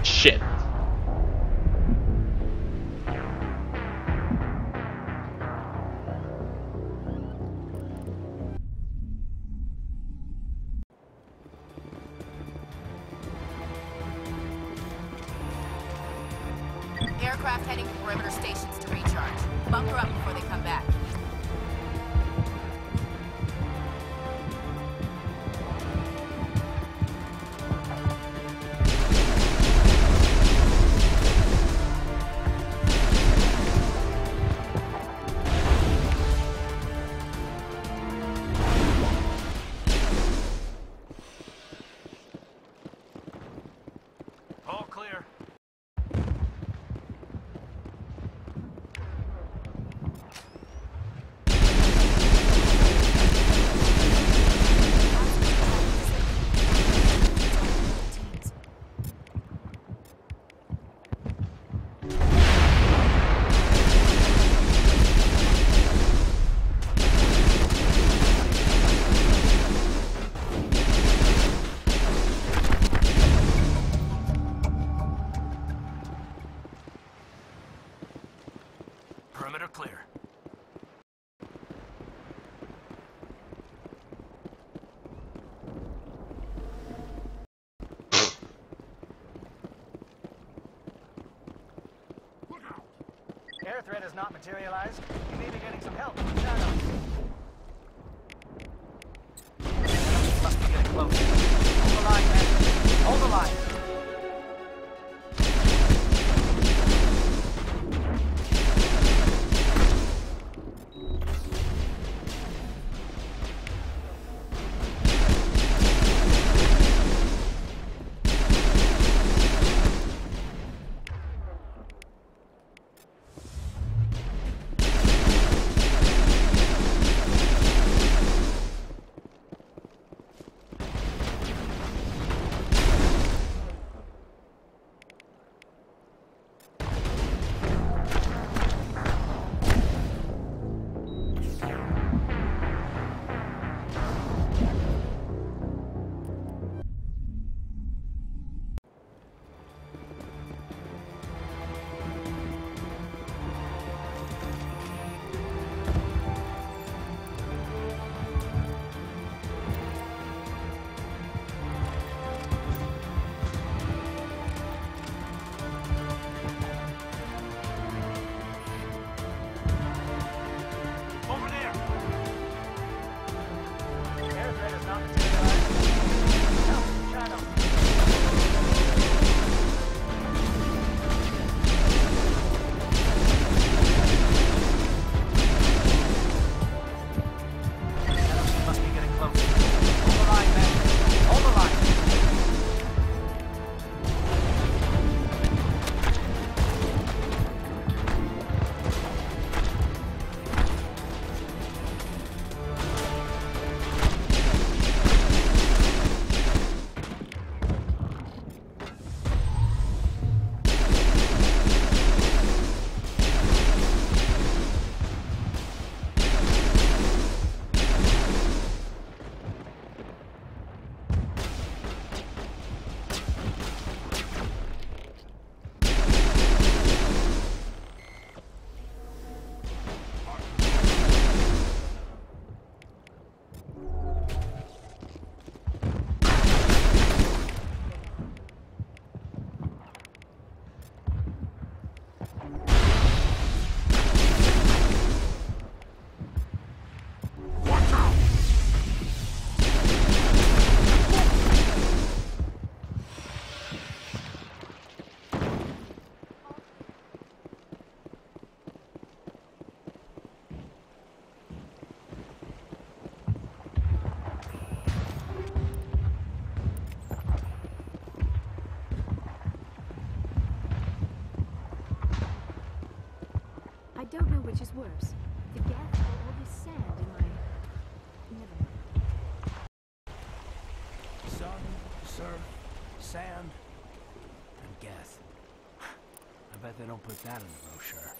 Shit. Aircraft heading to perimeter stations to recharge. Bunker up before they come back. All clear. Perimeter clear. Air threat has not materialized. You may be getting some help from the shadows. Enemies must be getting close. Hold the line, men. Hold the line. I don't know which is worse. The gas or all this sand in my... Never mind. Sun, surf, sand, and Geth. I bet they don't put that in the brochure.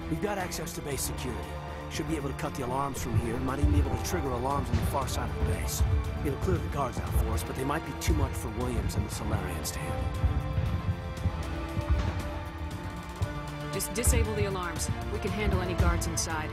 We've got access to base security. Should be able to cut the alarms from here, and might even be able to trigger alarms on the far side of the base. It'll clear the guards out for us, but they might be too much for Williams and the Solarians to handle. Just disable the alarms. We can handle any guards inside.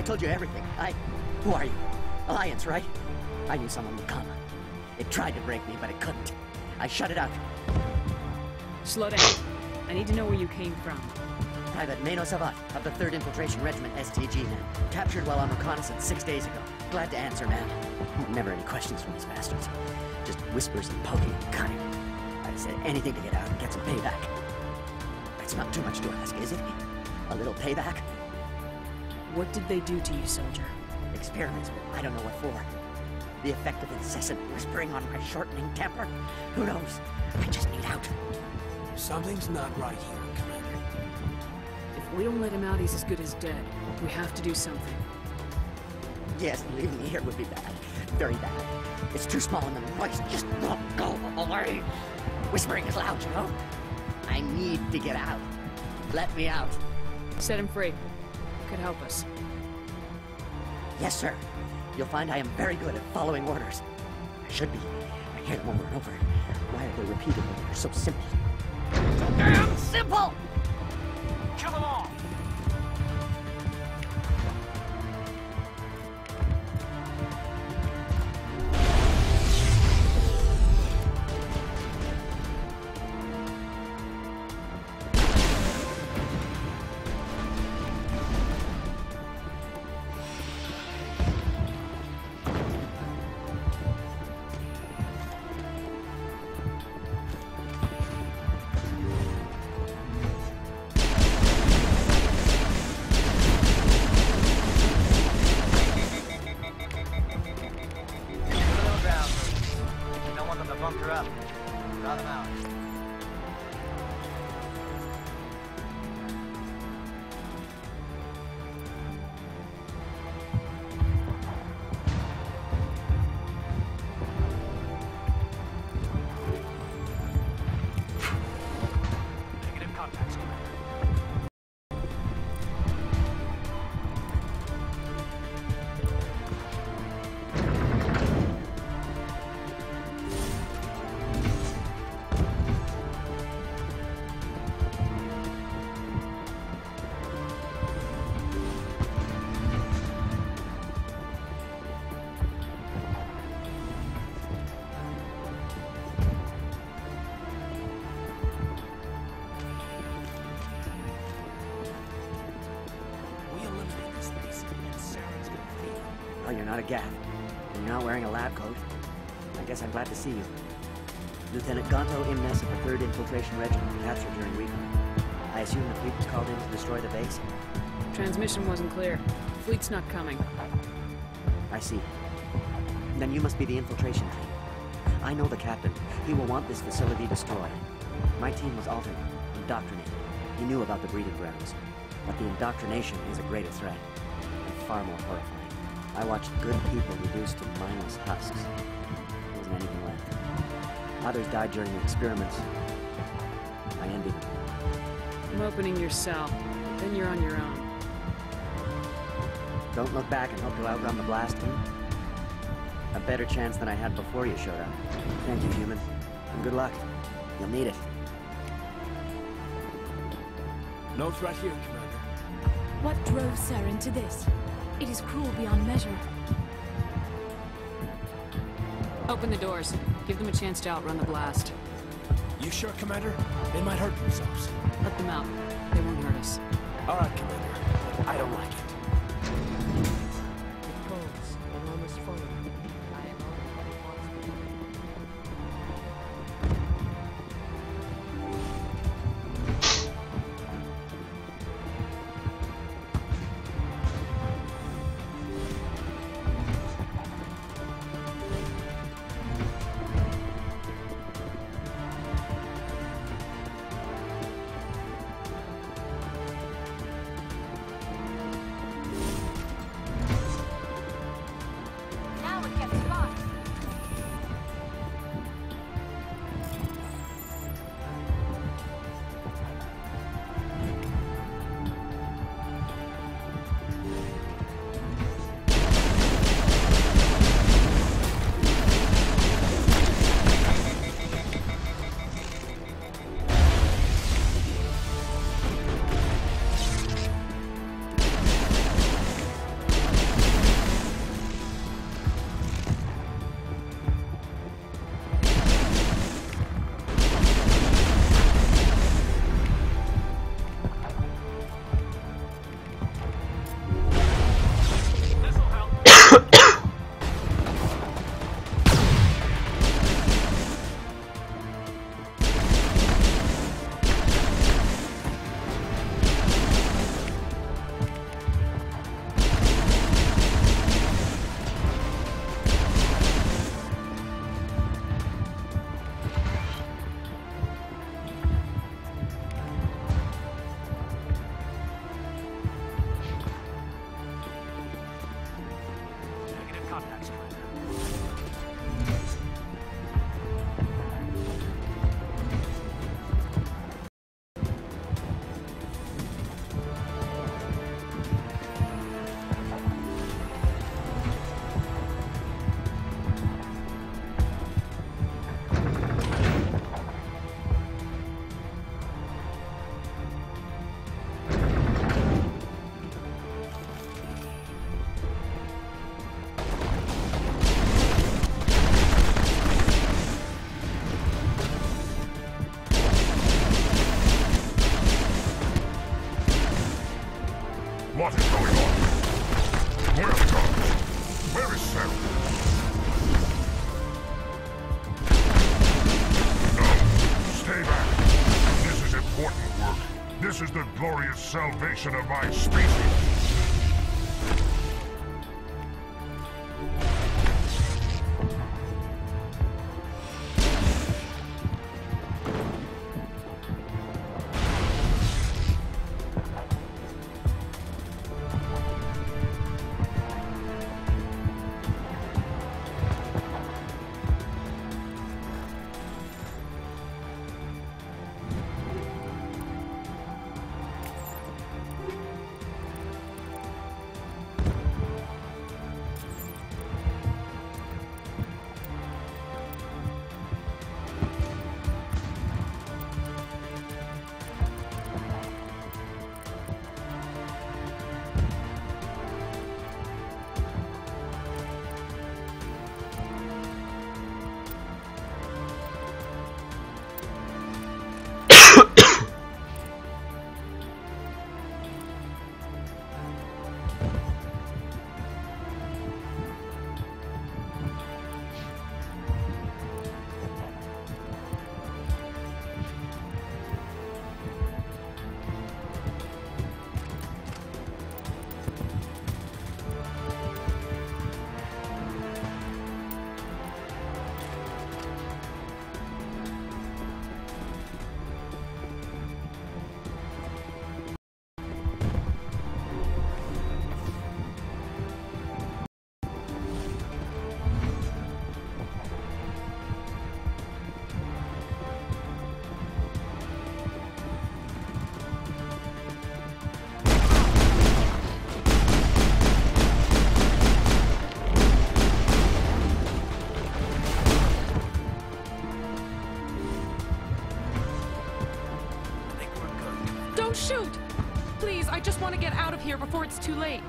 told you everything. Who are you? Alliance, right? I knew someone would come. It tried to break me, but it couldn't. I shut it out. Slow down. I need to know where you came from. Private Mano Savat of the 3rd Infiltration Regiment STG, man. Captured while on reconnaissance 6 days ago. Glad to answer, man. Never any questions from these bastards. Just whispers and poking and cutting. I said anything to get out and get some payback. It's not too much to ask, is it? A little payback? What did they do to you, soldier? Experiments, I don't know what for. The effect of incessant whispering on my shortening temper? Who knows? I just need out. Something's not right here, Commander. If we don't let him out, he's as good as dead. We have to do something. Yes, leaving me here would be bad. Very bad. It's too small and the noise just won't go away. Whispering is loud, you know? I need to get out. Let me out. Set him free. Could help us. Yes, sir. You'll find I am very good at following orders. I should be. I hear them over and over. Why are they repeated when they're so simple? So damn simple! Kill them all! You're not a Gaff. And you're not wearing a lab coat. I guess I'm glad to see you. Lieutenant Gonto Imnes of the 3rd Infiltration Regiment, captured during recon. I assume the fleet was called in to destroy the base? Transmission wasn't clear. Fleet's not coming. I see. Then you must be the infiltration team. I know the captain. He will want this facility destroyed. My team was altered, indoctrinated. He knew about the breeding grounds. But the indoctrination is a greater threat, and far more horrifying. I watched good people reduced to mindless husks. There wasn't anything left. Others died during the experiments. I envy them. I'm opening your cell. Then you're on your own. Don't look back and hope to outrun the blast team. A better chance than I had before you showed up. Thank you, human. And good luck. You'll need it. No threat here, Commander. What drove Saren to this? It is cruel beyond measure. Open the doors. Give them a chance to outrun the blast. You sure, Commander? They might hurt themselves. Let them out. They won't hurt us. All right, Commander. I don't like it. This is the glorious salvation of my species. Don't shoot! Please, I just want to get out of here before it's too late.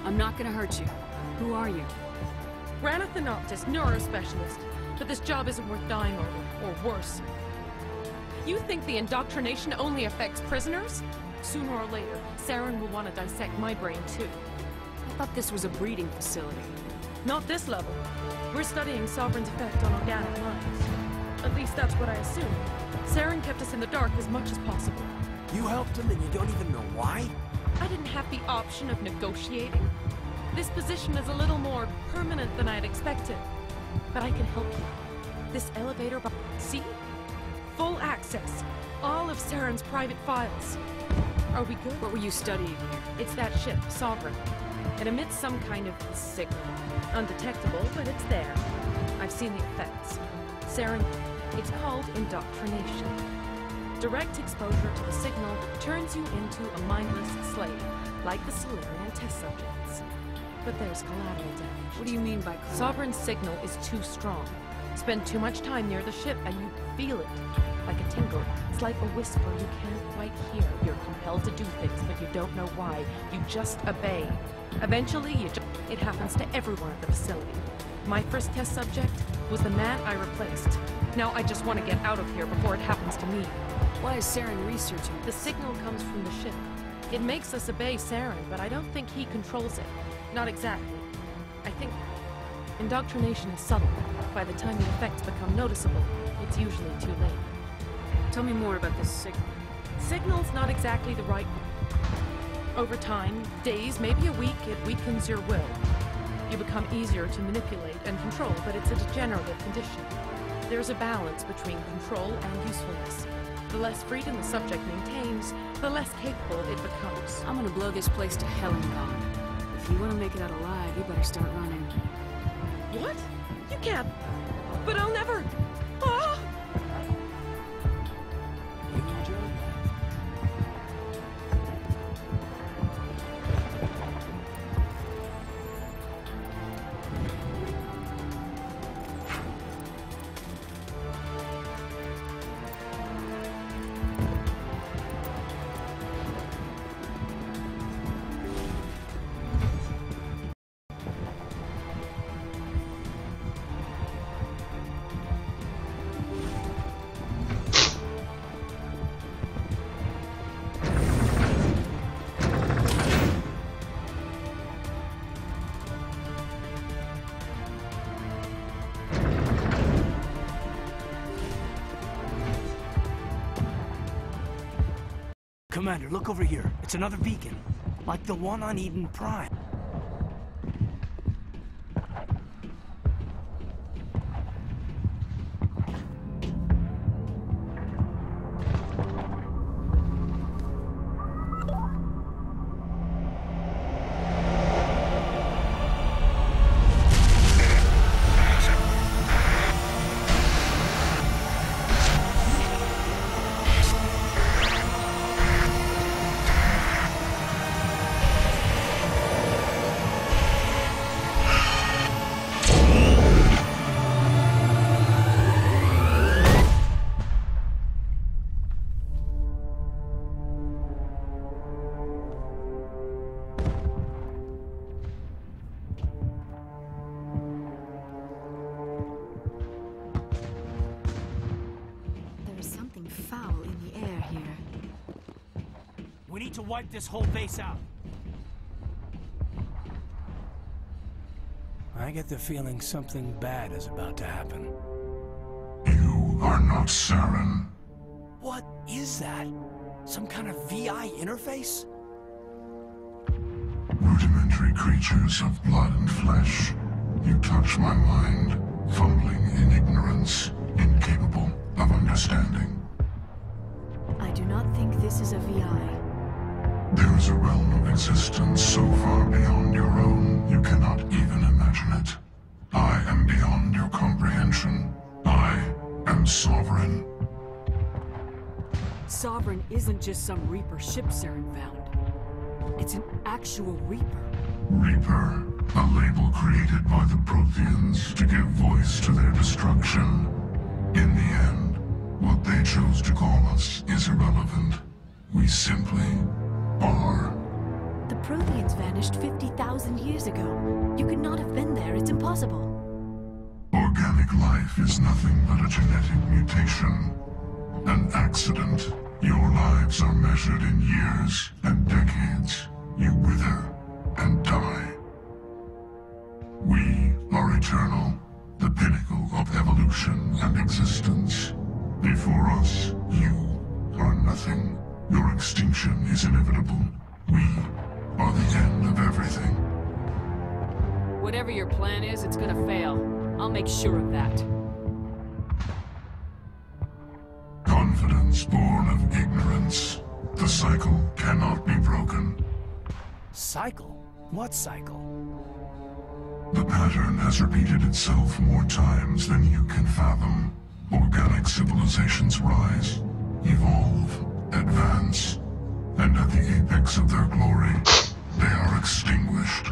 I'm not gonna hurt you. Who are you? Ranathanoptis, neurospecialist. But this job isn't worth dying over, or worse. You think the indoctrination only affects prisoners? Sooner or later, Saren will want to dissect my brain too. I thought this was a breeding facility. Not this level. We're studying Sovereign's effect on organic minds. At least that's what I assumed. Saren kept us in the dark as much as possible. You helped him and you don't even know why? I didn't have the option of negotiating. This position is a little more permanent than I'd expected. But I can help you. This elevator, see? Full access. All of Saren's private files. Are we good? What were you studying here? It's that ship, Sovereign. It emits some kind of signal. Undetectable, but it's there. I've seen the effects. Saren, it's called indoctrination. Direct exposure to the signal turns you into a mindless slave, like the Solarian test subjects. But there's collateral damage. What do you mean by collateral? Sovereign's signal is too strong. Spend too much time near the ship and you feel it. Like a tingle. It's like a whisper you can't quite hear. You're compelled to do things, but you don't know why. You just obey. Eventually, it happens to everyone at the facility. My first test subject was the man I replaced. Now I just want to get out of here before it happens to me. Why is Saren researching? The signal comes from the ship. It makes us obey Saren, but I don't think he controls it. Not exactly. I think indoctrination is subtle. By the time the effects become noticeable, it's usually too late. Tell me more about this signal. Signal's not exactly the right one. Over time, days, maybe a week, it weakens your will. You become easier to manipulate and control, but it's a degenerative condition. There's a balance between control and usefulness. The less freedom the subject maintains, the less capable it becomes. I'm gonna blow this place to hell and gone. If you want to make it out alive, you better start running. What? You can't. But I'll never. Ah! You enjoy that. Commander, look over here. It's another beacon, like the one on Eden Prime. Foul in the air here. We need to wipe this whole base out. I get the feeling something bad is about to happen. You are not Saren. What is that? Some kind of VI interface? Rudimentary creatures of blood and flesh. You touch my mind, fumbling in ignorance, incapable of understanding. I do not think this is a VI. There is a realm of existence so far beyond your own, you cannot even imagine it. I am beyond your comprehension. I am sovereign. Sovereign isn't just some Reaper ship Saren found. It's an actual Reaper. Reaper, a label created by the Protheans to give voice to their destruction. In the end, what they chose to call us is irrelevant. We simply are. The Protheans vanished 50,000 years ago. You could not have been there. It's impossible. Organic life is nothing but a genetic mutation. An accident. Your lives are measured in years and decades. You wither and die. We are eternal, the pinnacle of evolution and existence. Before us, you are nothing. Your extinction is inevitable. We are the end of everything. Whatever your plan is, it's gonna fail. I'll make sure of that. Confidence born of ignorance. The cycle cannot be broken. Cycle? What cycle? The pattern has repeated itself more times than you can fathom. Organic civilizations rise, evolve, advance, and at the apex of their glory, they are extinguished.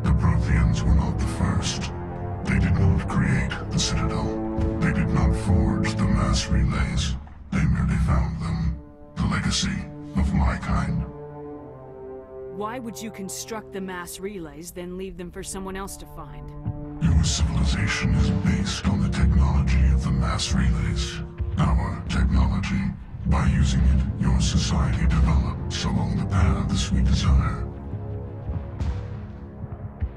The Protheans were not the first. They did not create the Citadel. They did not forge the mass relays. They merely found them, the legacy of my kind. Why would you construct the mass relays, then leave them for someone else to find? Your civilization is based on the technology of the mass relays. Our technology. By using it, your society develops along the paths we desire.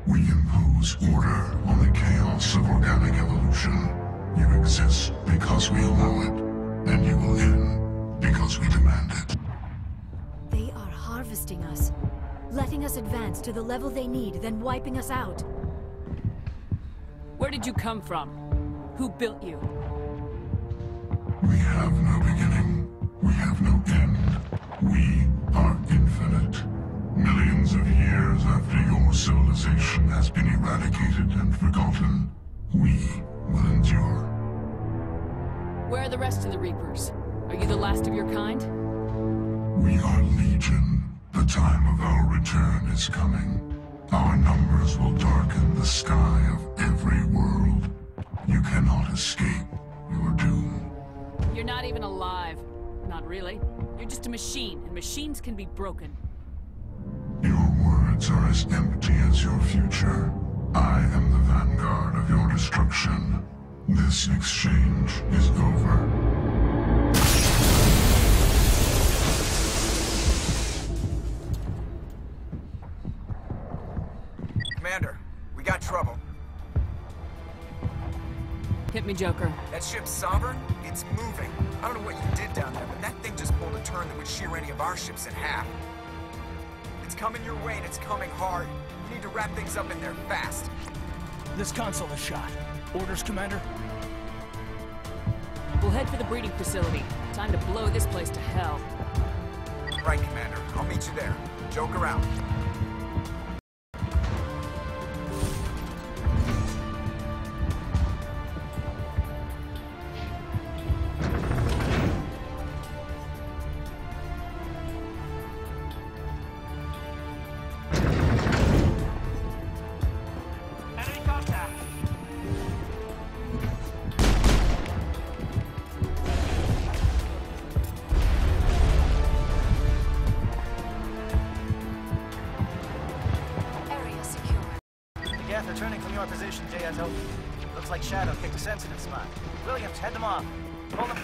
We impose order on the chaos of organic evolution. You exist because we allow it, and you will end because we demand it. They are harvesting us, letting us advance to the level they need, then wiping us out. Where did you come from? Who built you? We have no beginning. We have no end. We are infinite. Millions of years after your civilization has been eradicated and forgotten, we will endure. Where are the rest of the Reapers? Are you the last of your kind? We are Legion. The time of our return is coming. Our numbers will darken the sky of every world. You cannot escape your doom. You're not even alive. Not really. You're just a machine, and machines can be broken. Your words are as empty as your future. I am the vanguard of your destruction. This exchange is over. Commander, we got trouble. Hit me, Joker. That ship's Sovereign? It's moving. I don't know what you did down there, but that thing just pulled a turn turn that would shear any of our ships in half. It's coming your way and it's coming hard. We need to wrap things up in there fast. This console is shot. Orders, Commander? We'll head for the breeding facility. Time to blow this place to hell. Right, Commander. I'll meet you there. Joke around. Returning from your position, J.S.O. Looks like Shadow picked a sensitive spot. Williams, head them off. Pull them.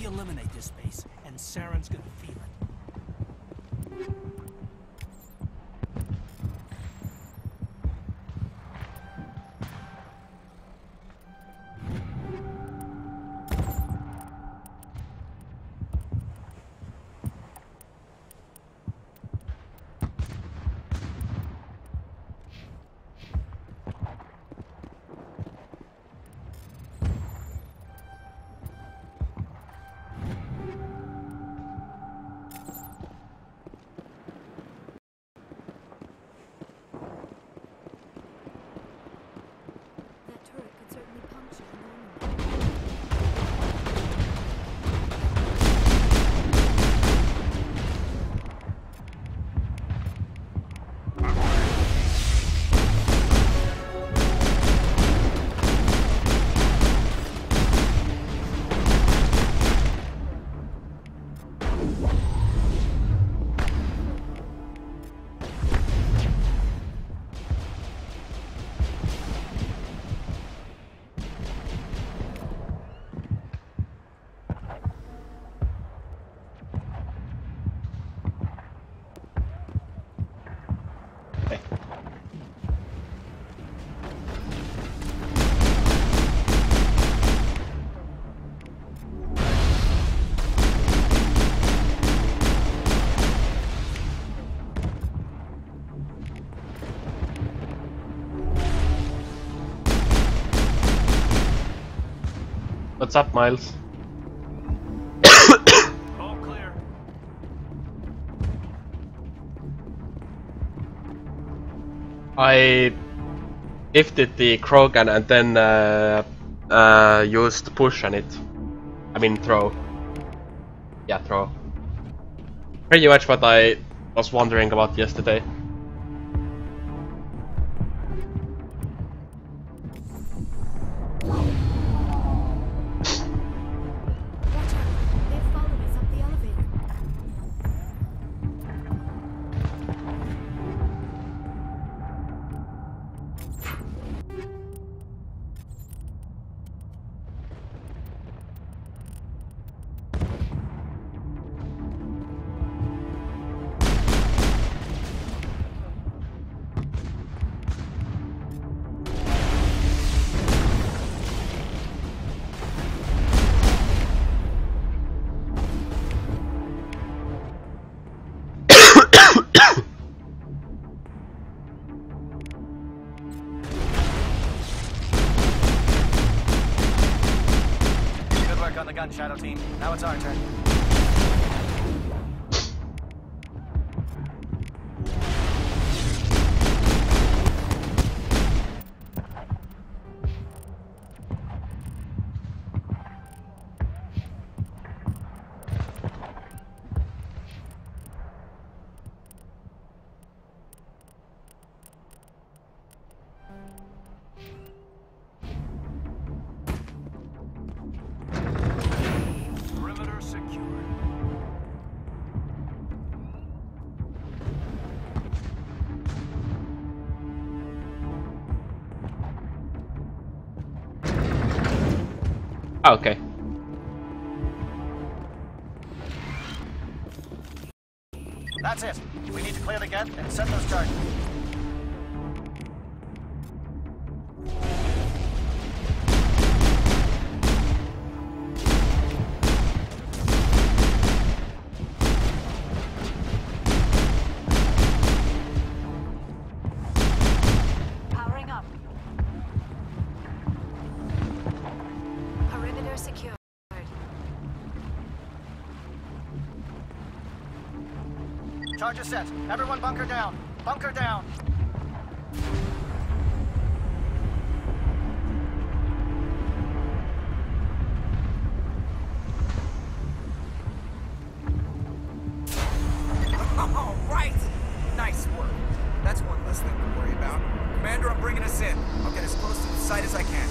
Eliminate this base, and Saren's gonna feel it. What's up, Miles? All clear. I lifted the Krogan and then used push on it. I mean throw. Yeah, throw. Pretty much what I was wondering about yesterday. done, Shadow Team. Now it's our turn. Perimeter secured. Okay. That's it. We need to clear the gate and set those charges. Powering up. Perimeter secured. Charges set. Everyone bunker down. Bunker down. All right! Nice work. That's one less thing to worry about. Commander, I'm bringing us in. I'll get as close to the site as I can.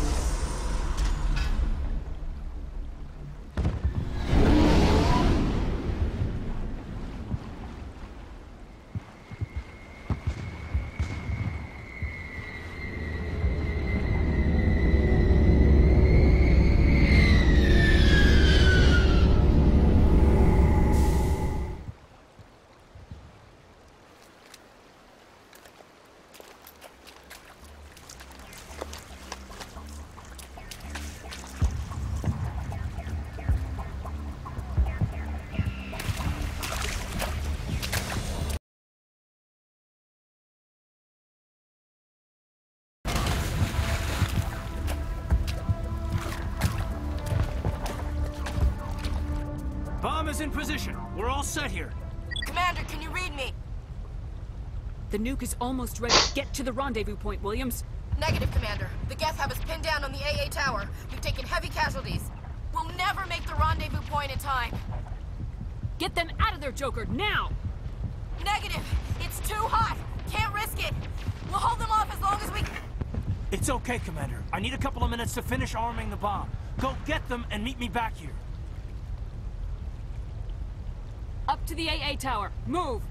Bomb is in position. We're all set here. Commander, can you read me? The nuke is almost ready. Get to the rendezvous point, Williams. Negative, Commander. The Geth have us pinned down on the AA tower. We've taken heavy casualties. We'll never make the rendezvous point in time. Get them out of there, Joker, now! Negative! It's too hot! Can't risk it! We'll hold them off as long as we... It's okay, Commander. I need a couple of minutes to finish arming the bomb. Go get them and meet me back here. Up to the AA tower. Move!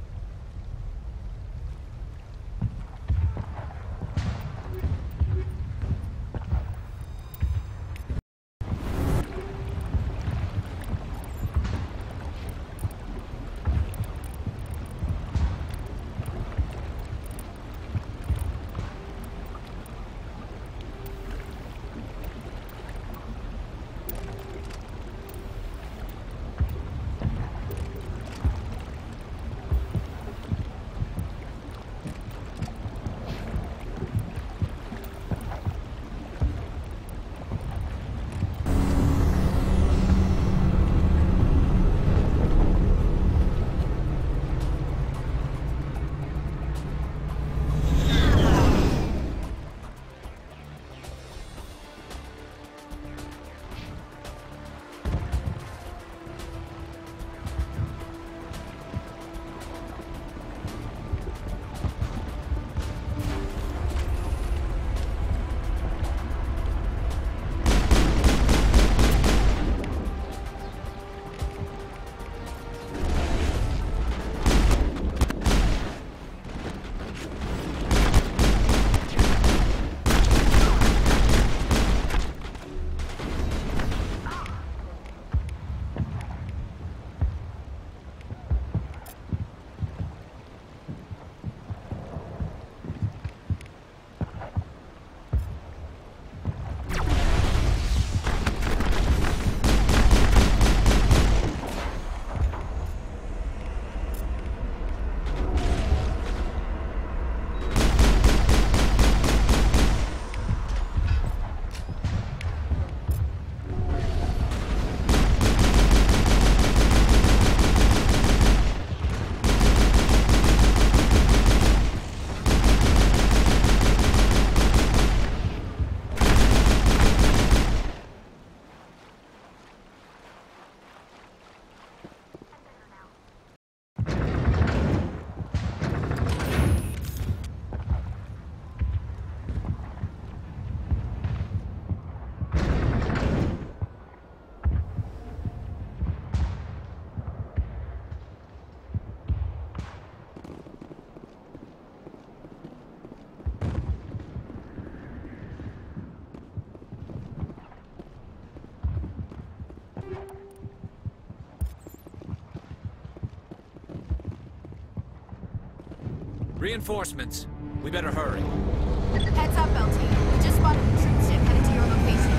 Reinforcements. We better hurry. Heads up, LT. We just spotted a troop ship headed to your location.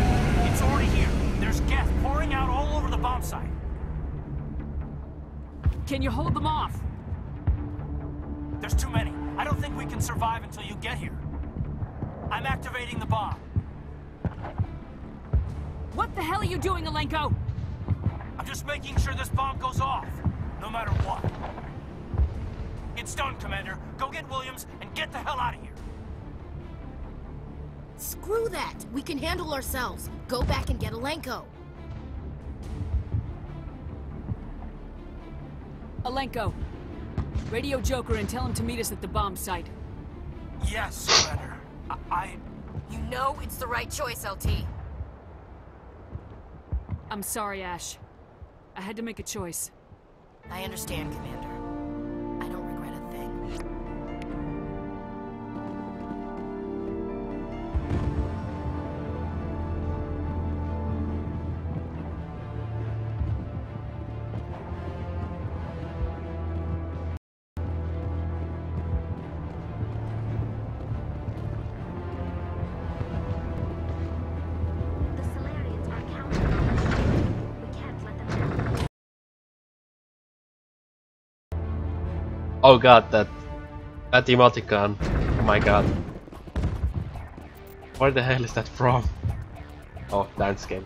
It's already here. There's gas pouring out all over the bomb site. Can you hold them off? There's too many. I don't think we can survive until you get here. I'm activating the bomb. What the hell are you doing, Alenko? I'm just making sure this bomb goes off, no matter what. It's done, Commander. Go get Williams and get the hell out of here. Screw that. We can handle ourselves. Go back and get Alenko. Alenko, radio Joker and tell him to meet us at the bomb site. Yes, Commander. You know it's the right choice, LT. I'm sorry, Ash. I had to make a choice. I understand, Commander. I don't regret a thing. Oh god, that emoticon. Oh my god. Where the hell is that from? Oh, dance game.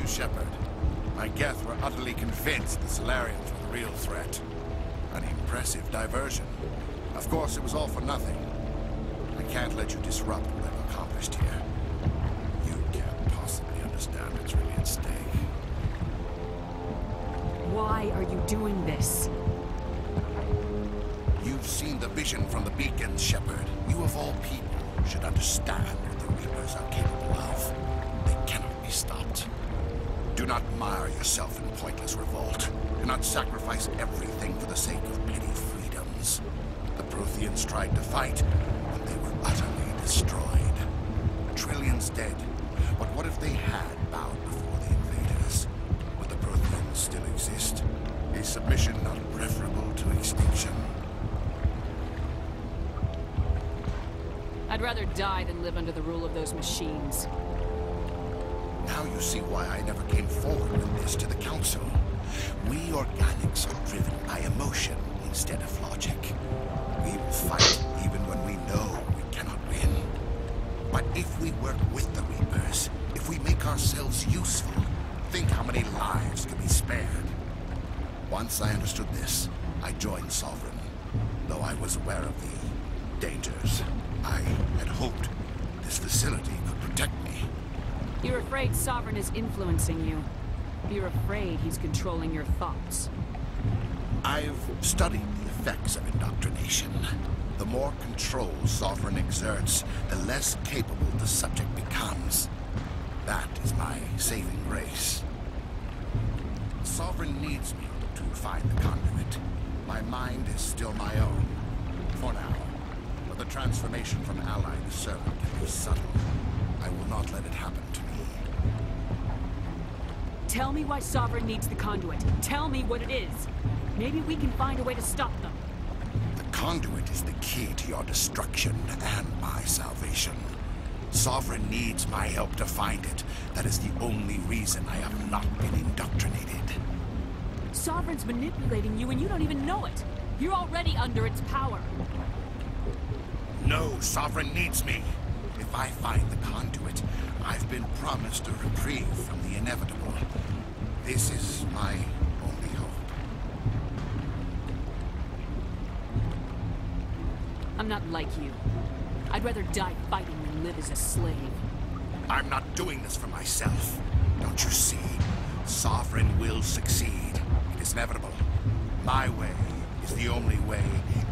Shepard. My Geth were utterly convinced the Solarians were the real threat. An impressive diversion. Of course, it was all for nothing. I can't let you disrupt what I've accomplished here. You can't possibly understand what's really at stake. Why are you doing this? You've seen the vision from the beacons, Shepard. You of all people should understand what the Reapers are capable of. They cannot be stopped. Do not mire yourself in pointless revolt. Do not sacrifice everything for the sake of petty freedoms. The Protheans tried to fight, and they were utterly destroyed. Trillions dead. But what if they had bowed before the invaders? Would the Protheans still exist? Is submission not preferable to extinction? I'd rather die than live under the rule of those machines. Now you see why I never came forward with this to the Council. We organics are driven by emotion instead of logic. We will fight even when we know we cannot win. But if we work with the Reapers, if we make ourselves useful, think how many lives could be spared. Once I understood this, I joined Sovereign, though I was aware of the dangers. I had hoped this facility could protect me. You're afraid Sovereign is influencing you. You're afraid he's controlling your thoughts. I've studied the effects of indoctrination. The more control Sovereign exerts, the less capable the subject becomes. That is my saving grace. Sovereign needs me to find the conduit. My mind is still my own, for now. But the transformation from ally to servant can be subtle. I will not let it happen to me. Tell me why Sovereign needs the conduit. Tell me what it is. Maybe we can find a way to stop them. The conduit is the key to your destruction and my salvation. Sovereign needs my help to find it. That is the only reason I have not been indoctrinated. Sovereign's manipulating you and you don't even know it. You're already under its power. No, Sovereign needs me. If I find the conduit, I've been promised a reprieve from the inevitable. This is my only hope. I'm not like you. I'd rather die fighting than live as a slave. I'm not doing this for myself. Don't you see? Sovereign will succeed. It is inevitable. My way is the only way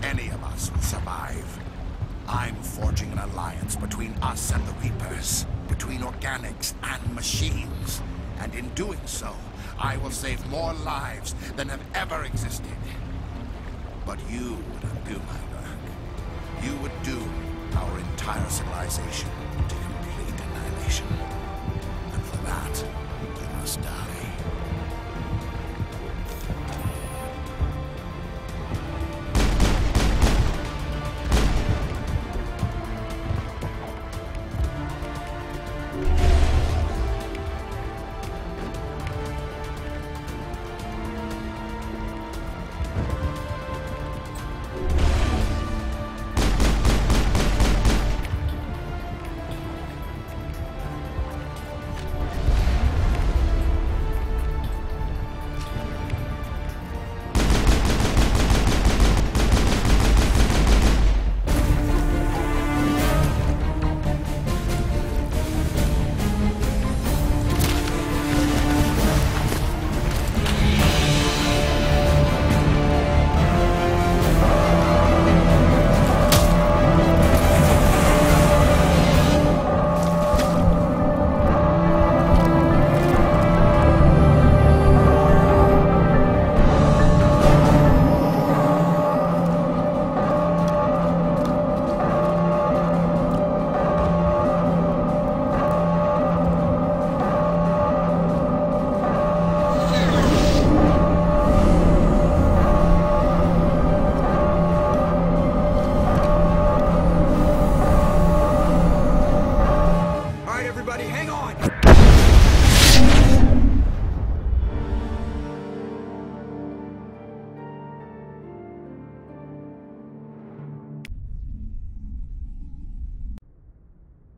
any of us will survive. I'm forging an alliance between us and the Reapers, between organics and machines. And in doing so, I will save more lives than have ever existed. But you would undo my work. You would doom our entire civilization to complete annihilation. And for that, you must die.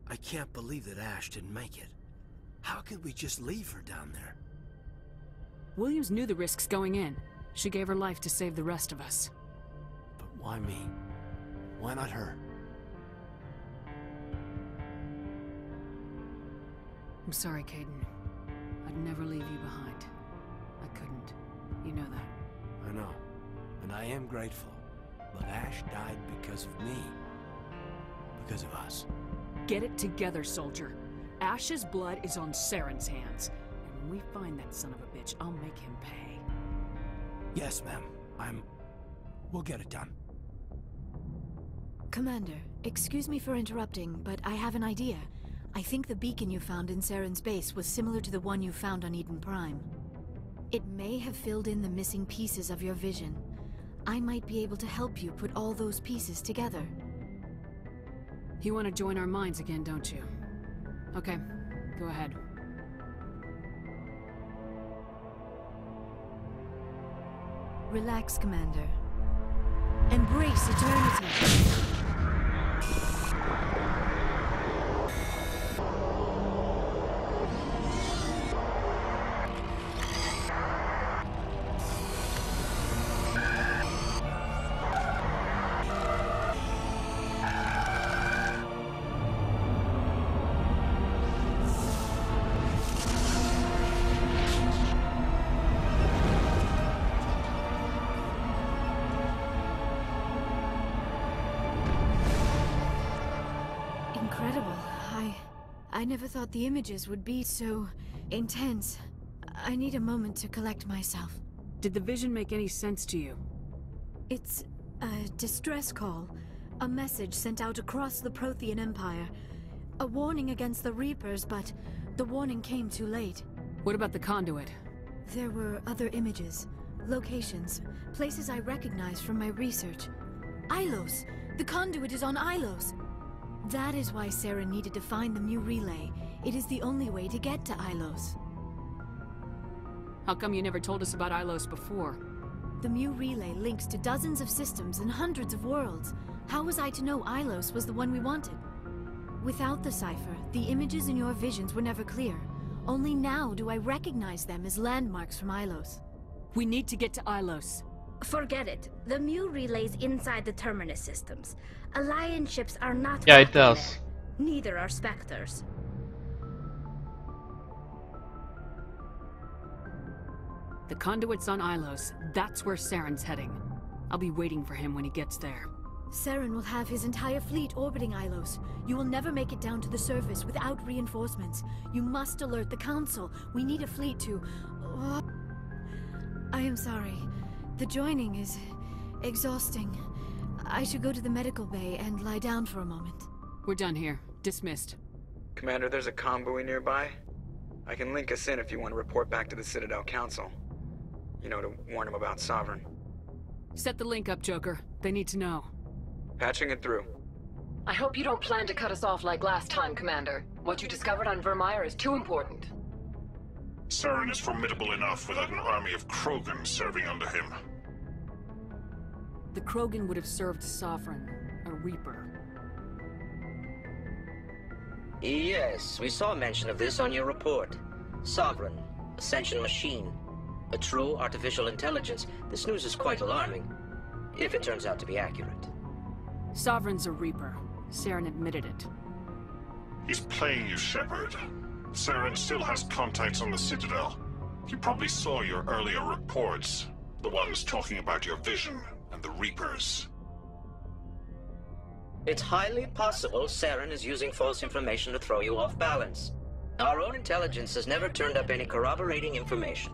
I can't believe that Ash didn't make it. How could we just leave her down there? Williams knew the risks going in. She gave her life to save the rest of us. But why me? Why not her? I'm sorry, Caden. I'd never leave you behind. I couldn't. You know that. I know. And I am grateful. But Ash died because of me. Because of us. Get it together, soldier. Ash's blood is on Saren's hands. And when we find that son of a bitch, I'll make him pay. Yes, ma'am. We'll get it done. Commander, excuse me for interrupting, but I have an idea. I think the beacon you found in Saren's base was similar to the one you found on Eden Prime. It may have filled in the missing pieces of your vision. I might be able to help you put all those pieces together. You want to join our minds again, don't you? Okay, go ahead. Relax, Commander. Embrace eternity. I never thought the images would be so intense. I need a moment to collect myself. Did the vision make any sense to you? It's a distress call. A message sent out across the Prothean Empire. A warning against the Reapers, but the warning came too late. What about the conduit? There were other images, locations, places I recognized from my research. Ilos! The conduit is on Ilos! That is why Sarah needed to find the Mu relay. It is the only way to get to Ilos. How come you never told us about Ilos before? The Mu relay links to dozens of systems and hundreds of worlds. How was I to know Ilos was the one we wanted? Without the cipher, the images in your visions were never clear. Only now do I recognize them as landmarks from Ilos. We need to get to Ilos. Forget it. The Mu relay's inside the Terminus systems. Alliance ships are not Yeah, it welcome does. there. Neither are Spectres. The conduit's on Ilos. That's where Saren's heading. I'll be waiting for him when he gets there. Saren will have his entire fleet orbiting Ilos. You will never make it down to the surface without reinforcements. You must alert the Council. We need a fleet to... I am sorry. The joining is exhausting. I should go to the medical bay and lie down for a moment. We're done here. Dismissed. Commander, there's a convoy nearby. I can link us in if you want to report back to the Citadel Council. You know, to warn them about Sovereign. Set the link up, Joker. They need to know. Patching it through. I hope you don't plan to cut us off like last time, Commander. What you discovered on Vermeer is too important. Saren is formidable enough without an army of Krogan serving under him. The Krogan would have served Sovereign, a Reaper. Yes, we saw mention of this on your report. Sovereign, Ascension machine, a true artificial intelligence. This news is quite alarming, if it turns out to be accurate. Sovereign's a Reaper. Saren admitted it. He's playing you, Shepard. Saren still has contacts on the Citadel. He probably saw your earlier reports, the ones talking about your vision and the Reapers. It's highly possible Saren is using false information to throw you off balance. Our own intelligence has never turned up any corroborating information.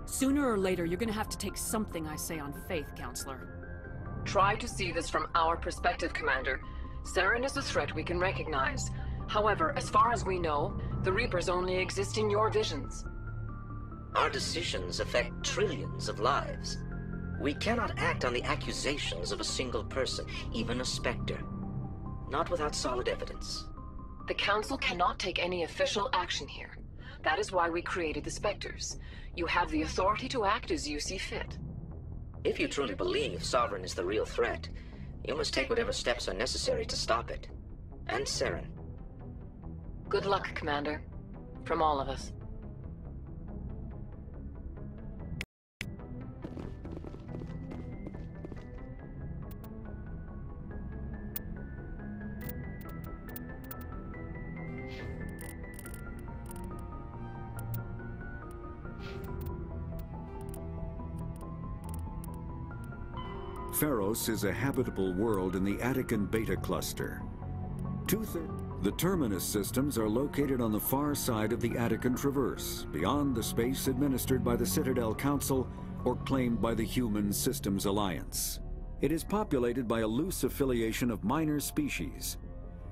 Sooner or later, you're gonna have to take something I say on faith, Counselor. Try to see this from our perspective, Commander. Saren is a threat we can recognize. However, as far as we know, the Reapers only exist in your visions. Our decisions affect trillions of lives. We cannot act on the accusations of a single person, even a Spectre. Not without solid evidence. The Council cannot take any official action here. That is why we created the Spectres. You have the authority to act as you see fit. If you truly believe Sovereign is the real threat, you must take whatever steps are necessary to stop it. And Saren. Good luck, Commander. From all of us. Pharos is a habitable world in the Attican Beta Cluster. The Terminus systems are located on the far side of the Attican Traverse, beyond the space administered by the Citadel Council or claimed by the Human Systems Alliance. It is populated by a loose affiliation of minor species,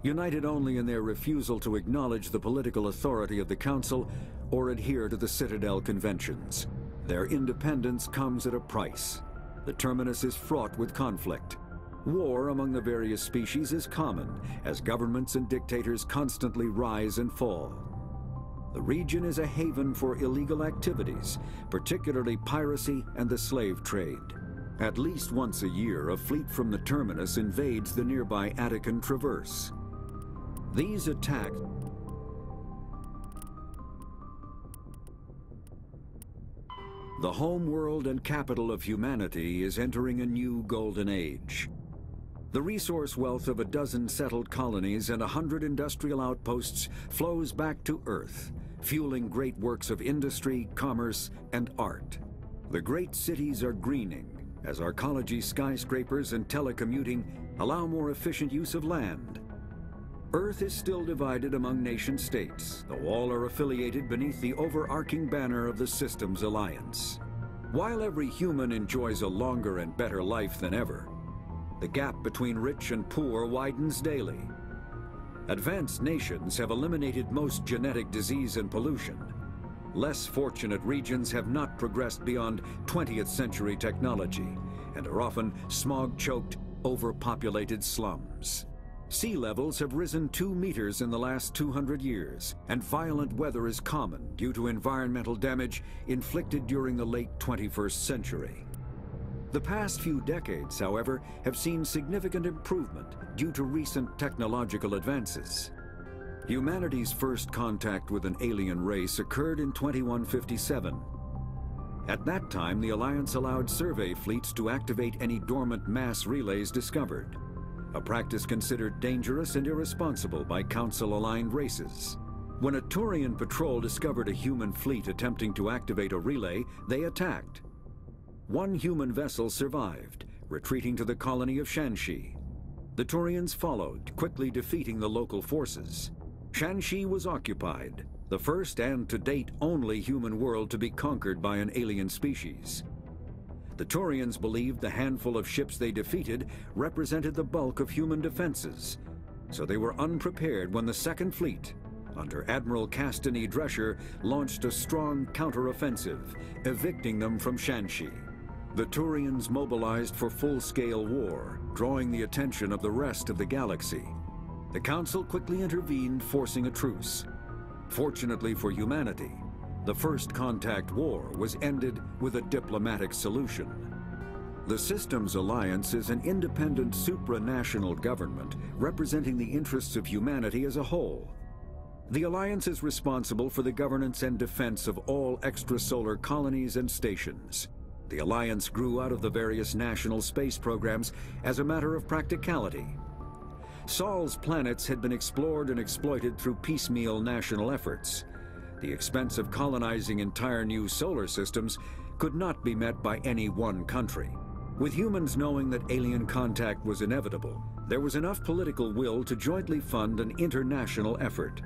united only in their refusal to acknowledge the political authority of the Council or adhere to the Citadel Conventions. Their independence comes at a price. The Terminus is fraught with conflict. War among the various species is common, as governments and dictators constantly rise and fall. The region is a haven for illegal activities, particularly piracy and the slave trade. At least once a year, a fleet from the Terminus invades the nearby Attican Traverse. These attacks the home world and capital of humanity is entering a new golden age. The resource wealth of a dozen settled colonies and 100 industrial outposts flows back to Earth, fueling great works of industry, commerce, and art. The great cities are greening, as arcology skyscrapers and telecommuting allow more efficient use of land. Earth is still divided among nation-states, though all are affiliated beneath the overarching banner of the Systems Alliance. While every human enjoys a longer and better life than ever, the gap between rich and poor widens daily. Advanced nations have eliminated most genetic disease and pollution. Less fortunate regions have not progressed beyond 20th century technology and are often smog-choked, overpopulated slums. Sea levels have risen 2 meters in the last 200 years, and violent weather is common due to environmental damage inflicted during the late 21st century. The past few decades, however, have seen significant improvement due to recent technological advances. Humanity's first contact with an alien race occurred in 2157. At that time, the Alliance allowed survey fleets to activate any dormant mass relays discovered, a practice considered dangerous and irresponsible by Council-aligned races. When a Turian patrol discovered a human fleet attempting to activate a relay, they attacked. One human vessel survived, retreating to the colony of Shanxi. The Turians followed, quickly defeating the local forces. Shanxi was occupied, the first and to date only human world to be conquered by an alien species. The Turians believed the handful of ships they defeated represented the bulk of human defenses, so they were unprepared when the Second Fleet, under Admiral Castany Drescher, launched a strong counteroffensive, evicting them from Shanxi. The Turians mobilized for full-scale war, drawing the attention of the rest of the galaxy. The Council quickly intervened, forcing a truce. Fortunately for humanity, the First Contact War was ended with a diplomatic solution. The Systems Alliance is an independent supranational government representing the interests of humanity as a whole. The Alliance is responsible for the governance and defense of all extrasolar colonies and stations. The Alliance grew out of the various national space programs as a matter of practicality. Sol's planets had been explored and exploited through piecemeal national efforts. The expense of colonizing entire new solar systems could not be met by any one country. With humans knowing that alien contact was inevitable, there was enough political will to jointly fund an international effort.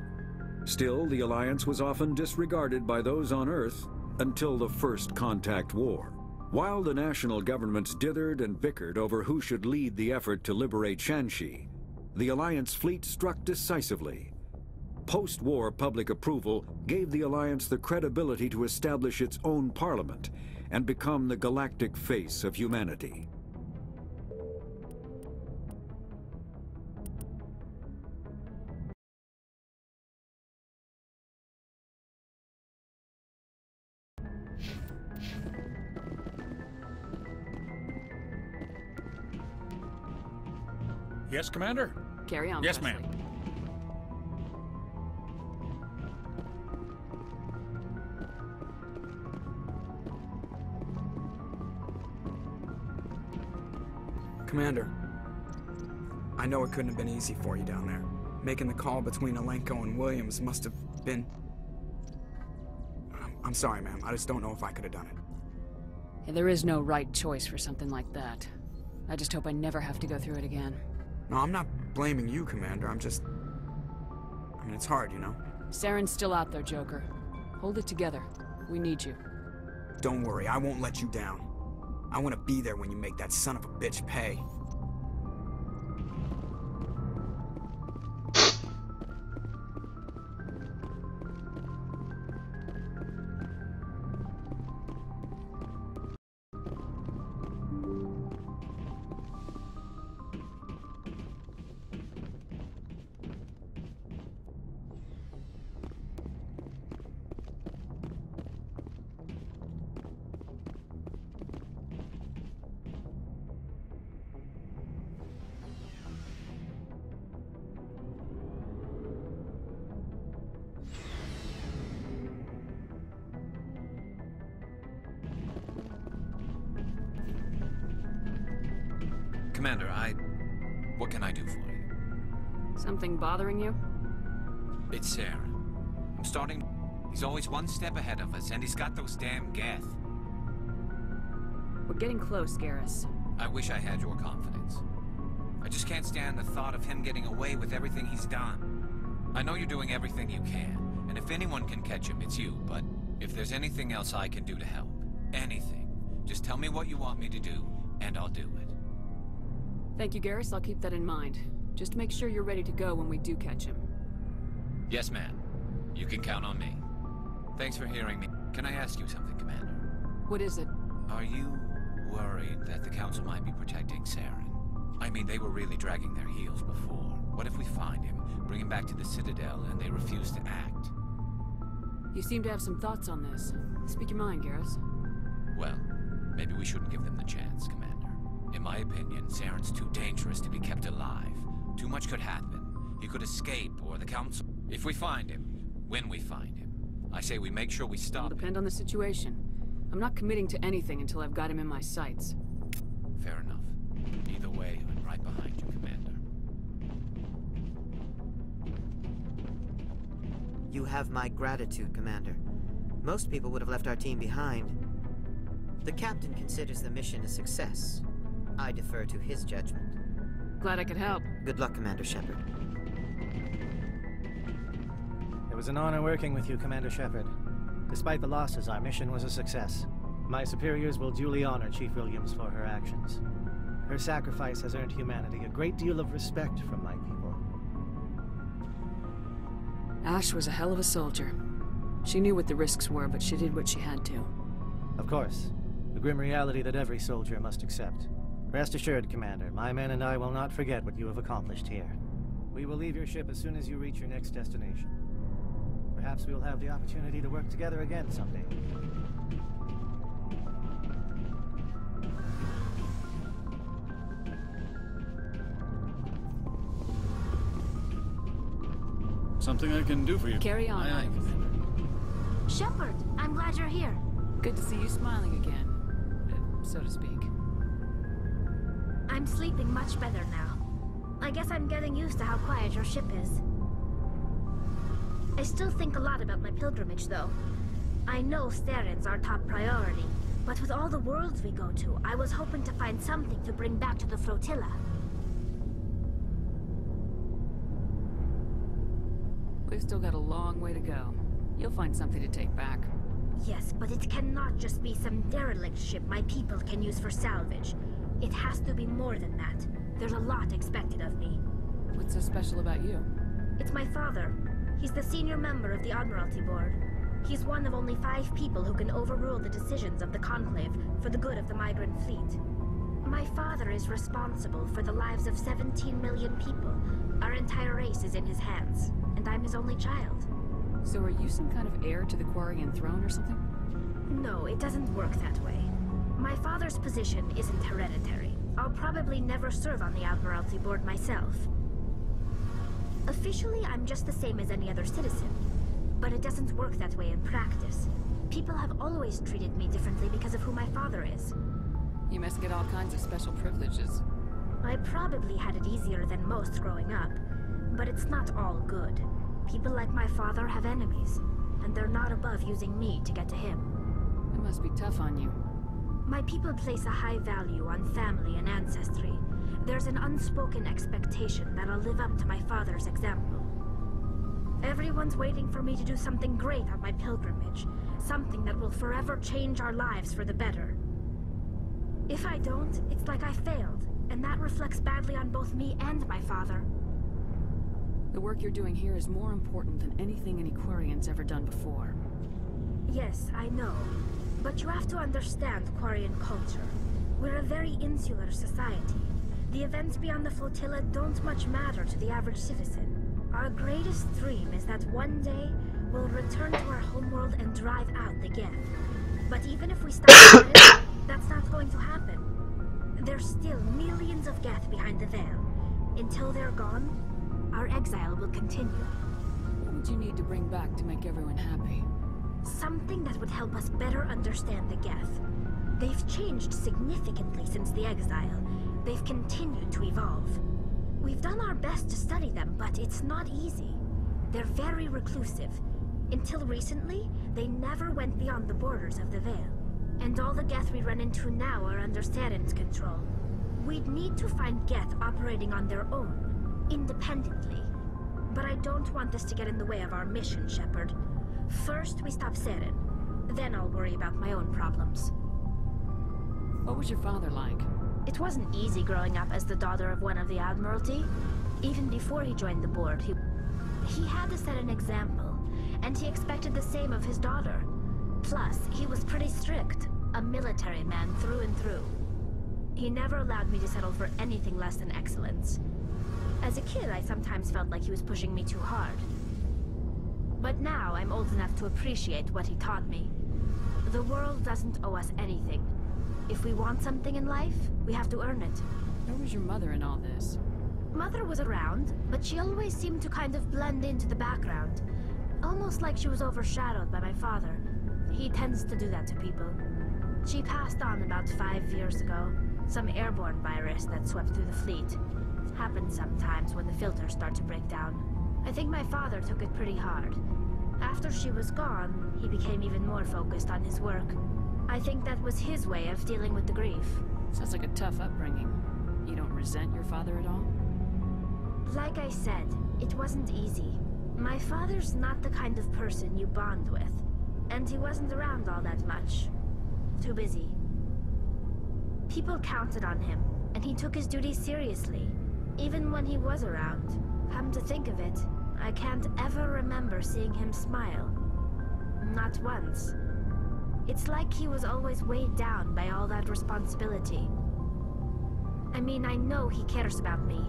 Still, the Alliance was often disregarded by those on Earth until the First Contact War. While the national governments dithered and bickered over who should lead the effort to liberate Shanxi, the Alliance fleet struck decisively. Post-war public approval gave the Alliance the credibility to establish its own parliament and become the galactic face of humanity. Yes, Commander? Carry on, Yes, Presley. ma'am. Commander, I know it couldn't have been easy for you down there. Making the call between Alenko and Williams must have been... I'm sorry, ma'am. I just don't know if I could have done it. Yeah, there is no right choice for something like that. I just hope I never have to go through it again. No, I'm not blaming you, Commander. I'm just... I mean, it's hard, you know? Saren's still out there, Joker. Hold it together. We need you. Don't worry, I won't let you down. I want to be there when you make that son of a bitch pay. Commander, what can I do for you? Something bothering you? It's Saren. I'm starting... He's always one step ahead of us, and he's got those damn Geth. We're getting close, Garrus. I wish I had your confidence. I just can't stand the thought of him getting away with everything he's done. I know you're doing everything you can, and if anyone can catch him, it's you, but if there's anything else I can do to help, anything, just tell me what you want me to do, and I'll do it. Thank you, Garrus. I'll keep that in mind. Just make sure you're ready to go when we do catch him. Yes, ma'am. You can count on me. Thanks for hearing me. Can I ask you something, Commander? What is it? Are you worried that the Council might be protecting Saren? I mean, they were really dragging their heels before. What if we find him, bring him back to the Citadel, and they refuse to act? You seem to have some thoughts on this. Speak your mind, Garrus. Well, maybe we shouldn't give them the chance, Commander. In my opinion, Saren's too dangerous to be kept alive. Too much could happen. He could escape, or the Council... If we find him, when we find him, I say we make sure we stop. It'll depend on the situation. I'm not committing to anything until I've got him in my sights. Fair enough. Either way, I'm right behind you, Commander. You have my gratitude, Commander. Most people would have left our team behind. The captain considers the mission a success. I defer to his judgment. Glad I could help. Good luck, Commander Shepard. It was an honor working with you, Commander Shepard. Despite the losses, our mission was a success. My superiors will duly honor Chief Williams for her actions. Her sacrifice has earned humanity a great deal of respect from my people. Ash was a hell of a soldier. She knew what the risks were, but she did what she had to. Of course. The grim reality that every soldier must accept. Rest assured, Commander, my men and I will not forget what you have accomplished here. We will leave your ship as soon as you reach your next destination. Perhaps we will have the opportunity to work together again someday. Something I can do for you. Carry on. Aye, Commander. Shepard, I'm glad you're here. Good to see you smiling again, so to speak. I'm sleeping much better now. I guess I'm getting used to how quiet your ship is. I still think a lot about my pilgrimage, though. I know Saren's our top priority, but with all the worlds we go to, I was hoping to find something to bring back to the flotilla. We've still got a long way to go. You'll find something to take back. Yes, but it cannot just be some derelict ship my people can use for salvage. It has to be more than that. There's a lot expected of me. What's so special about you? It's my father. He's the senior member of the Admiralty Board. He's one of only 5 people who can overrule the decisions of the Conclave for the good of the migrant fleet. My father is responsible for the lives of 17 million people. Our entire race is in his hands, and I'm his only child. So are you some kind of heir to the Quarian throne or something? No, it doesn't work that way. My father's position isn't hereditary. I'll probably never serve on the Admiralty Board myself. Officially, I'm just the same as any other citizen. But it doesn't work that way in practice. People have always treated me differently because of who my father is. You must get all kinds of special privileges. I probably had it easier than most growing up, but it's not all good. People like my father have enemies, and they're not above using me to get to him. It must be tough on you. My people place a high value on family and ancestry. There's an unspoken expectation that I'll live up to my father's example. Everyone's waiting for me to do something great on my pilgrimage, something that will forever change our lives for the better. If I don't, it's like I failed, and that reflects badly on both me and my father. The work you're doing here is more important than anything any Quarian's ever done before. Yes, I know. But you have to understand Quarian culture. We're a very insular society. The events beyond the flotilla don't much matter to the average citizen. Our greatest dream is that one day we'll return to our homeworld and drive out the Geth. But even if we stop it, that's not going to happen. There's still millions of Geth behind the veil. Until they're gone, our exile will continue. What would you need to bring back to make everyone happy? Something that would help us better understand the Geth. They've changed significantly since the exile. They've continued to evolve. We've done our best to study them, but it's not easy. They're very reclusive. Until recently, they never went beyond the borders of the Veil. And all the Geth we run into now are under Saren's control. We'd need to find Geth operating on their own, independently. But I don't want this to get in the way of our mission, Shepard. First, we stop Seren. Then I'll worry about my own problems. What was your father like? It wasn't easy growing up as the daughter of one of the Admiralty. Even before he joined the board, he had to set an example, and he expected the same of his daughter. Plus, he was pretty strict, a military man through and through. He never allowed me to settle for anything less than excellence. As a kid, I sometimes felt like he was pushing me too hard. But now, I'm old enough to appreciate what he taught me. The world doesn't owe us anything. If we want something in life, we have to earn it. Where was your mother in all this? Mother was around, but she always seemed to kind of blend into the background. Almost like she was overshadowed by my father. He tends to do that to people. She passed on about 5 years ago. Some airborne virus that swept through the fleet. It happens sometimes when the filters start to break down. I think my father took it pretty hard. After she was gone, he became even more focused on his work. I think that was his way of dealing with the grief. Sounds like a tough upbringing. You don't resent your father at all? Like I said, it wasn't easy. My father's not the kind of person you bond with. And he wasn't around all that much. Too busy. People counted on him, and he took his duties seriously, even when he was around. Come to think of it, I can't ever remember seeing him smile. Not once. It's like he was always weighed down by all that responsibility. I mean, I know he cares about me,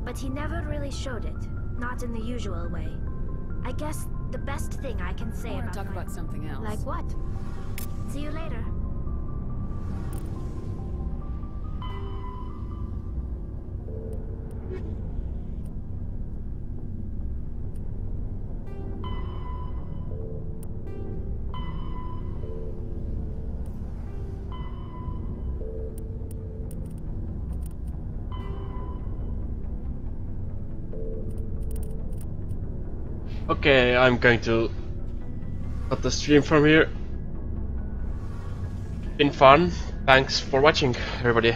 but he never really showed it, not in the usual way. I guess the best thing I can say about talk about something else. Like what? See you later. Okay, I'm going to cut the stream from here. Been fun. Thanks for watching, everybody.